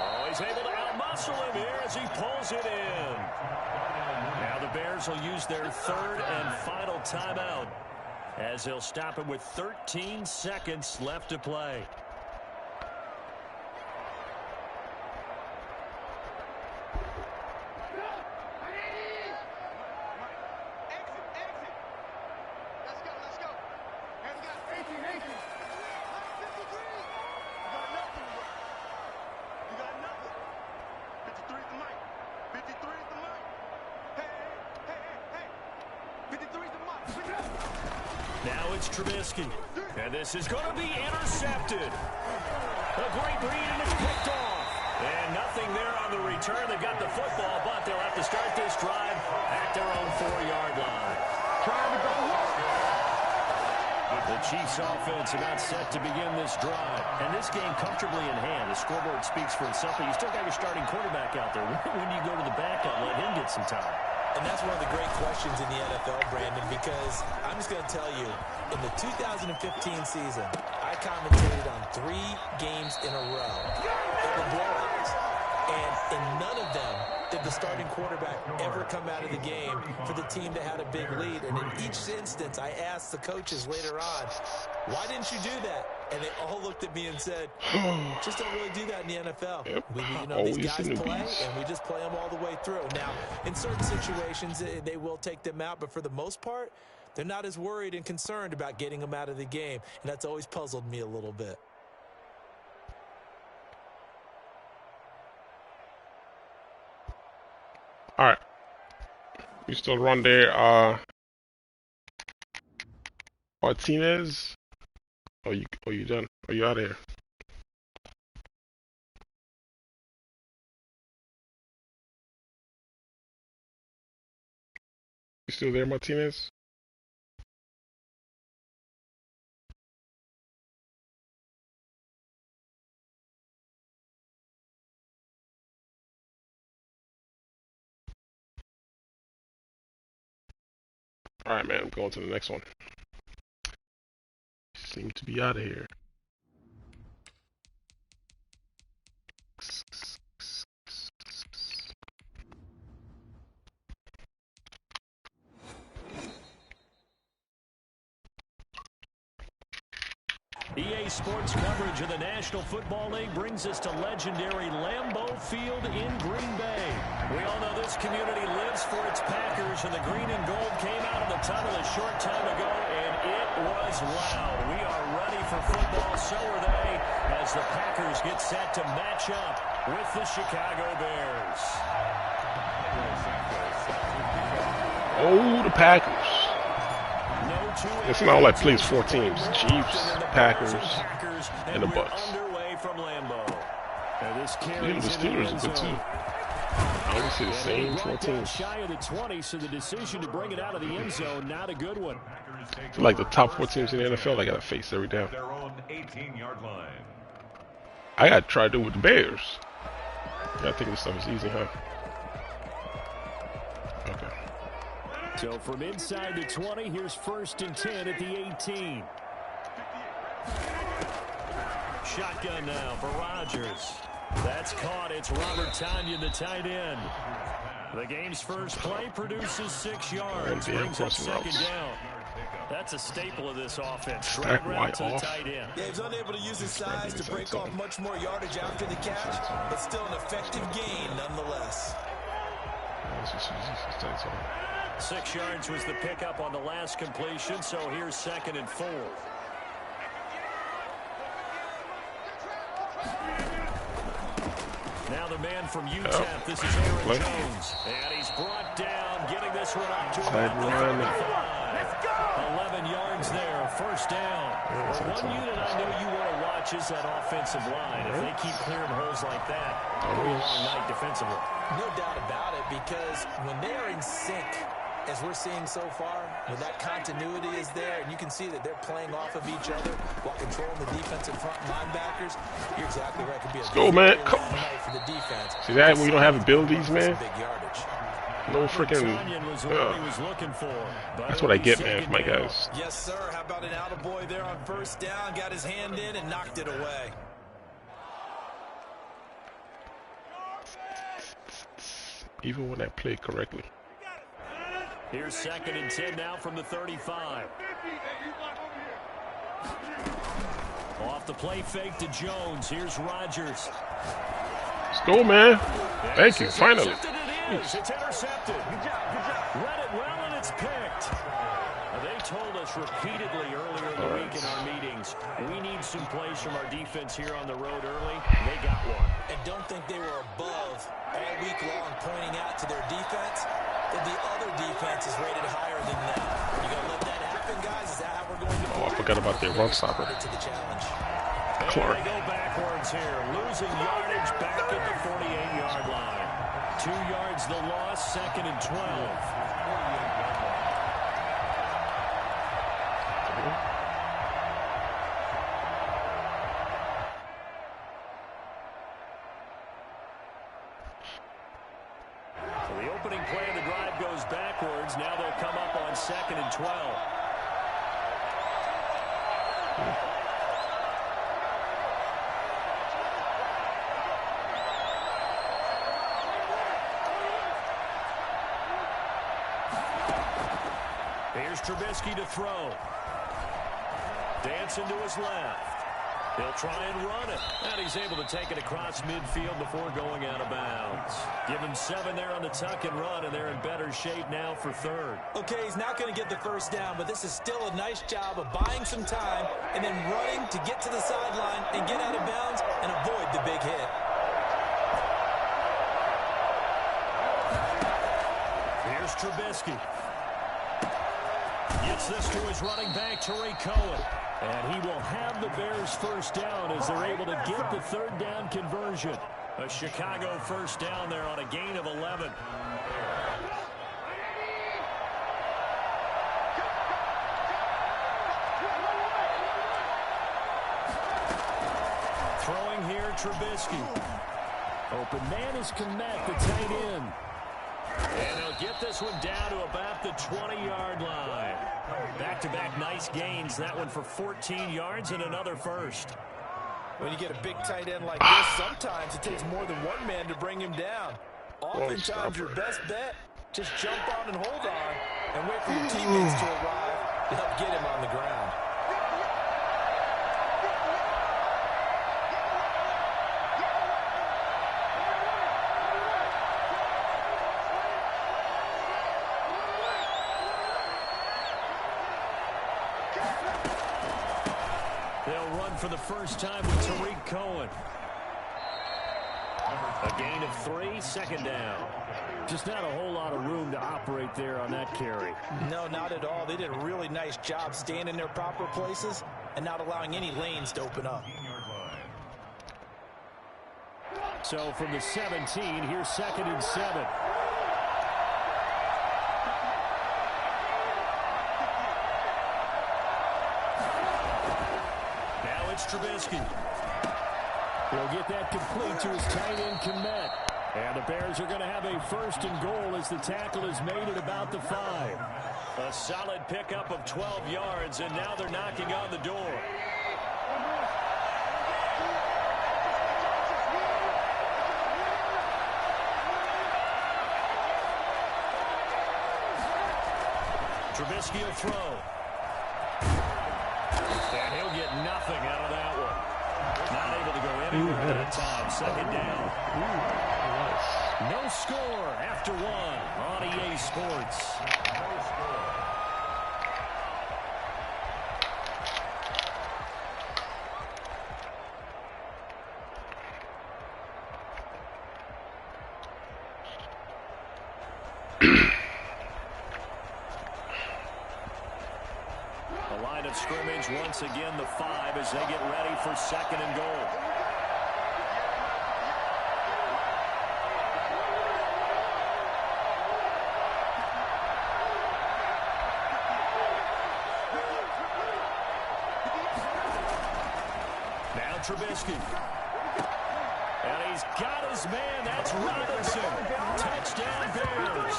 Oh, he's able to outmuscle him here as he pulls it in. Now the Bears will use their 3rd and final timeout, as they'll stop it with 13 seconds left to play. Now it's Trubisky, and this is going to be intercepted. A great read, and it's picked off. And nothing there on the return. They've got the football, but they'll have to start this drive at their own 4-yard line. Trying to go. The Chiefs offense about set to begin this drive. And this game comfortably in hand. The scoreboard speaks for itself, but you still got your starting quarterback out there. When do you go to the backup, let him get some time? And that's one of the great questions in the NFL, Brandon, because I'm just going to tell you, in the 2015 season, I commentated on 3 games in a row. They were blowouts. And in none of them did the starting quarterback ever come out of the game for the team that had a big lead. And in each instance, I asked the coaches later on, why didn't you do that? And they all looked at me and said, just don't really do that in the NFL. Yep. These guys play, and we just play them all the way through. Now, in certain situations, they will take them out, but for the most part, they're not as worried and concerned about getting them out of the game. And that's always puzzled me a little bit. All right. You still run there, Martinez? Oh, you done? Are you out of here? You still there, Martinez? All right, man. I'm going to the next one. Seem to be out of here. EA Sports coverage of the National Football League brings us to legendary Lambeau Field in Green Bay. We all know this community lives for its Packers, and the green and gold came out of the tunnel a short time ago, and it was loud. We are ready for football, so are they, as the Packers get set to match up with the Chicago Bears. Oh, the Packers. It's not like plays 4 teams: Chiefs, Packers, and the Bucks. Even the Steelers are good too. I always see the same 4 teams. Shy of the 20, so the decision to bring it out of the end zone, not a good one. Like the top 4 teams in the NFL, I gotta face every down. I gotta try to do it with the Bears. I gotta think this stuff is easy, huh? Okay. So from inside the 20, here's 1st and 10 at the 18. Shotgun now for Rodgers. That's caught. It's Robert Tonyan, the tight end. The game's first play produces 6 yards. Brings up 2nd down. That's a staple of this offense. Drag route to the tight end. Yeah, he's unable to use his size to break off much more yardage after the catch, but still an effective gain nonetheless. 6 yards was the pickup on the last completion, so here's 2nd and 4. Now the man from UTEP, this is Aaron Jones. And he's brought down, getting this one up to about 11 yards there, 1st down. One unit I know you want to watch is that offensive line. If they keep clearing holes like that, it'll be a long night defensively. No doubt about it, because when they are in sync, as we're seeing so far, when that continuity is there, and you can see that they're playing off of each other while controlling the defensive front linebackers, you're exactly right. It could be a go, man. night for the defense. See that when you don't have abilities, man? Big yardage. No freaking. That's what I get, man, for my guys. Yes, sir. How about an attaboy there on 1st down? Got his hand in and knocked it away. Even when I play correctly. Here's 2nd and 10 now from the 35. Off the play fake to Jones. Here's Rodgers. Let's go, man. Thank you. Finally. It's intercepted. Good job. Read it well, and it's picked. They told us repeatedly earlier in the week in our meetings, we need some plays from our defense here on the road early. They got one. And don't think they were above all week long pointing out to their defense that the other defense is rated higher than them. You going to let that happen, guys? Is that how we're going to play? Oh, I forgot about their run stopper. To the challenge. Clark. They go backwards here, losing yardage back at the 48-yard line. 2 yards the loss, 2nd and 12. So the opening play of the drive goes backwards. Now they'll come up on 2nd and 12. Here's Trubisky to throw. Dancing to his left. He'll try and run it. And he's able to take it across midfield before going out of bounds. Give him 7 there on the tuck and run, and they're in better shape now for 3rd. Okay, he's not going to get the first down, but this is still a nice job of buying some time and then running to get to the sideline and get out of bounds and avoid the big hit. Here's Trubisky. Gets this to his running back, Tariq Cohen. And he will have the Bears first down as they're able to get the 3rd down conversion. A Chicago first down there on a gain of 11. Throwing here, Trubisky. Open man is Kmet, the tight end. And he'll get this one down to about the 20-yard line. Back-to-back nice gains. That one for 14 yards and another first. When you get a big tight end like this, sometimes it takes more than one man to bring him down. Oftentimes, your best bet, just jump on and hold on and wait for your teammates to arrive to help get him on the ground. They'll run for the first time with Tariq Cohen. A gain of 3, 2nd down. Just not a whole lot of room to operate there on that carry. No, not at all. They did a really nice job staying in their proper places and not allowing any lanes to open up. So from the 17, here's 2nd and 7. Now it's Trubisky. He'll get that complete to his tight end, Kmet. And the Bears are going to have a 1st and goal as the tackle is made at about the 5. A solid pickup of 12 yards, and now they're knocking on the door. Trubisky will throw. And he'll get nothing out of that one. Not able to go anywhere that time. 2nd down. No score after 1 on EA Sports. The line of scrimmage once again the 5 as they get ready for 2nd and goal. Now Trubisky. And he's got his man. That's Robinson. Touchdown Bears.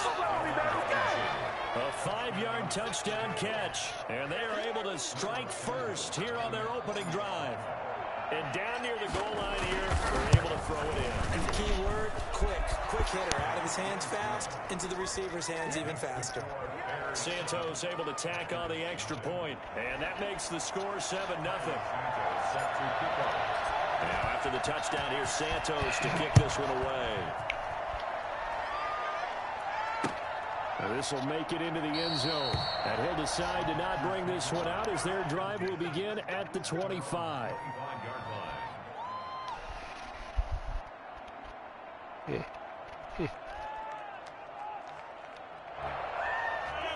A 5-yard touchdown catch. And they are able to strike first here on their opening drive. And down near the goal line here, they're able to throw it in. And the key word, quick. Quick hitter. Out of his hands fast, into the receiver's hands even faster. Santos able to tack on the extra point. And that makes the score 7-0. Now after the touchdown, here's Santos to kick this one away. Now this will make it into the end zone. And he'll decide to not bring this one out as their drive will begin at the 25.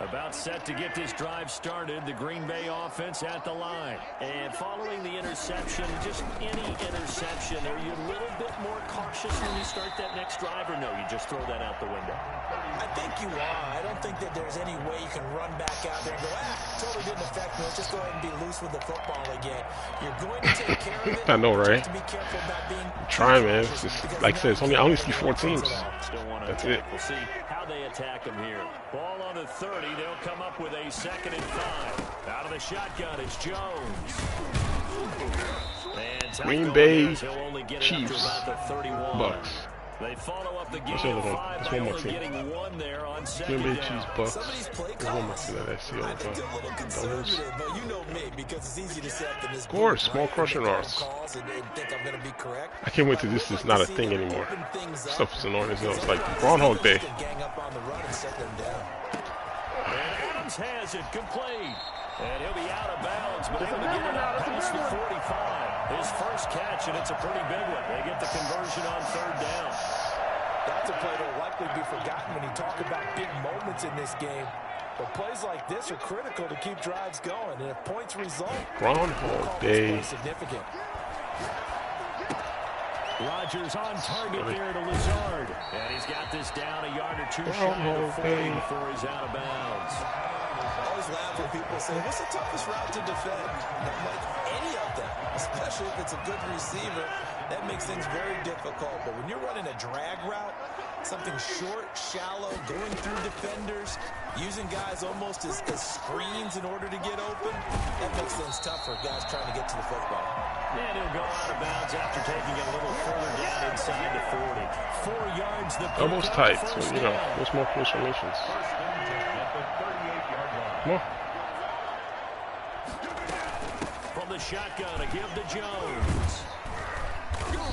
About set to get this drive started, the Green Bay offense at the line. And following the interception, just any interception, are you a little bit more cautious when you start that next drive, or no, you just throw that out the window? I think you are. I don't think that there's any way you can run back out there and go, totally didn't affect me. Let's just go ahead and be loose with the football again. You're going to take care of it. I know, right? To be careful about being trying, man. It's just, like I said, I only see 4 teams. That's it. We'll see how they attack them here. Ball on the 30. They'll come up with a 2nd and 5. Out of the shotgun, it's Jones. And Green Bay Chiefs. Bucks. They follow up the game of 5 by only getting 1 there on 2nd Green Bay down. Chiefs Bucks. There's one more that I see all the time. Doubles. But you know me, because it's easy to set up in this. Of course, small crushing routes. I can't wait till this is not a thing anymore. Stuff is annoying as hell. It's like Groundhog Day. Adams has it complete. And he'll be out of bounds, but able to get it out past the 45. His first catch, and it's a pretty big one. They get the conversion on 3rd down. That's a play that will likely be forgotten when you talk about big moments in this game. But plays like this are critical to keep drives going. And if points result, Groundhog Day. Significant. Rodgers on target there to Lazard. And he's got this down a yard or 2 shy of the 40 before he's out of bounds. I always laugh when people say, what's the toughest route to defend? I'm like, any of them, especially if it's a good receiver. That makes things very difficult. But when you're running a drag route, something short, shallow, going through defenders, using guys almost as screens in order to get open, that makes things tough for guys trying to get to the football. And he'll go out of bounds after taking it a little further down inside the 40. 4 yards. Almost tight, so, you know, there's more close formations. Come on. From the shotgun, a give to Jones.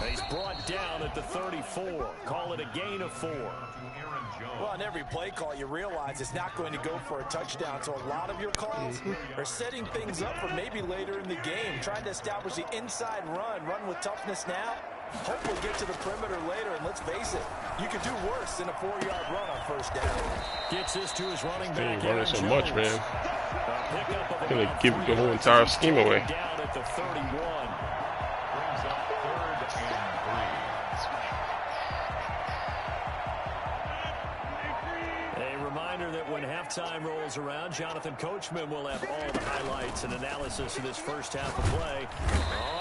He's brought down at the 34. Call it a gain of 4. Well, on every play call, you realize it's not going to go for a touchdown. So a lot of your calls are setting things up for maybe later in the game, trying to establish the inside run with toughness now. Hopefully get to the perimeter later, and let's face it, you could do worse than a 4-yard run on 1st down. Gets this to his running back. Running so much, man. Gonna give the whole entire scheme away. Down at the 31. Brings up 3rd and 3. A reminder that when halftime rolls around, Jonathan Coachman will have all the highlights and analysis of this first half of play.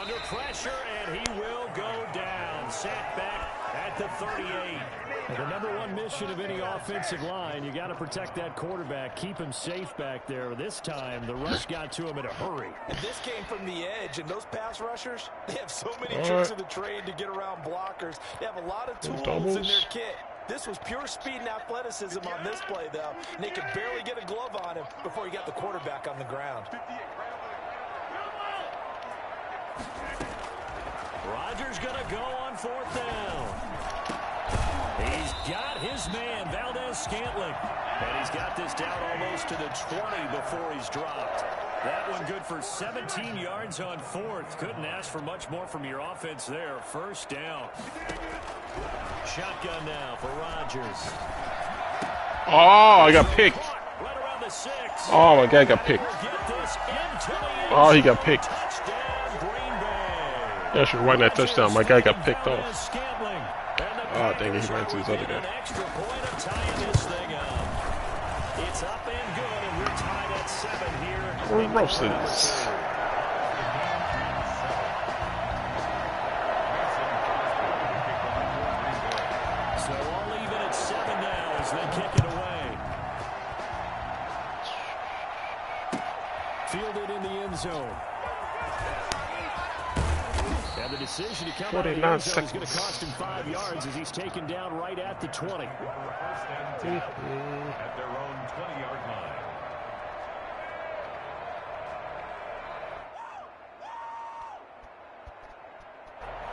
Under pressure, and he will go down. Sat back at the 38. And the #1 mission of any offensive line, you got to protect that quarterback, keep him safe back there. This time, the rush got to him in a hurry. And this came from the edge, and those pass rushers, they have so many tricks of the trade to get around blockers. They have a lot of tools in their kit. This was pure speed and athleticism on this play, though, and they could barely get a glove on him before he got the quarterback on the ground. Rodgers going to go on 4th down. He's got his man, Valdez-Scantling. And he's got this down almost to the 20 before he's dropped. That one good for 17 yards on 4th. Couldn't ask for much more from your offense there. 1st down. Shotgun now for Rodgers. Oh, I got picked. Right around the 6. Oh, my guy got picked. Oh, he got picked. Yeah, I should write that touchdown. My guy got picked off. Oh, dang it, he ran to his other guy. Extra point of tying this thing up. It's up and good, and we're tied at 7 here. We're roasted. So all even at 7 now as they kick it away. Fielded in the end zone. And the decision to come out of the end zone is going to cost him 5 yards as he's taken down right at the 20. At their own 20-yard line.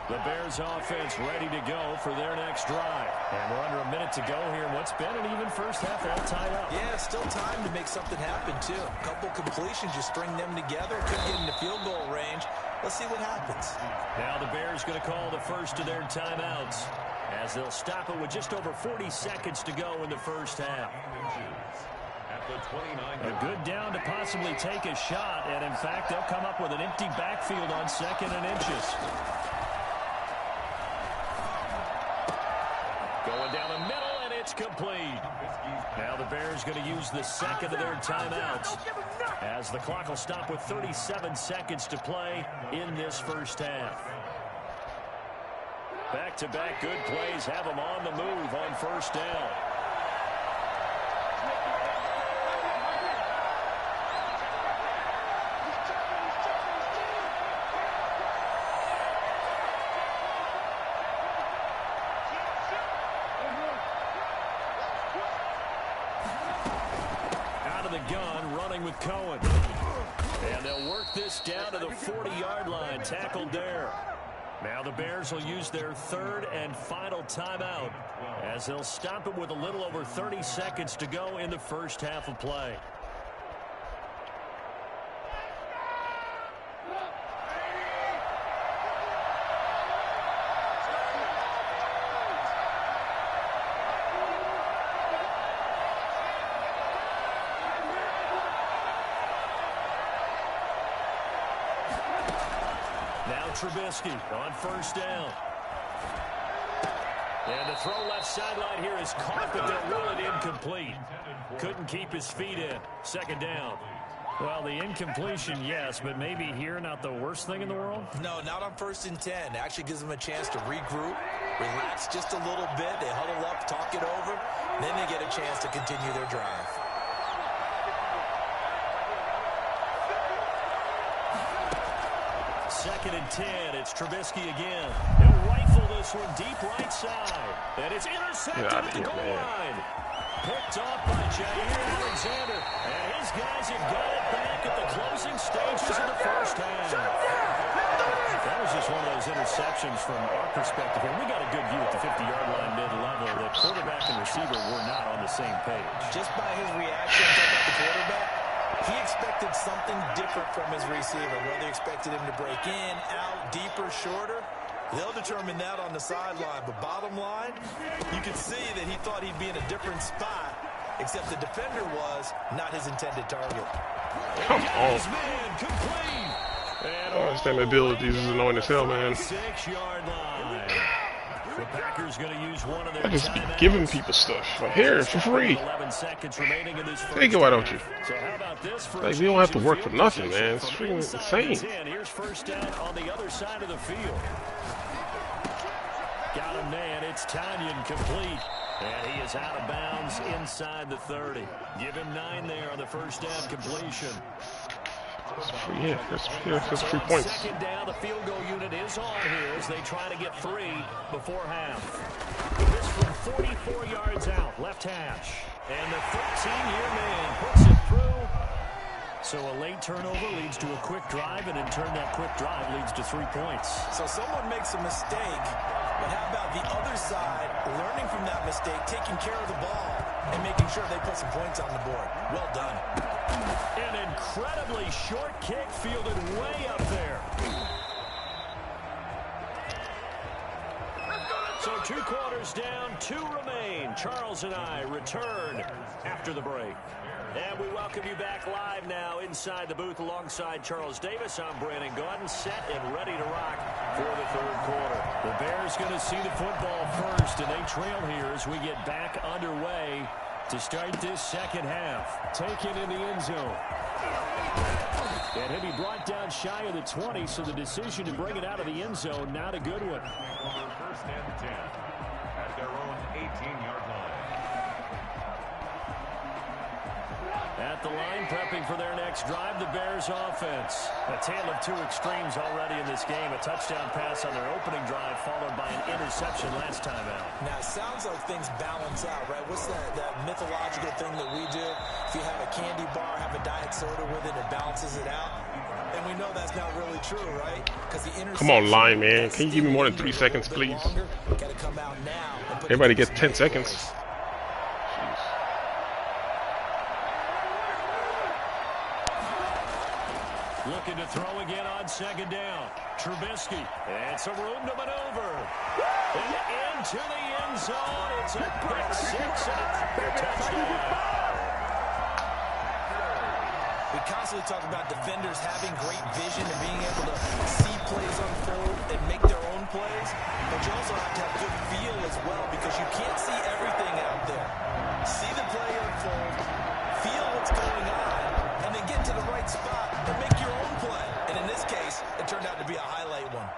The Bears offense ready to go for their next drive. And we're under a minute to go here in what's been an even first half, all tied up. Yeah, still time to make something happen, too. A couple completions, you string them together, could get into field goal range. Let's see what happens. Now the Bears going to call the first of their timeouts as they'll stop it with just over 40 seconds to go in the first half. At the 29. A good down to possibly take a shot, and in fact, they'll come up with an empty backfield on 2nd and inches. Going down the middle, and it's complete. Now the Bears going to use the 2nd of their timeouts, as the clock will stop with 37 seconds to play in this first half. Back-to-back good plays have them on the move on 1st down. Out of the gun, running with Cohen. And they'll work this down to the 40-yard line, tackled there. Now the Bears will use their 3rd and final timeout, as they'll stop it with a little over 30 seconds to go in the first half of play. Trubisky on 1st down. And the throw left sideline here is caught, but they'll rule it incomplete. Couldn't keep his feet in. 2nd down. Well, the incompletion, yes, but maybe here not the worst thing in the world? No, not on 1st and 10. It actually gives them a chance to regroup, relax just a little bit. They huddle up, talk it over, then they get a chance to continue their drive. Second and 10. It's Trubisky again. He'll rifle this one deep right side. And it's intercepted at the goal line. Picked off by Jair Alexander. And his guys have got it back at the closing stages of the first half. That was just one of those interceptions from our perspective here. We got a good view at the 50-yard line mid-level. The quarterback and receiver were not on the same page. Just by his reaction about the quarterback, he expected something different from his receiver. Whether he expected him to break in, out, deeper, shorter, they'll determine that on the sideline. But bottom line, you could see that he thought he'd be in a different spot, except the defender was not his intended target. Come on. Man, complete. Oh, his damn abilities is annoying as hell, man. 6-yard line. The Packers going to use one of their I just be giving people stuff. Like, here, for free. 11 seconds remaining in this Take it, why don't you? So how about this for like, we don't have to work for nothing, man. It's freaking insane. Here's 1st down on the other side of the field. Got him, man. It's Tanyan complete. And he is out of bounds inside the 30. Give him 9 there on the 1st down completion. Yeah, that's 3 points. 2nd down, the field goal unit is on here as they try to get 3 before half. This from 44 yards out, left hash. And the 13-year man puts it through. So a late turnover leads to a quick drive, and in turn that quick drive leads to 3 points. So someone makes a mistake, but how about the other side learning from that mistake, taking care of the ball, and making sure they put some points on the board? Well done. An incredibly short kick fielded way up there. So 2 quarters down, 2 remain. Charles and I return after the break. And we welcome you back live now inside the booth alongside Charles Davis. I'm Brandon Gaudin, set and ready to rock for the 3rd quarter. The Bears going to see the football first, and they trail here as we get back underway to start this 2nd half. Taken in the end zone. And he'll be brought down shy of the 20, so the decision to bring it out of the end zone, not a good one. 1st and 10 at their own 18-yard line. At the line, prepping for their next drive, the Bears offense. A tale of 2 extremes already in this game. A touchdown pass on their opening drive, followed by an interception last time out. Now, it sounds like things balance out, right? What's that mythological thing that we do? If you have a candy bar, have a diet soda with it, it balances it out. And we know that's not really true, right? Because the interception... Come on, line, man. Can you give me more than 3 seconds, please? Gotta come out now. Everybody gets 10 seconds. Looking to throw again on 2nd down. Trubisky. And some room to maneuver. And into the end zone. It's a pick 6 and a touchdown. constantly talk about defenders having great vision and being able to see plays unfold and make their own plays, but you also have to have good feel as well because you can't see everything out there. See the play unfold, feel what's going on, and then get to the right spot and make your own play. And in this case, it turned out to be a highlight one.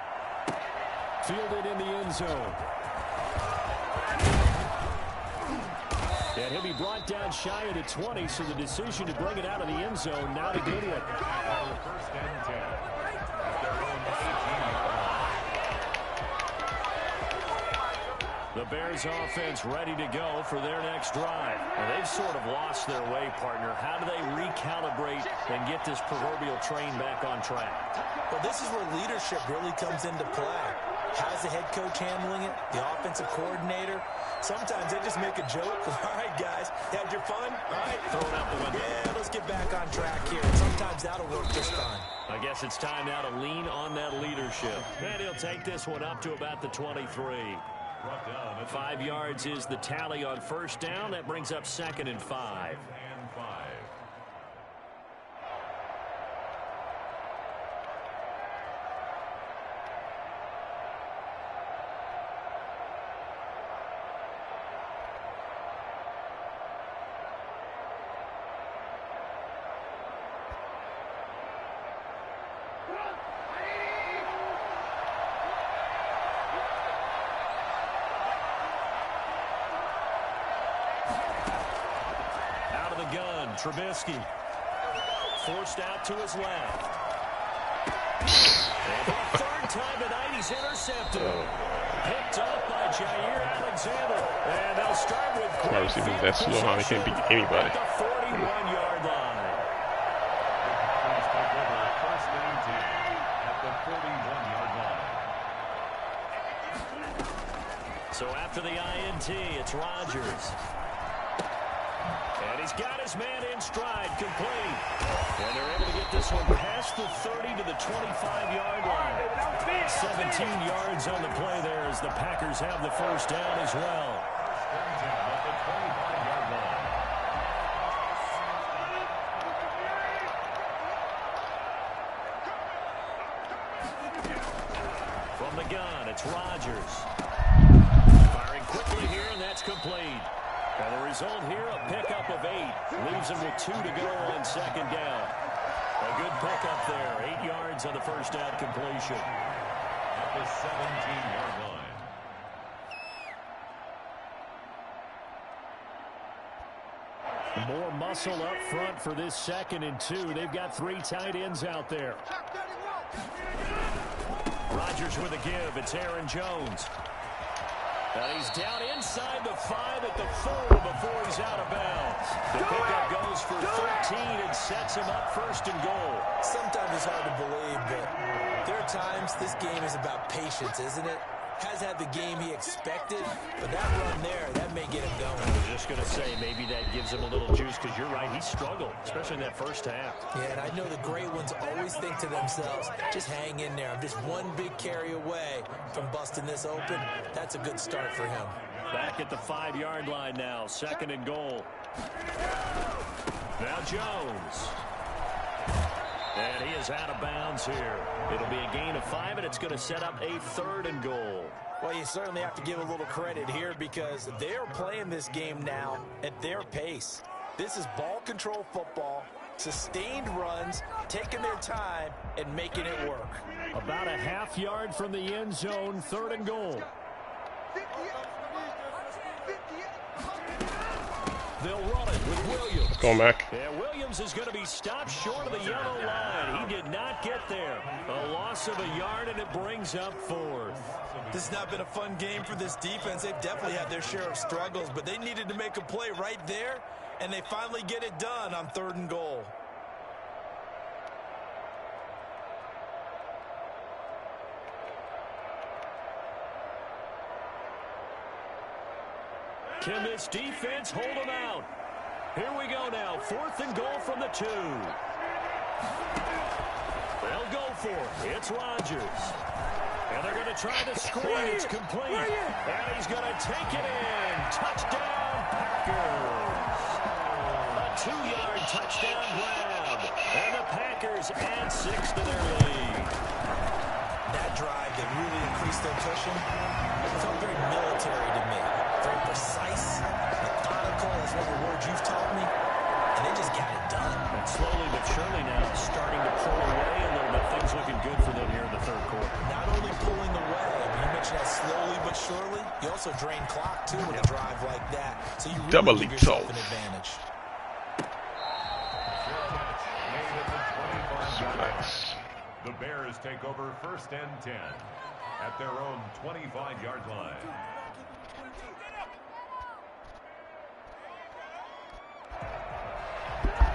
Fielded in the end zone. And he'll be brought down shy of the 20, so the decision to bring it out of the end zone, not a good one. First and 10. At their own 18-yard line. The Bears offense ready to go for their next drive. And they've sort of lost their way, partner. How do they recalibrate and get this proverbial train back on track? Well, this is where leadership really comes into play. How's the head coach handling it? The offensive coordinator? Sometimes they just make a joke. All right, guys, had your fun? All right, throw it out the window. Yeah, let's get back on track here. And sometimes that'll work just fine. I guess it's time now to lean on that leadership. And he'll take this one up to about the 23. 5 yards is the tally on first down. That brings up 2nd and 5. Trubisky forced out to his left. And for the third time tonight, he's intercepted. Picked up by Jair Alexander. And they'll start with wide receivers that slow, how they can't beat anybody. At the 41-yard line. First and 10 at the 41-yard line. So after the INT, it's Rodgers. And he's got his man in stride, complete. And they're able to get this one past the 30 to the 25-yard line. 17 yards on the play there as the Packers have the first down as well. At the 25-yard line. From the gun, it's Rodgers. Firing quickly here, and that's complete. And the result here, a pickup of 8. Leaves him with 2 to go on second down. A good pickup there. 8 yards on the first down completion. At the 17-yard line. More muscle up front for this 2nd and 2. They've got 3 tight ends out there. Rodgers with a give. It's Aaron Jones. And he's down inside the 5 at the 4 before he's out of bounds. The pickup goes for 13 and sets him up 1st and goal. Sometimes it's hard to believe, but there are times this game is about patience, isn't it? Has had the game he expected, but that run there, that may get him going. I was just going to say, maybe that gives him a little juice, because you're right, he struggled, especially in that first half. Yeah, and I know the great ones always think to themselves, just hang in there. I'm just one big carry away from busting this open. That's a good start for him. Back at the 5-yard line now, 2nd and goal. Now Jones. And he is out of bounds here. It'll be a gain of 5, and it's going to set up a 3rd and goal. Well, you certainly have to give a little credit here because they're playing this game now at their pace. This is ball control football, sustained runs, taking their time, and making it work. About a half yard from the end zone, 3rd and goal. They'll run it with Williams. Let's go, Mac. Yeah, Williams is going to be stopped short of the yellow line. He did not get there. A loss of a yard, and it brings up 4th. This has not been a fun game for this defense. They've definitely had their share of struggles, but they needed to make a play right there, and they finally get it done on 3rd and goal. Can this defense hold them out? Here we go now. 4th and goal from the 2. They'll go for it. It's Rodgers. And they're going to try the screen. It's complete. And he's going to take it in. Touchdown, Packers. A 2-yard touchdown grab. And the Packers add 6 to their lead. That drive that really increased their cushion felt very military to me. Very precise, methodical, is one of the words you've taught me. And they just got it done. And slowly but surely now starting to pull away a little bit. Things looking good for them here in the third quarter. Not only pulling away, but you mentioned that slowly but surely. You also drain clock, too, with a drive like that. So you really give yourself an advantage. Nice. The Bears take over 1st and 10 at their own 25-yard line.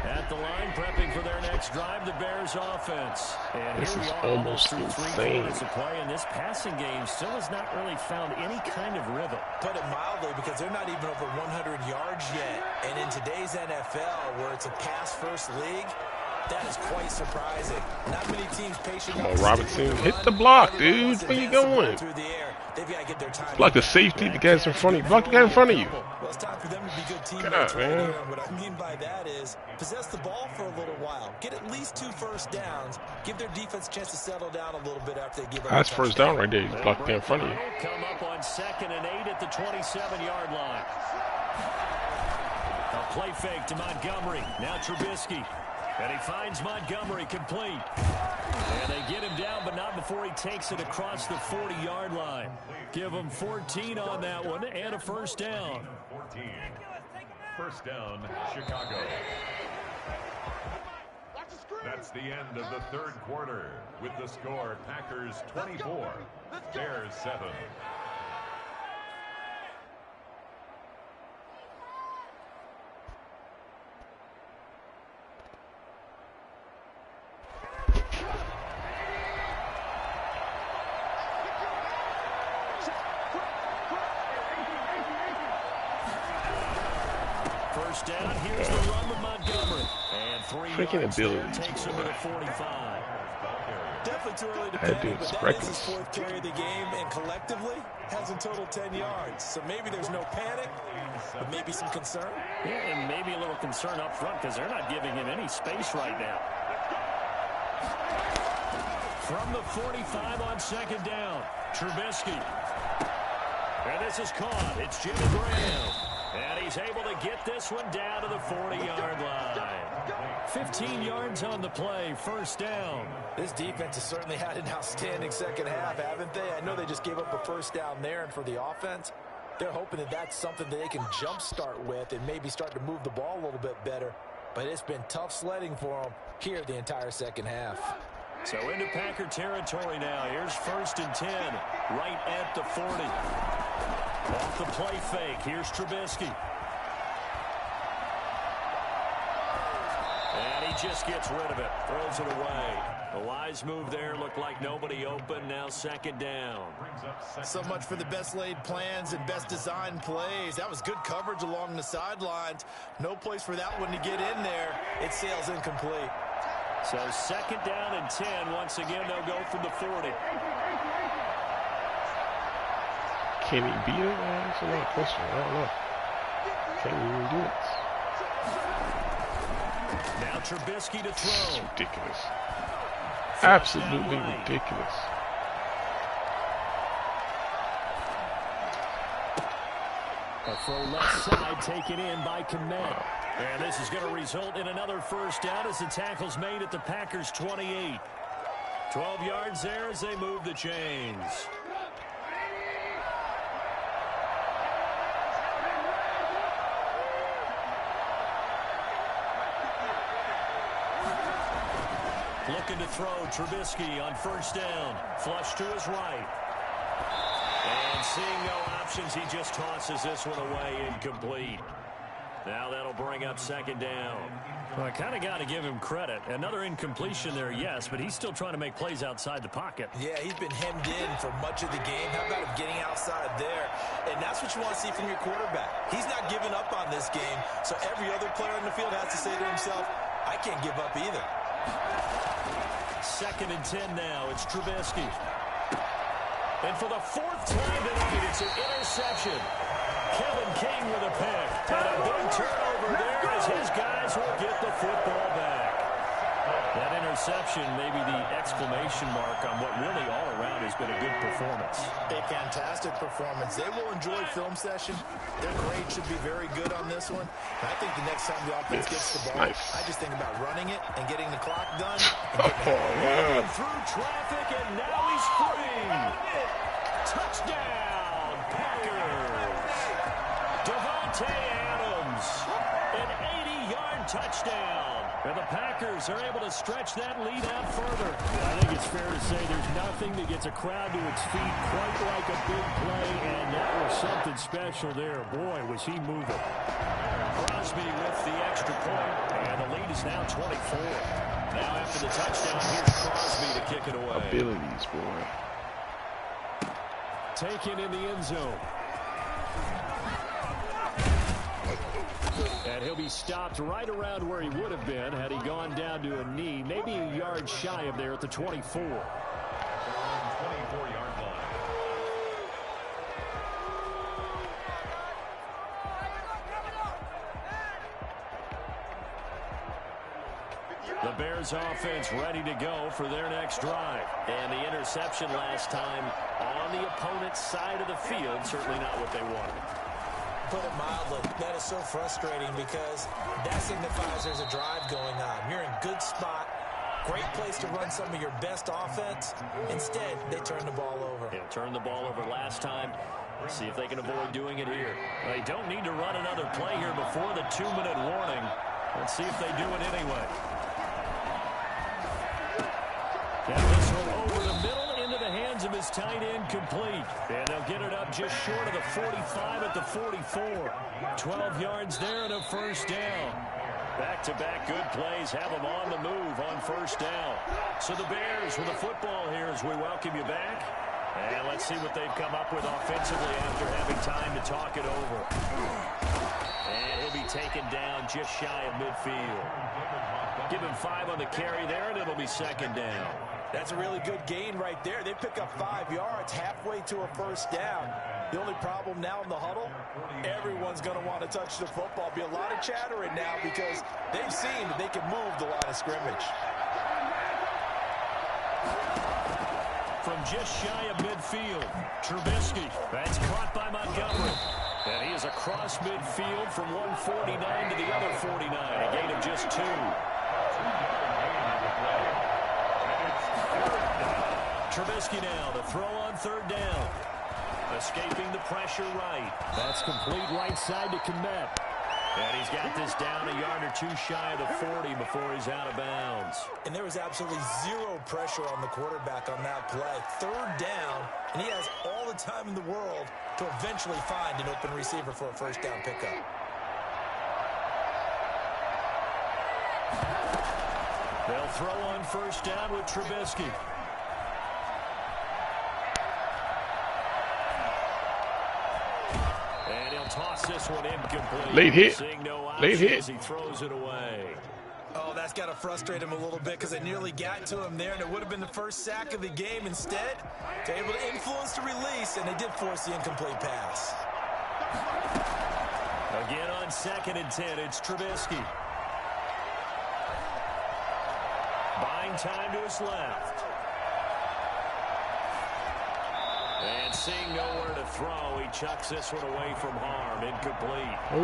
At the line, prepping for their next drive, the Bears offense. And this here is we are, almost through insane. 3 quarters of play, and this passing game still has not really found any kind of rhythm. Put it mildly, because they're not even over 100 yards yet. And in today's NFL, where it's a pass-first league, that is quite surprising. Not many teams patient. Come on, Robinson. Hit the block, dude. Where you going? Block the safety. The guy's in front of you. Block the guy in front of you. Well, it's time for them to be good teammates. God, man. What I mean by that is possess the ball for a little while. Get at least 2 first downs. Give their defense a chance to settle down a little bit after they give up. That's first down right there. You block the guy in front of you. Come up on 2nd and 8 at the 27-yard line. A play fake to Montgomery. Now Trubisky. And he finds Montgomery complete. And they get him down, but not before he takes it across the 40-yard line. Give him 14 on that one and a first down. 14. First down, Chicago. That's the end of the third quarter with the score Packers 24, Bears 7. First down, here's the run with Montgomery. And 3 Freaking yards abilities, there, takes him to the 45. Definitely too early to That panic, dude's but that is his reckless. 4th carry of the game, and collectively has in total 10 yards. So maybe there's no panic, but maybe some concern. Yeah, and maybe a little concern up front because they're not giving him any space right now. From the 45 on 2nd down, Trubisky. And this is caught. It's Jimmy Graham. And he's able to get this one down to the 40-yard line. 15 yards on the play, first down. This defense has certainly had an outstanding second half, haven't they? I know they just gave up a first down there, and for the offense, they're hoping that that's something that they can jumpstart with and maybe start to move the ball a little bit better. But it's been tough sledding for them here the entire second half. So into Packer territory now. Here's 1st and 10, right at the 40. Off the play fake, here's Trubisky. And he just gets rid of it, throws it away. A wise move there, looked like nobody open, now 2nd down. So much for the best laid plans and best designed plays. That was good coverage along the sidelines. No place for that one to get in there. It sails incomplete. So 2nd down and 10. Once again, they'll go from the 40. Can he beat it? That's a lot of questions. I don't know. Can he even do it? Now Trubisky to It's throw. ridiculous. Absolutely ridiculous. A throw left side taken in by Kmet. And this is going to result in another first down as the tackle's made at the Packers' 28. 12 yards there as they move the chains. Looking to throw, Trubisky on first down. Flush to his right. And seeing no options, he just tosses this one away, incomplete. Now that'll bring up 2nd down. Well, I kind of got to give him credit. Another incompletion there, yes, but he's still trying to make plays outside the pocket. Yeah, he's been hemmed in for much of the game. How about him getting outside there? And that's what you want to see from your quarterback. He's not giving up on this game, so every other player on the field has to say to himself, I can't give up either. 2nd and 10 now. It's Trubisky. And for the 4th time tonight, it's an interception. Kevin King with a pick. And a big turnover there as his guys will get the football back. That interception may be the exclamation mark on what really all around has been a good performance. A fantastic performance. They will enjoy film session. Their grade should be very good on this one. And I think the next time the offense gets the ball, I just think about running it and getting the clock done. Running through traffic, and now he's free. Touchdown, Packers. Devontae Adams, an 80-yard touchdown. And the Packers are able to stretch that lead out further. I think it's fair to say there's nothing that gets a crowd to its feet quite like a big play, and that was something special there. Boy, was he moving. Crosby with the extra point, and the lead is now 24. Now after the touchdown, here's Crosby to kick it away. Abilities, boy. Taken in the end zone. And he'll be stopped right around where he would have been had he gone down to a knee, maybe a yard shy of there at the 24. 24-yard line. The Bears offense ready to go for their next drive. And the interception last time on the opponent's side of the field, certainly not what they wanted. Put it mildly, that is so frustrating because that signifies there's a drive going on. You're in good spot, great place to run some of your best offense. Instead, they turn the ball over. They turned the ball over last time. See if they can avoid doing it here. They don't need to run another play here before the 2-minute warning. Let's see if they do it anyway. And this one over the middle into the hands of his tight end, complete. And they'll get it up just short of the 45 at the 44. 12 yards there and a first down. Back-to-back good plays have them on the move on first down. So the Bears with the football here as we welcome you back. And let's see what they've come up with offensively after having time to talk it over. And he'll be taken down just shy of midfield. Give him 5 on the carry there, and it'll be second down. That's a really good gain right there. They pick up 5 yards halfway to a first down. The only problem now in the huddle, everyone's going to want to touch the football. Be a lot of chattering now because they've seen that they can move the line of scrimmage. From just shy of midfield, Trubisky. That's caught by Montgomery. And he is across midfield from 149 to the other 49. A gain of just 2. Trubisky now to throw on third down. Escaping the pressure right. That's complete right side to Kmet. And he's got this down a yard or 2 shy of the 40 before he's out of bounds. And there was absolutely zero pressure on the quarterback on that play. Third down, and he has all the time in the world to eventually find an open receiver for a first down pickup. They'll throw on first down with Trubisky. And he'll toss this one incomplete. Late hit. No Late hit. as he throws it away. Oh, that's got to frustrate him a little bit because they nearly got to him there, and it would have been the first sack of the game. Instead, they're able to influence the release, and they did force the incomplete pass. Again on 2nd and 10, it's Trubisky. Buying time to his left. And seeing nowhere to throw, he chucks this one away from harm. Incomplete. Ooh.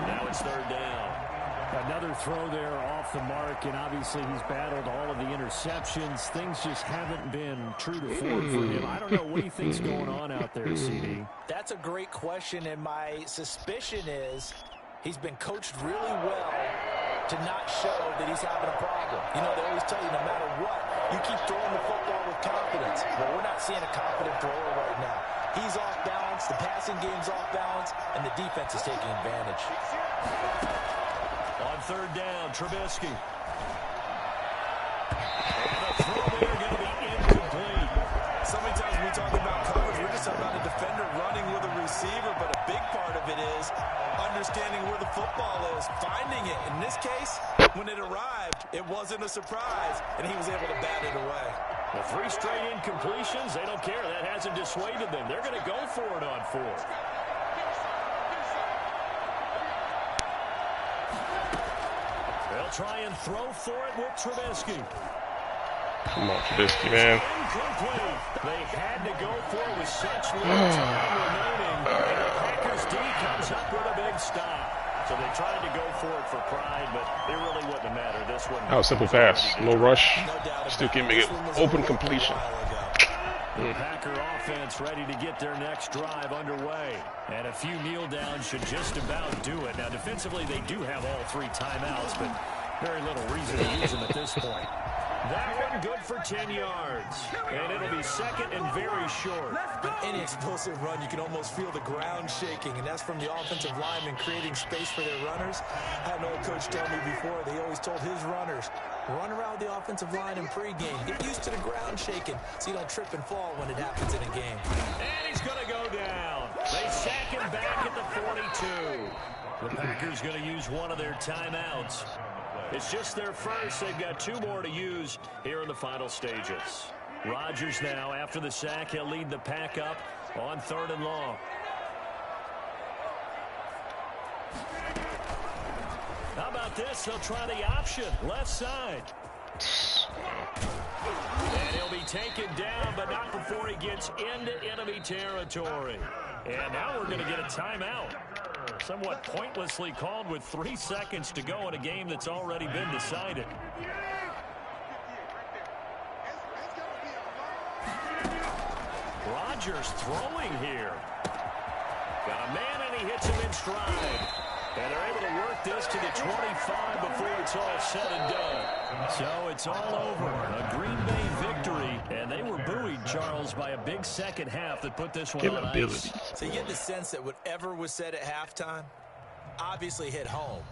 Now it's third down. Another throw there off the mark, and obviously he's battled all of the interceptions. Things just haven't been true to form for him. I don't know what he thinks going on out there, CD. That's a great question, and my suspicion is he's been coached really well to not show that he's having a problem. You know, they always tell you no matter what, you keep throwing the football with confidence. But we're not seeing a confident thrower right now. He's off balance, the passing game's off balance, and the defense is taking advantage. On third down, Trubisky. And the throw there going to be incomplete. So many times when we talk about coverage, we're just talking about a defender running with a receiver, but a big part of it is understanding where the football is, finding it. In this case, when it arrived, it wasn't a surprise, and he was able to bat it away. The 3 straight incompletions, they don't care. That hasn't dissuaded them. They're going to go for it on 4th. They'll try and throw for it with Trubisky. Come on, Trubisky, man. Incomplete. They had to go for it with such little time remaining. And the Packers D comes up with a big stop. So they tried to go for it for pride, but it really wouldn't have mattered. This one. That was simple pass. No rush. Still can make it open completion. The Packer offense ready to get their next drive underway. And a few kneel downs should just about do it. Now, defensively, they do have all 3 timeouts, but very little reason to use them at this point. That one good for 10 yards. And it'll be second and very short. On any explosive run, you can almost feel the ground shaking, and that's from the offensive linemen creating space for their runners. I had an old coach tell me before, they always told his runners, run around the offensive line in pregame. Get used to the ground shaking so you don't trip and fall when it happens in a game. And he's going to go down. They sack him back at the 42. The Packers going to use one of their timeouts. It's just their first. They've got 2 more to use here in the final stages. Rodgers now, after the sack, he'll lead the pack up on 3rd and long. How about this? They'll try the option, left side. And he'll be taken down, but not before he gets into enemy territory. And now we're going to get a timeout. Somewhat pointlessly called with 3 seconds to go in a game that's already been decided. Rodgers throwing here. Got a man, and he hits him in stride. And they're able to work this to the 25 before it's all said and done. So it's all over. A Green Bay victory. And they were buoyed, Charles, by a big second half that put this one on ice. So you get the sense that whatever was said at halftime obviously hit home.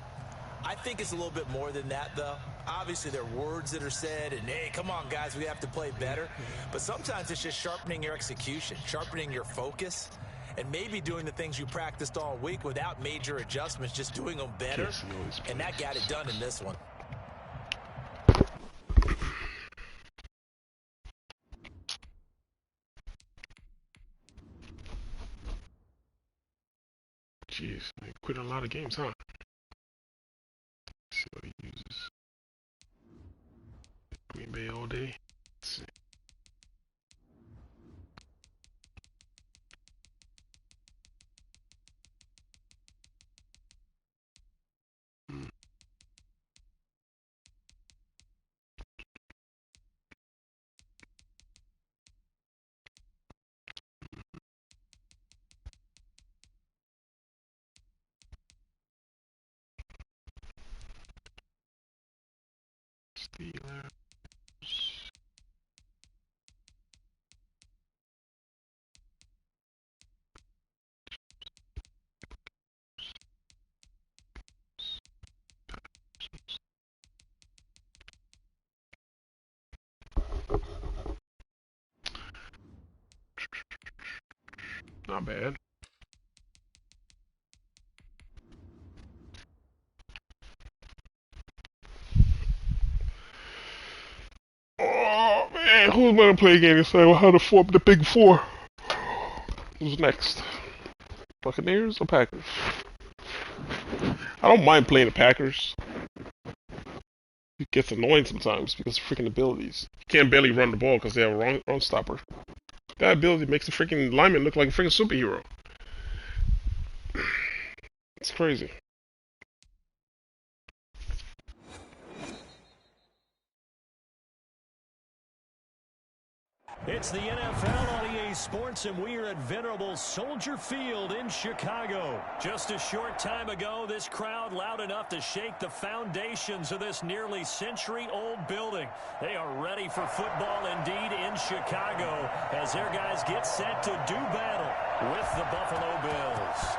I think it's a little bit more than that, though. Obviously, there are words that are said, and, hey, come on, guys, we have to play better. But sometimes it's just sharpening your execution, sharpening your focus, and maybe doing the things you practiced all week without major adjustments, just doing them better. And that got it done in this one. Jeez, they quit a lot of games, huh? Let's see what he uses. Green Bay all day. Let's see. Steelers. Not bad. Oh man, who's gonna play a game and say how to form the big 4? Who's next? Buccaneers or Packers? I don't mind playing the Packers. It gets annoying sometimes because of freaking abilities. You can't barely run the ball because they have a run stopper. That ability makes the freaking lineman look like a freaking superhero. It's crazy. It's the NFL on EA Sports, and we are at venerable Soldier Field in Chicago. Just a short time ago, this crowd loud enough to shake the foundations of this nearly century-old building. They are ready for football indeed in Chicago as their guys get set to do battle with the Buffalo Bills.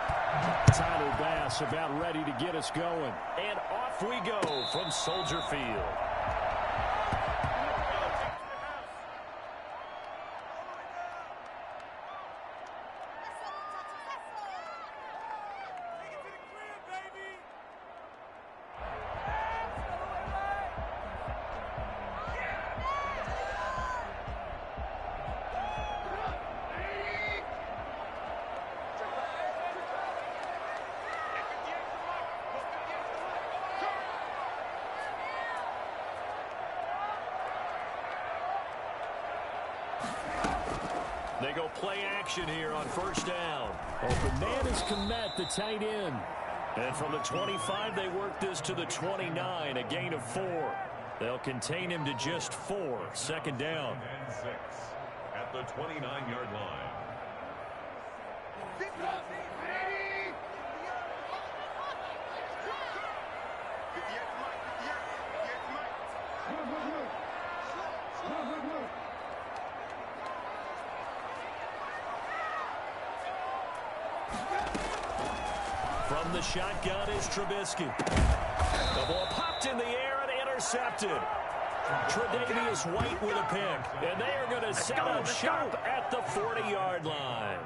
Tyler Bass about ready to get us going. And off we go from Soldier Field. They go play action here on first down. Open man is Komet, the tight end. And from the 25, they work this to the 29, a gain of 4. They'll contain him to just 4. Second down. And 6 at the 29-yard line. From the shotgun is Trubisky. The ball popped in the air and intercepted. Tre'Davious White with a pick. And they are going to set up shop at the 40-yard line.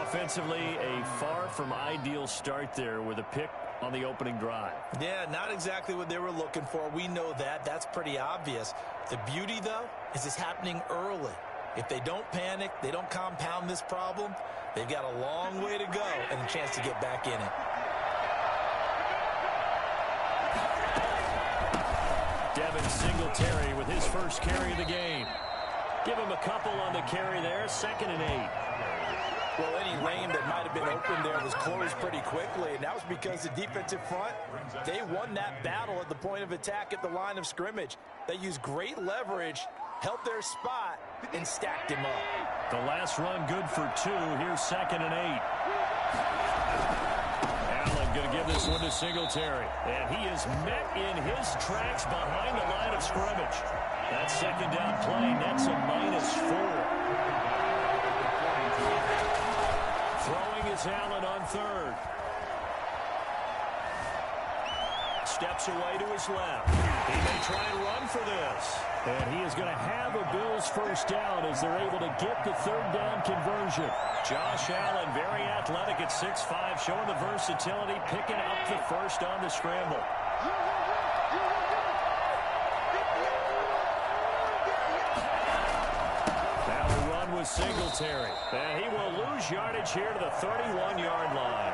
Offensively, a far from ideal start there with a pick on the opening drive. Yeah, not exactly what they were looking for. We know that. That's pretty obvious. The beauty, though, is it's happening early. If they don't panic, they don't compound this problem, they've got a long way to go and a chance to get back in it. Devin Singletary with his first carry of the game. Give him a couple on the carry there, 2nd and 8. Well, any lane that might have been open there was closed pretty quickly, and that was because the defensive front, they won that battle at the point of attack at the line of scrimmage. They used great leverage, held their spot, and stacked him up. The last run good for 2. Here's 2nd and 8. Allen going to give this one to Singletary. And he is met in his tracks behind the line of scrimmage. That second down play nets a -4. Throwing is Allen on 3rd. Steps away to his left. He may try and run for this. And he is going to have a Bills first down as they're able to get the 3rd down conversion. Josh Allen, very athletic at 6'5", showing the versatility, picking up the first on the scramble. Now a run with Singletary. And he will lose yardage here to the 31-yard line.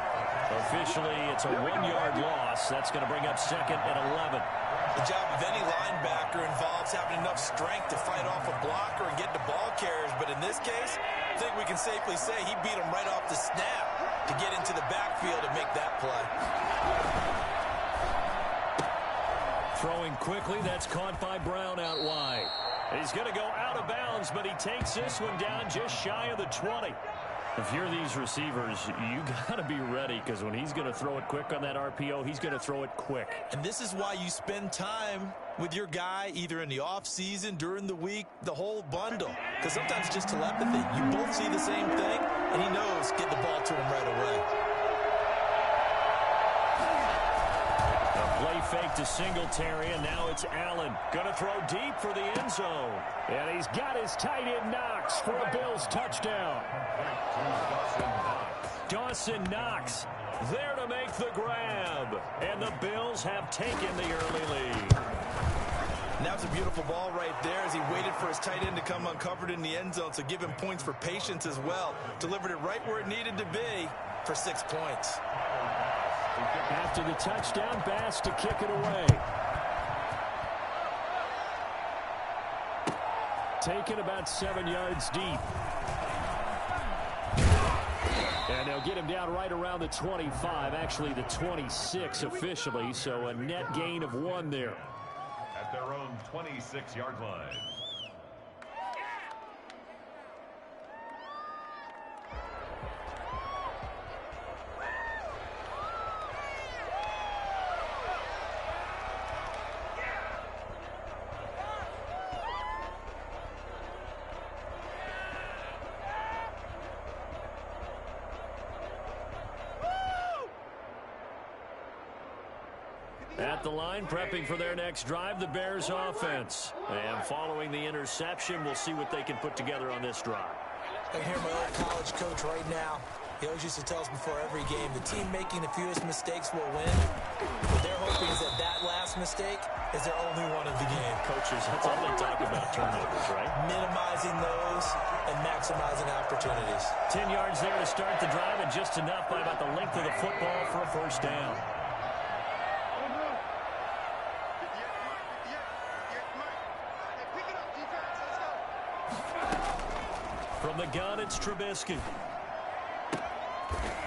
Officially, it's a 1-yard loss. That's going to bring up 2nd and 11. The job of any linebacker involves having enough strength to fight off a blocker and get to ball carriers. But in this case, I think we can safely say he beat him right off the snap to get into the backfield and make that play. Throwing quickly, that's caught by Brown out wide. He's going to go out of bounds, but he takes this one down just shy of the 20. If you're these receivers, you got to be ready, because when he's going to throw it quick on that RPO, he's going to throw it quick. And this is why you spend time with your guy either in the offseason, during the week, the whole bundle. Because sometimes it's just telepathy. You both see the same thing, and he knows get the ball to him right away. Play fake to Singletary, and now it's Allen. Going to throw deep for the end zone. And he's got his tight end Knox for a Bills touchdown. Dawson Knox there to make the grab. And the Bills have taken the early lead. And that was a beautiful ball right there as he waited for his tight end to come uncovered in the end zone. So give him points for patience as well. Delivered it right where it needed to be for 6 points. After the touchdown, Bass to kick it away. Taken about 7 yards deep. And they'll get him down right around the 25, actually the 26 officially, so a net gain of 1 there. At their own 26-yard line. At the line, prepping for their next drive, the Bears offense. And following the interception, we'll see what they can put together on this drive. I can hear my old college coach right now. He always used to tell us before every game, the team making the fewest mistakes will win. What they're hoping is that that last mistake is their only one of the game. Coaches, that's all they talk about, turnovers, right? Minimizing those and maximizing opportunities. 10 yards there to start the drive, and just enough by about the length of the football for a first down. From the gun, it's Trubisky.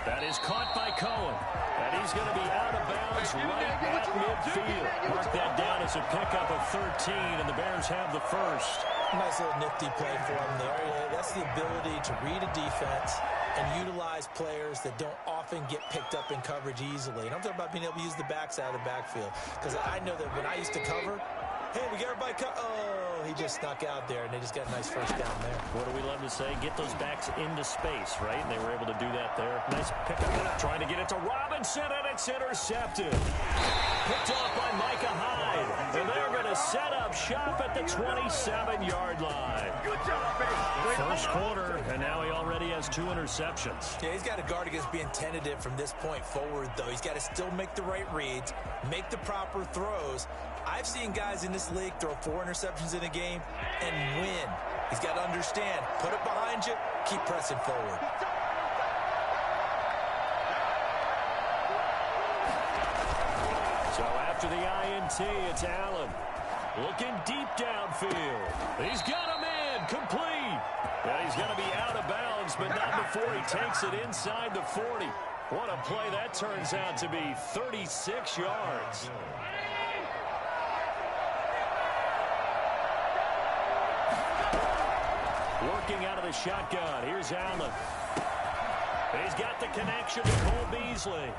That is caught by Cohen. And he's going to be out of bounds right at midfield. Mark that down as a pickup of 13, and the Bears have the first. Nice little nifty play for him there. That's the ability to read a defense and utilize players that don't often get picked up in coverage easily. And I'm talking about being able to use the backside of the backfield. Because I know that when I used to cover, hey, we got everybody oh, he just snuck out there, and they just got a nice first down there. What do we love to say? Get those backs into space, right? And they were able to do that there. Nice pickup. Trying to get it to Robinson, and it's intercepted. Picked off by Micah Hyde. And they're going to set up shop at the 27-yard line. Good job, baby. First quarter, and now he already has 2 interceptions. Yeah, he's got to guard against being tentative from this point forward, though. He's got to still make the right reads, make the proper throws. I've seen guys in this league throw 4 interceptions in a game and win. He's got to understand, put it behind you, keep pressing forward. So after the INT, it's Allen. Looking deep downfield. He's got him in, complete. Yeah, he's going to be out of bounds, but not before he takes it inside the 40. What a play that turns out to be, 36 yards. Working out of the shotgun. Here's Allen. He's got the connection to Cole Beasley.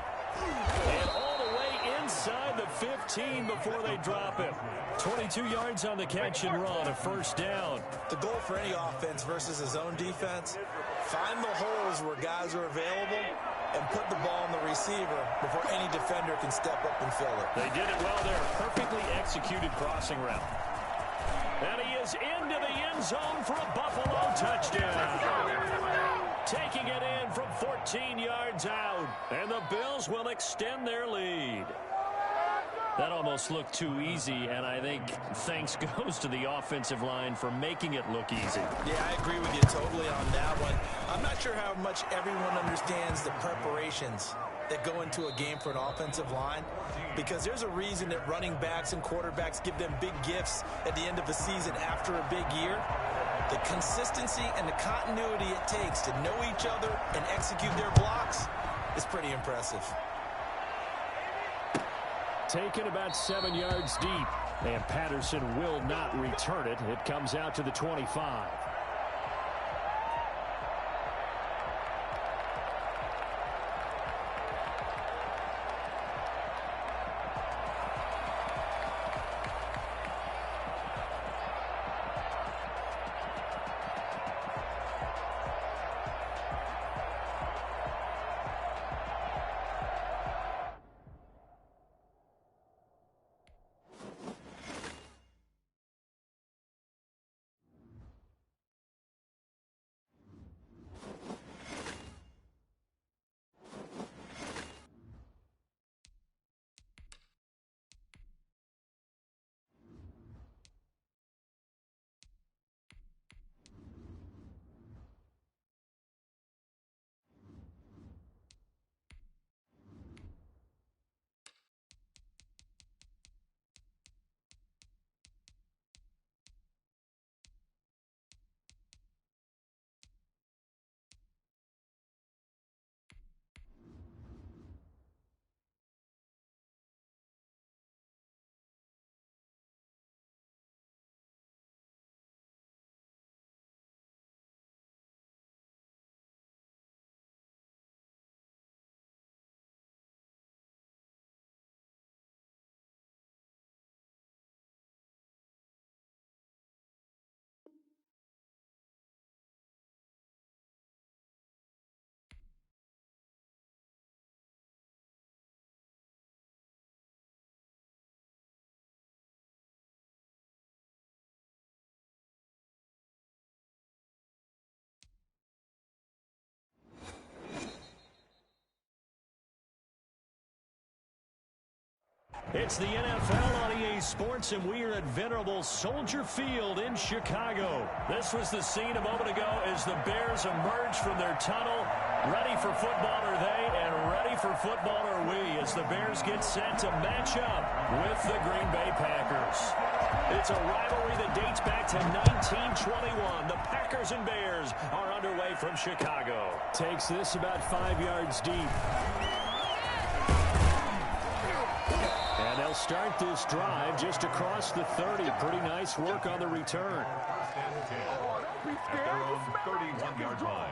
And all the way inside the 15 before they drop him. 22 yards on the catch and run, a first down. The goal for any offense versus his own defense, find the holes where guys are available and put the ball on the receiver before any defender can step up and fill it. They did it well there. Perfectly executed crossing route. And he is into the end zone for a Buffalo touchdown. Taking it in from 14 yards out. And the Bills will extend their lead. That almost looked too easy, and I think thanks goes to the offensive line for making it look easy. Yeah, I agree with you totally on that one. I'm not sure how much everyone understands the preparations that go into a game for an offensive line, because there's a reason that running backs and quarterbacks give them big gifts at the end of a season after a big year. The consistency and the continuity it takes to know each other and execute their blocks is pretty impressive. Taken about 7 yards deep, and Patterson will not return it. It comes out to the 25. It's the NFL on EA Sports, and we are at venerable Soldier Field in Chicago. This was the scene a moment ago as the Bears emerged from their tunnel. Ready for football are they, and ready for football are we, as the Bears get set to match up with the Green Bay Packers. It's a rivalry that dates back to 1921. The Packers and Bears are underway from Chicago. Takes this about 5 yards deep. And they'll start this drive just across the 30. Pretty nice work on the return. First and 10 at their own 31-yard line.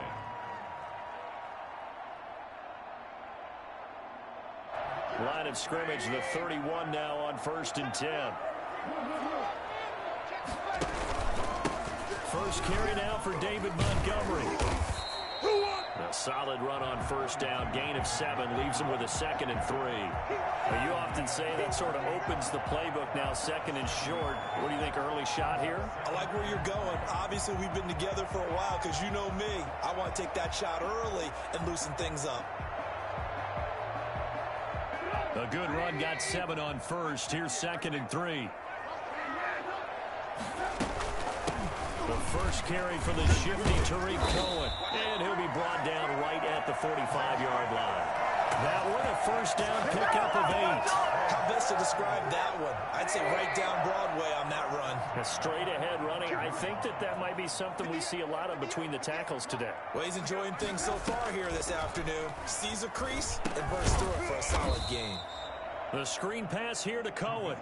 Line of scrimmage, the 31 now on 1st and 10. First carry now for David Montgomery. A solid run on 1st down. Gain of 7 leaves him with a 2nd and 3. Well, you often say that sort of opens the playbook now, 2nd and short. What do you think, early shot here? I like where you're going. Obviously, we've been together for a while because you know me. I want to take that shot early and loosen things up. A good run, got 7 on 1st. Here's 2nd and 3. The first carry for the shifty Tariq Cohen. And he'll be brought down right at the 45-yard line. That one, a 1st down pickup of 8. How best to describe that one? I'd say right down Broadway on that run. A straight-ahead running. I think that might be something we see a lot of between the tackles today. Well, he's enjoying things so far here this afternoon. Sees a crease and bursts through it for a solid gain. The screen pass here to Cohen.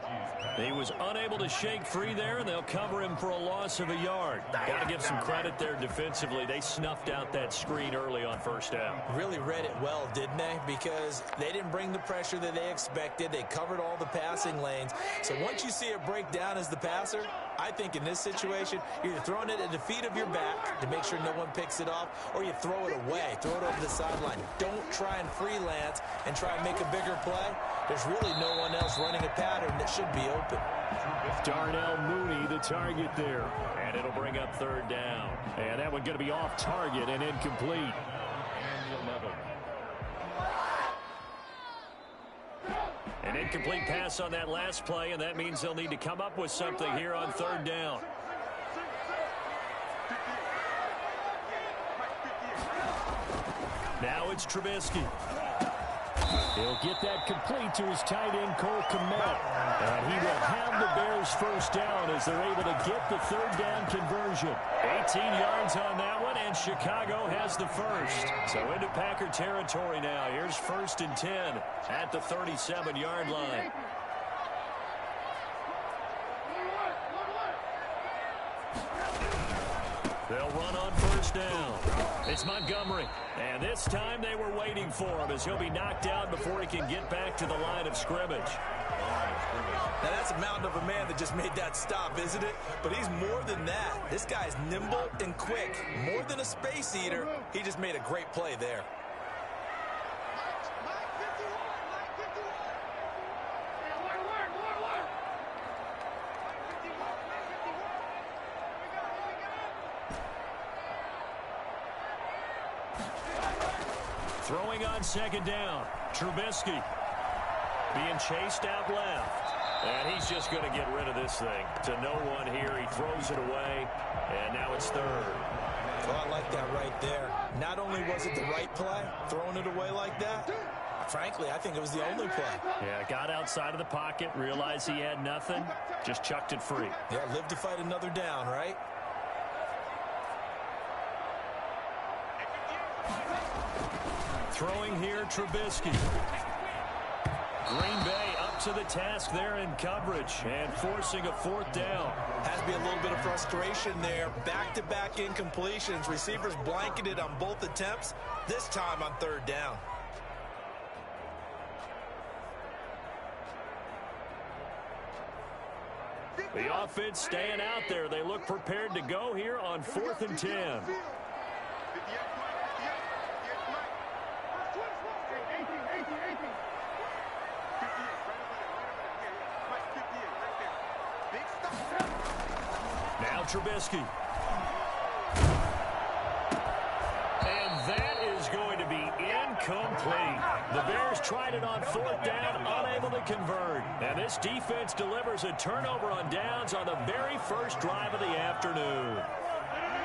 He was unable to shake free there, and they'll cover him for a loss of a yard. Got to give some credit there defensively. They snuffed out that screen early on 1st down. Really read it well, didn't they? Because they didn't bring the pressure that they expected. They covered all the passing lanes. So once you see it break down as the passer, I think in this situation, you're either throwing it at the feet of your back to make sure no one picks it off, or you throw it away, throw it over the sideline. Don't try and freelance and try and make a bigger play. There's really no one else running a pattern that should be open. Darnell Mooney, the target there. And it'll bring up 3rd down. And that one going to be off target and incomplete. An incomplete pass on that last play, and that means they'll need to come up with something here on 3rd down. Now it's Trubisky. He'll get that complete to his tight end, Cole Kmet. And he will have the Bears 1st down as they're able to get the 3rd down conversion. 18 yards on that one, and Chicago has the 1st. So into Packer territory now. Here's 1st and 10 at the 37-yard line. They'll run on 1st down. It's Montgomery. And this time they were waiting for him as he'll be knocked out before he can get back to the line of scrimmage. Now that's a mountain of a man that just made that stop, isn't it? But he's more than that. This guy's nimble and quick. More than a space eater, he just made a great play there. Throwing on 2nd down. Trubisky being chased out left. And he's just going to get rid of this thing. To no one here. He throws it away. And now it's 3rd. Oh, I like that right there. Not only was it the right play, throwing it away like that, frankly, I think it was the only play. Yeah, got outside of the pocket, realized he had nothing, just chucked it free. Yeah, live to fight another down, right? Throwing here, Trubisky. Green Bay up to the task there in coverage and forcing a 4th down. Has to be a little bit of frustration there. Back-to-back incompletions. Receivers blanketed on both attempts, this time on 3rd down. The offense staying out there. They look prepared to go here on 4th and 10. Now Trubisky. And that is going to be incomplete. The Bears tried it on 4th down, unable to convert. And this defense delivers a turnover on downs on the very first drive of the afternoon.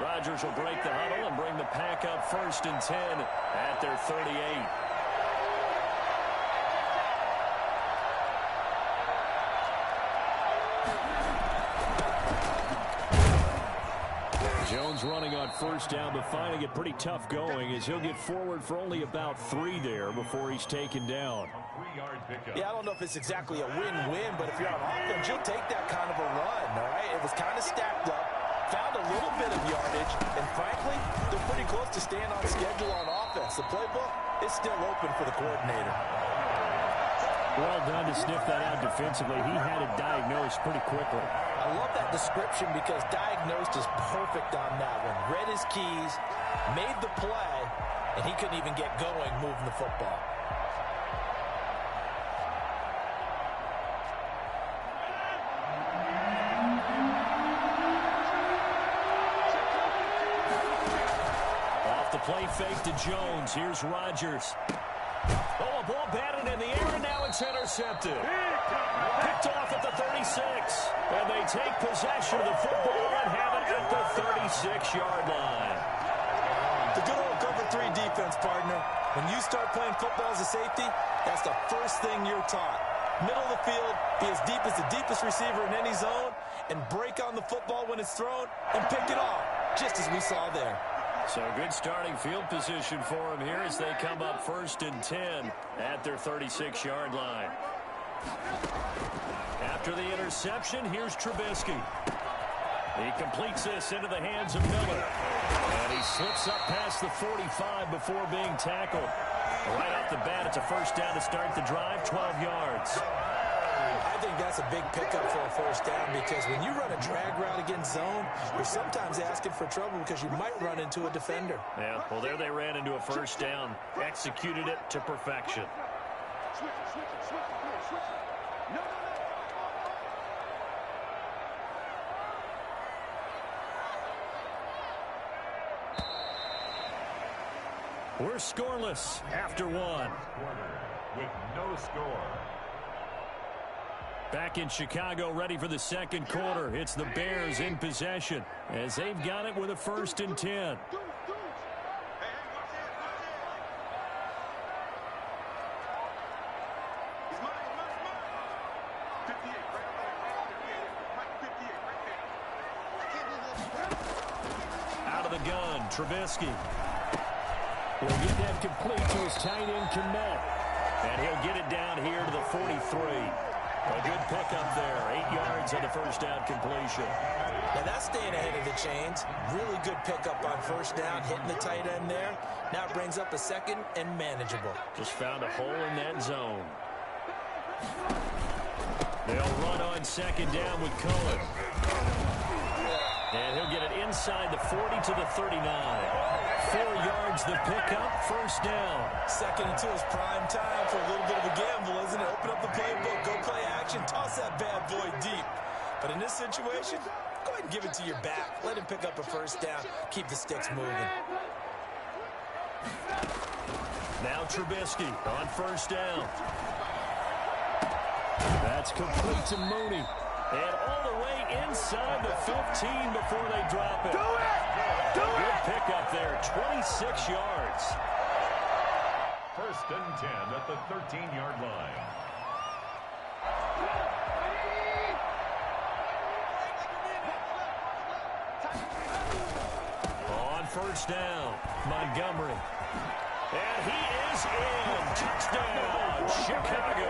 Rodgers will break the huddle and bring the Pack up 1st and 10 at their 38. Jones running on that first down, but finding it pretty tough going as he'll get forward for only about 3 there before he's taken down. Yeah, I don't know if it's exactly a win-win, but if you're on offense, you'll take that kind of a run, all right? It was kind of stacked up, found a little bit of yardage, and frankly, they're pretty close to staying on schedule on offense. The playbook is still open for the coordinator. Well done to sniff that out defensively. He had it diagnosed pretty quickly. I love that description because diagnosed is perfect on that one. Read his keys, made the play, and he couldn't even get going moving the football. Off the play fake to Jones. Here's Rodgers. Oh, a ball batted in the air, and now it's intercepted. Picked off at the 36. And they take possession of the football and have it at the 36-yard line. The good old cover 3 defense, partner. When you start playing football as a safety, that's the first thing you're taught. Middle of the field, be as deep as the deepest receiver in any zone, and break on the football when it's thrown, and pick it off, just as we saw there. So good starting field position for him here as they come up 1st and 10 at their 36-yard line. After the interception, here's Trubisky. He completes this into the hands of Miller. And he slips up past the 45 before being tackled. Right off the bat, it's a first down to start the drive, 12 yards. I think that's a big pickup for a first down because when you run a drag route against zone, you're sometimes asking for trouble because you might run into a defender. Yeah, well, there they ran into a first down. Executed it to perfection. We're scoreless after 1. With no score. Back in Chicago, ready for the second quarter. It's the Bears in possession as they've got it with a 1st and 10. Out of the gun, Trubisky. He'll get that complete to his tight end, Kmet. And he'll get it down here to the 43. A good pickup there. 8 yards on the first down completion. Now that's staying ahead of the chains. Really good pickup on first down, hitting the tight end there. Now it brings up a 2nd and manageable. Just found a hole in that zone. They'll run on 2nd down with Cohen. And he'll get it inside the 40 to the 39. 4 yards the pickup, first down. 2nd and 2 is prime time for a little bit of a gamble, isn't it? Open up the playbook, go play action, toss that bad boy deep. But in this situation, go ahead and give it to your back. Let him pick up a first down. Keep the sticks moving. Now Trubisky on first down. That's complete to Mooney. And all the way inside the 15 before they drop it. Do it! Good pickup there, 26 yards. 1st and 10 at the 13-yard line. On first down, Montgomery. And he is in. Touchdown, Chicago.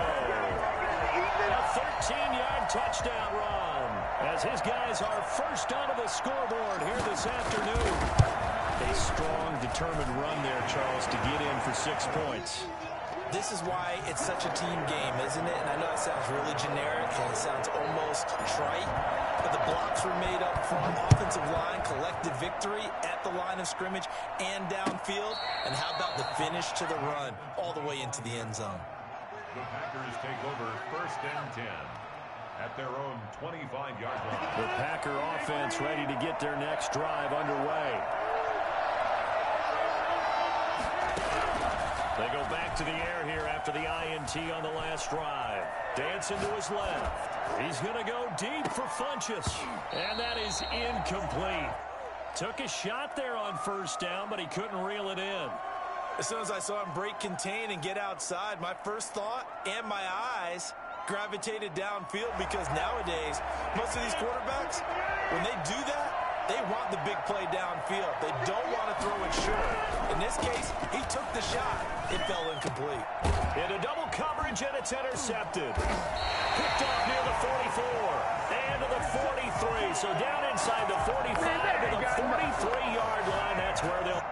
A 13-yard touchdown run as his guys are first onto the scoreboard here this afternoon. A strong, determined run there, Charles, to get in for 6 points. This is why it's such a team game, isn't it? And I know it sounds really generic and it sounds almost trite, but the blocks were made up front, offensive line, collective victory at the line of scrimmage and downfield. And how about the finish to the run all the way into the end zone? The Packers take over 1st and 10 at their own 25-yard line. The Packer offense ready to get their next drive underway. They go back to the air here after the INT on the last drive. Dancing to his left. He's going to go deep for Funchess. And that is incomplete. Took a shot there on first down, but he couldn't reel it in. As soon as I saw him break contain and get outside, my first thought and my eyes gravitated downfield because nowadays, most of these quarterbacks, when they do that, They want the big play downfield. They don't want to throw it short. In this case, he took the shot. It fell incomplete. Into double coverage, and it's intercepted. Picked off near the 44 and to the 43. So down inside the 45 to the 43-yard line. That's where they'll...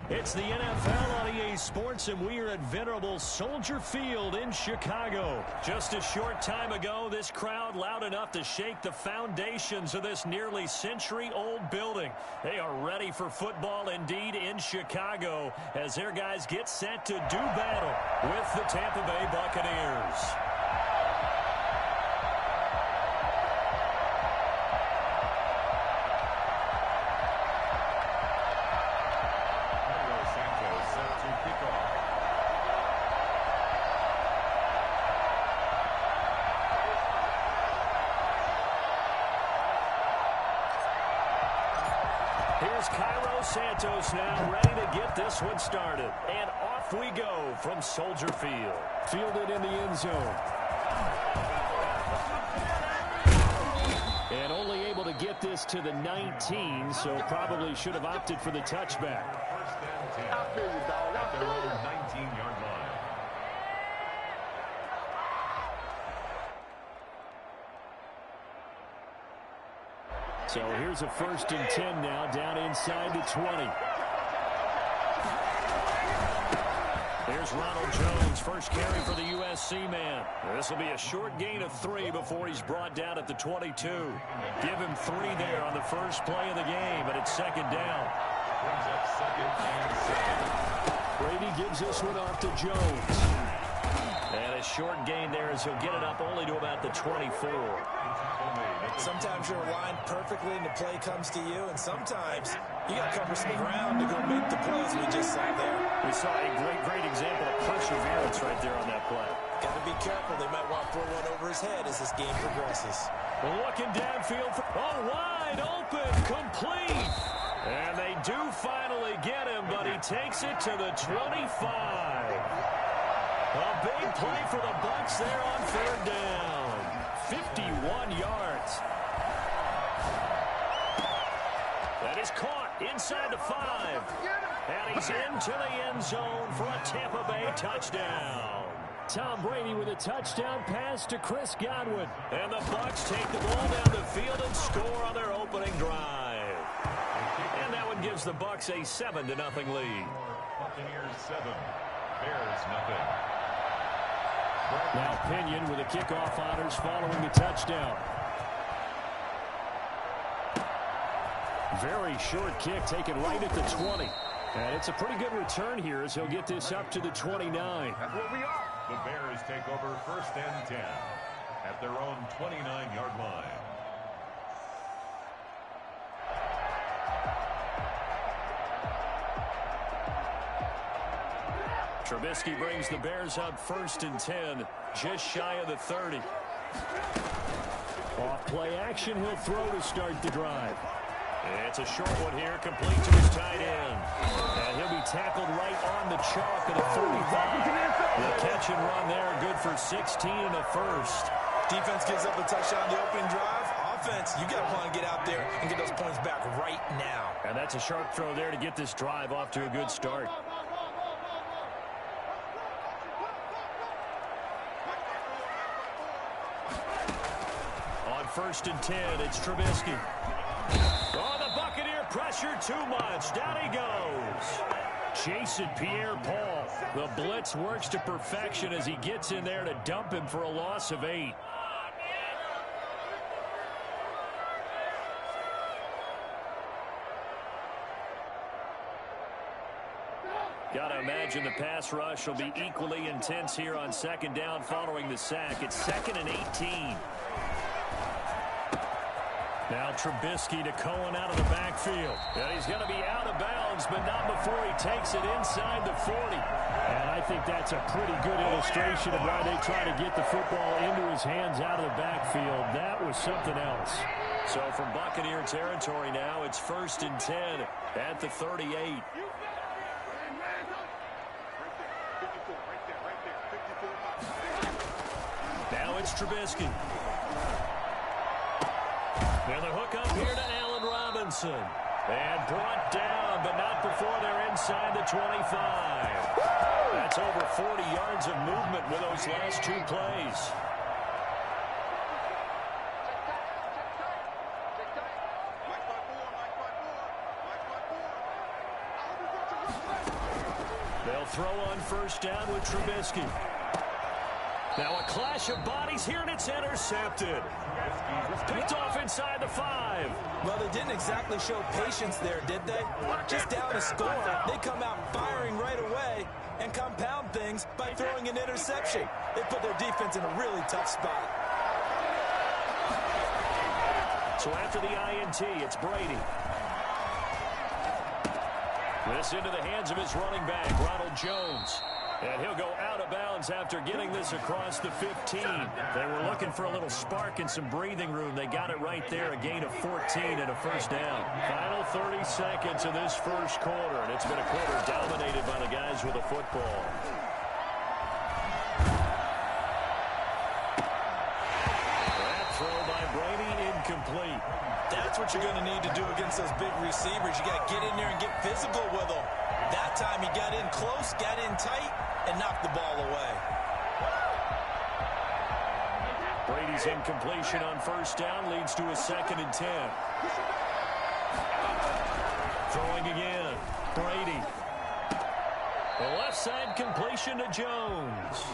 It's the NFL on EA Sports, and we are at venerable Soldier Field in Chicago. Just a short time ago, this crowd loud enough to shake the foundations of this nearly century-old building. They are ready for football indeed in Chicago as their guys get set to do battle with the Tampa Bay Buccaneers. Here's Cairo Santos now ready to get this one started. And off we go from Soldier Field. Fielded in the end zone. And only able to get this to the 19, so probably should have opted for the touchback. First and 10 at their own 19-yard line. So here's a first and 10 now, down inside the 20. There's Ronald Jones, first carry for the USC man. This will be a short gain of 3 before he's brought down at the 22. Give him 3 there on the first play of the game, and it's second down. Brings up second and 7. Brady gives this one off to Jones. And a short gain there as he'll get it up only to about the 24. Sometimes you're aligned perfectly and the play comes to you, and sometimes you got to cover some ground to go make the plays we just saw there. We saw a great example of perseverance right there on that play. Got to be careful. They might want to throw one over his head as this game progresses. Looking downfield. Wide open. Complete. And they do finally get him, but he takes it to the 25. A big play for the Bucs there on third down. 51 yards. That is caught inside the 5. And he's into the end zone for a Tampa Bay touchdown. Tom Brady with a touchdown pass to Chris Godwin. And the Bucs take the ball down the field and score on their opening drive. And that one gives the Bucs a 7-0 lead. Buccaneers 7, Bears nothing. Now Pinion with the kickoff honors following the touchdown. Very short kick taken right at the 20. And it's a pretty good return here as he'll get this up to the 29. That's where we are. The Bears take over first and 10 at their own 29-yard line. Trubisky brings the Bears up first and 10, just shy of the 30. Off play action, he'll throw to start the drive. It's a short one here, complete to his tight end. And he'll be tackled right on the chalk at the 35. The catch and run there, good for 16 and a first. Defense gives up a touchdown on the opening drive. offense, you got to want to get out there and get those points back right now. And that's a sharp throw there to get this drive off to a good start. On 1st and 10, it's Trubisky. Oh, the Buccaneer pressure too much. Down he goes. Chasing Pierre-Paul. The blitz works to perfection as he gets in there to dump him for a loss of 8. Got to imagine the pass rush will be equally intense here on 2nd down following the sack. It's 2nd and 18. Now Trubisky to Cohen out of the backfield. And he's going to be out of bounds, but not before he takes it inside the 40. And I think that's a pretty good illustration of why they try to get the football into his hands out of the backfield. That was something else. So from Buccaneer territory now, it's 1st and 10 at the 38. Now it's Trubisky. And the hook up here to Allen Robinson. And brought down, but not before they're inside the 25. That's over 40 yards of movement with those last 2 plays. They'll throw on 1st down with Trubisky. Now a clash of bodies here, and it's intercepted. Picked off inside the 5. Well, they didn't exactly show patience there, did they? Just down a score, they come out firing right away and compound things by throwing an interception. They put their defense in a really tough spot. So after the INT, it's Brady. This into the hands of his running back, Ronald Jones. And he'll go out of bounds after getting this across the 15. They were looking for a little spark and some breathing room. They got it right there, a gain of 14 and a 1st down. Final 30 seconds of this 1st quarter, and it's been a quarter dominated by the guys with the football. That throw by Brady incomplete. That's what you're going to need to do against those big receivers. You got to get in there and get physical with them. That time he got in close, got in tight, and knocked the ball away. Brady's incompletion on 1st down leads to a 2nd and 10. Throwing again. Brady. The left side completion to Jones.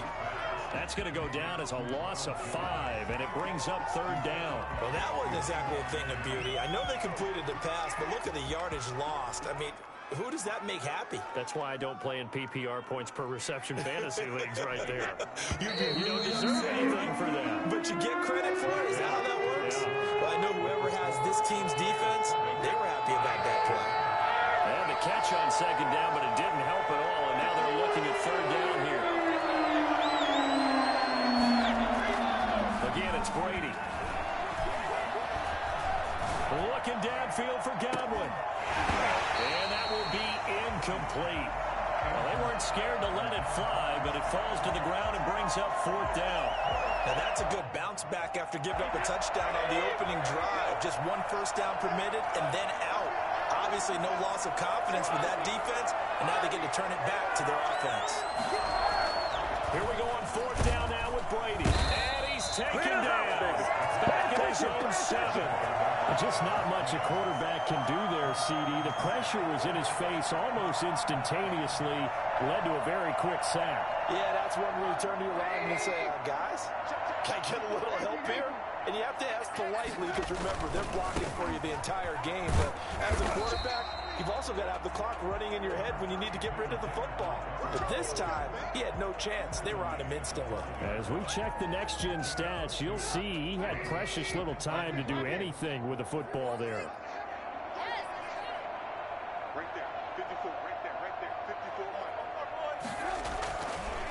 That's going to go down as a loss of 5, and it brings up 3rd down. Well, that wasn't exactly a thing of beauty. I know they completed the pass, but look at the yardage lost. I mean, who does that make happy? That's why I don't play in PPR points per reception fantasy leagues right there. You don't deserve anything for that. But you get credit for it? Is that how that works? Yeah. Well, I know whoever has this team's defense, they were happy about that play. They had the catch on 2nd down, but it didn't help at all, and now they're looking at 3rd down here. Again, it's Brady. Looking downfield for Godwin. And that will be incomplete. Well, they weren't scared to let it fly, but it falls to the ground and brings up 4th down. Now, that's a good bounce back after giving up a touchdown on the opening drive. Just 1 1st down permitted and then out. Obviously, no loss of confidence with that defense, and now they get to turn it back to their offense. Here we go on 4th down now with Brady. And he's taken down. Back in his own 7. Just not much a quarterback can do there, CD. The pressure was in his face almost instantaneously. Led to a very quick sack. Yeah, that's one where you turn to your lineman and say, guys, can I get a little help here? And you have to ask politely because, remember, they're blocking for you the entire game. But as a quarterback, you've also got to have the clock running in your head when you need to get rid of the football. But this time, he had no chance. They were on him instantly. As we check the next-gen stats, you'll see he had precious little time to do anything with the football there. Right there. 54, right there. 54.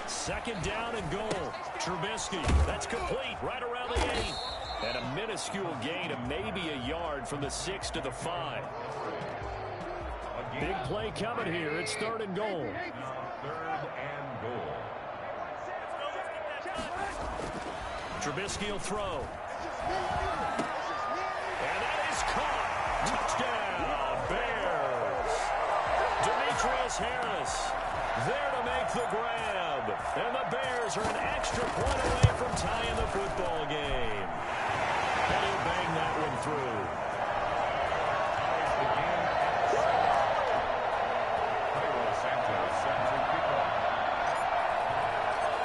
2nd down and goal. Trubisky. That's complete right around the 8. And a minuscule gain of maybe a yard from the 6 to the 5. Big play coming here. It's 3rd and goal. 3rd and goal. Trubisky will throw. caught. Touchdown, Bears. Demetrius Harris there to make the grab. And the Bears are an extra point away from tying the football game. And he'll bang that one through.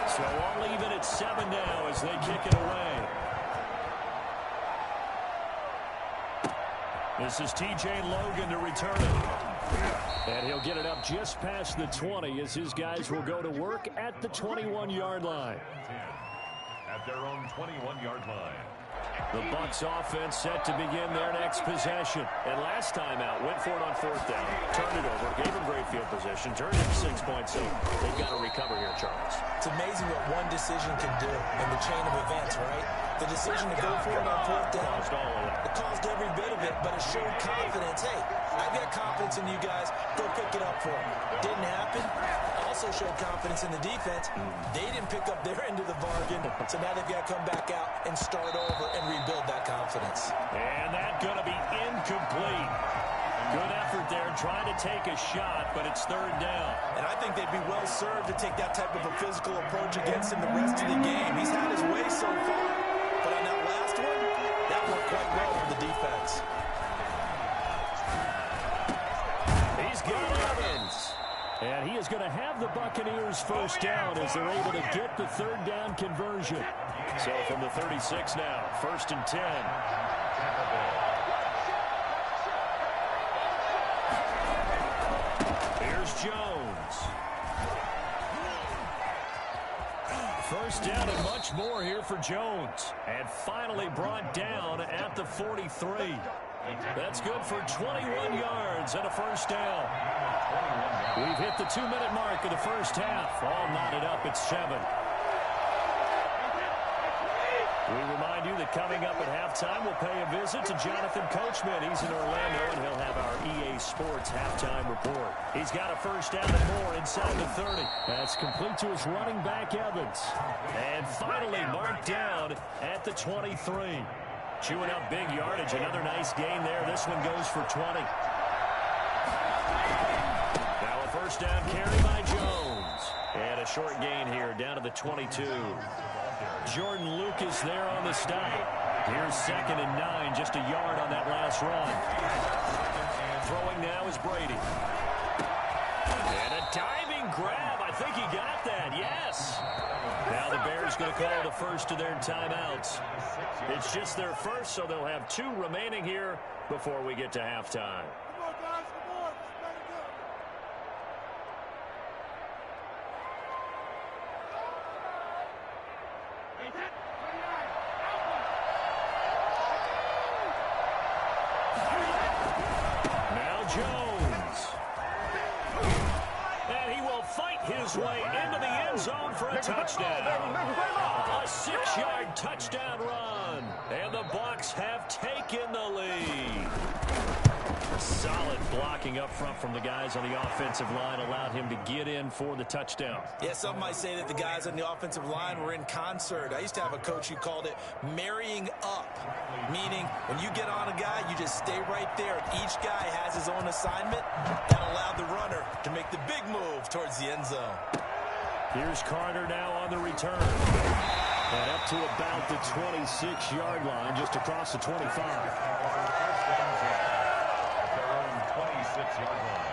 So all even at 7 now as they kick it away. This is T.J. Logan to return it. And he'll get it up just past the 20 as his guys will go to work at the 21-yard line. At their own 21-yard line. The Bucs offense set to begin their next possession. And last time out, went for it on 4th down. Turned it over, gave him great field position, turned it 6 points. So they've got to recover here, Charles. It's amazing what one decision can do in the chain of events, right? The decision to go for it on 4th down. Caused all of it. It caused every bit of it, but it showed confidence. Hey, I've got confidence in you guys. Go pick it up for them. Didn't happen. Also showed confidence in the defense. They didn't pick up their end of the bargain, so now they've got to come back out and start over and rebuild that confidence. And that's going to be incomplete. Good effort there, trying to take a shot, but it's 3rd down. And I think they'd be well served to take that type of a physical approach against him the rest of the game. He's had his way so far, but on that last one, that worked quite well for the defense. He's got Evans. And he is going to have the Buccaneers first down as they're able to get the 3rd down conversion. So from the 36 now, 1st and 10. Here's Jones. First down and much more here for Jones. And finally brought down at the 43. That's good for 21 yards and a first down. We've hit the 2-minute mark of the first half. All knotted up at 7. We remind you that coming up at halftime, we'll pay a visit to Jonathan Coachman. He's in Orlando, and he'll have our EA Sports halftime report. He's got a first down and more inside the 30. That's complete to his running back, Evans. And finally marked down at the 23. Chewing up big yardage. Another nice gain there. This one goes for 20. Now a first down carry by Jones. And a short gain here down to the 22. Jordan Lucas there on the stop. Here's 2nd and 9, just a yard on that last run. Throwing now is Brady. And a diving grab. I think he got that, yes. Now the Bears going to call the first of their timeouts. It's just their first, so they'll have 2 remaining here before we get to halftime. Way into the end zone for a touchdown. A 6-yard touchdown run. And the Bucs have taken the lead. Solid blocking up front from the guys on the offensive line allowed him to get in for the touchdown. Yeah, some might say that the guys on the offensive line were in concert. I used to have a coach who called it marrying up, meaning when you get on a guy, you just stay right there. Each guy has his own assignment. That allowed the runner to make the big move towards the end zone. Here's Carter now on the return. And up to about the 26-yard line, just across the 25. At their own 26-yard line.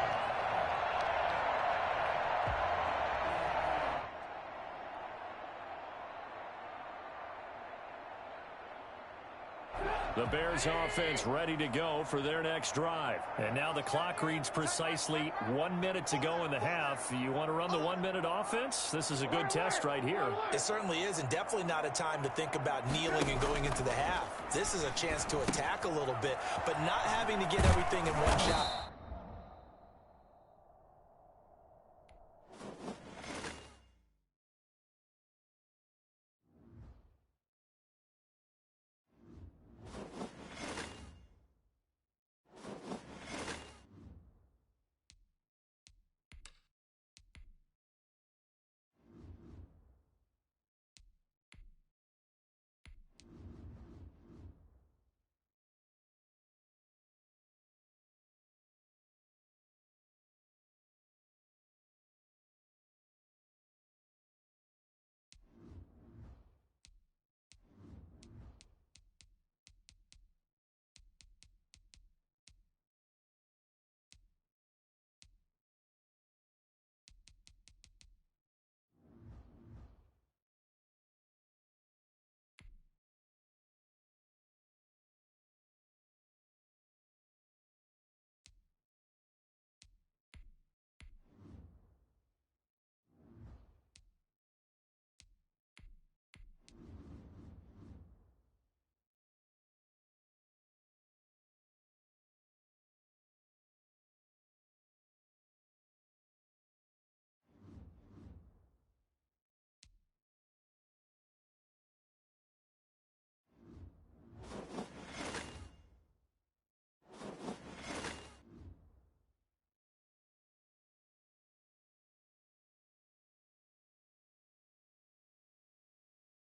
The Bears offense ready to go for their next drive. And now the clock reads precisely 1 minute to go in the half. You want to run the 1-minute offense? This is a good test right here. It certainly is, and definitely not a time to think about kneeling and going into the half. This is a chance to attack a little bit, but not having to get everything in one shot.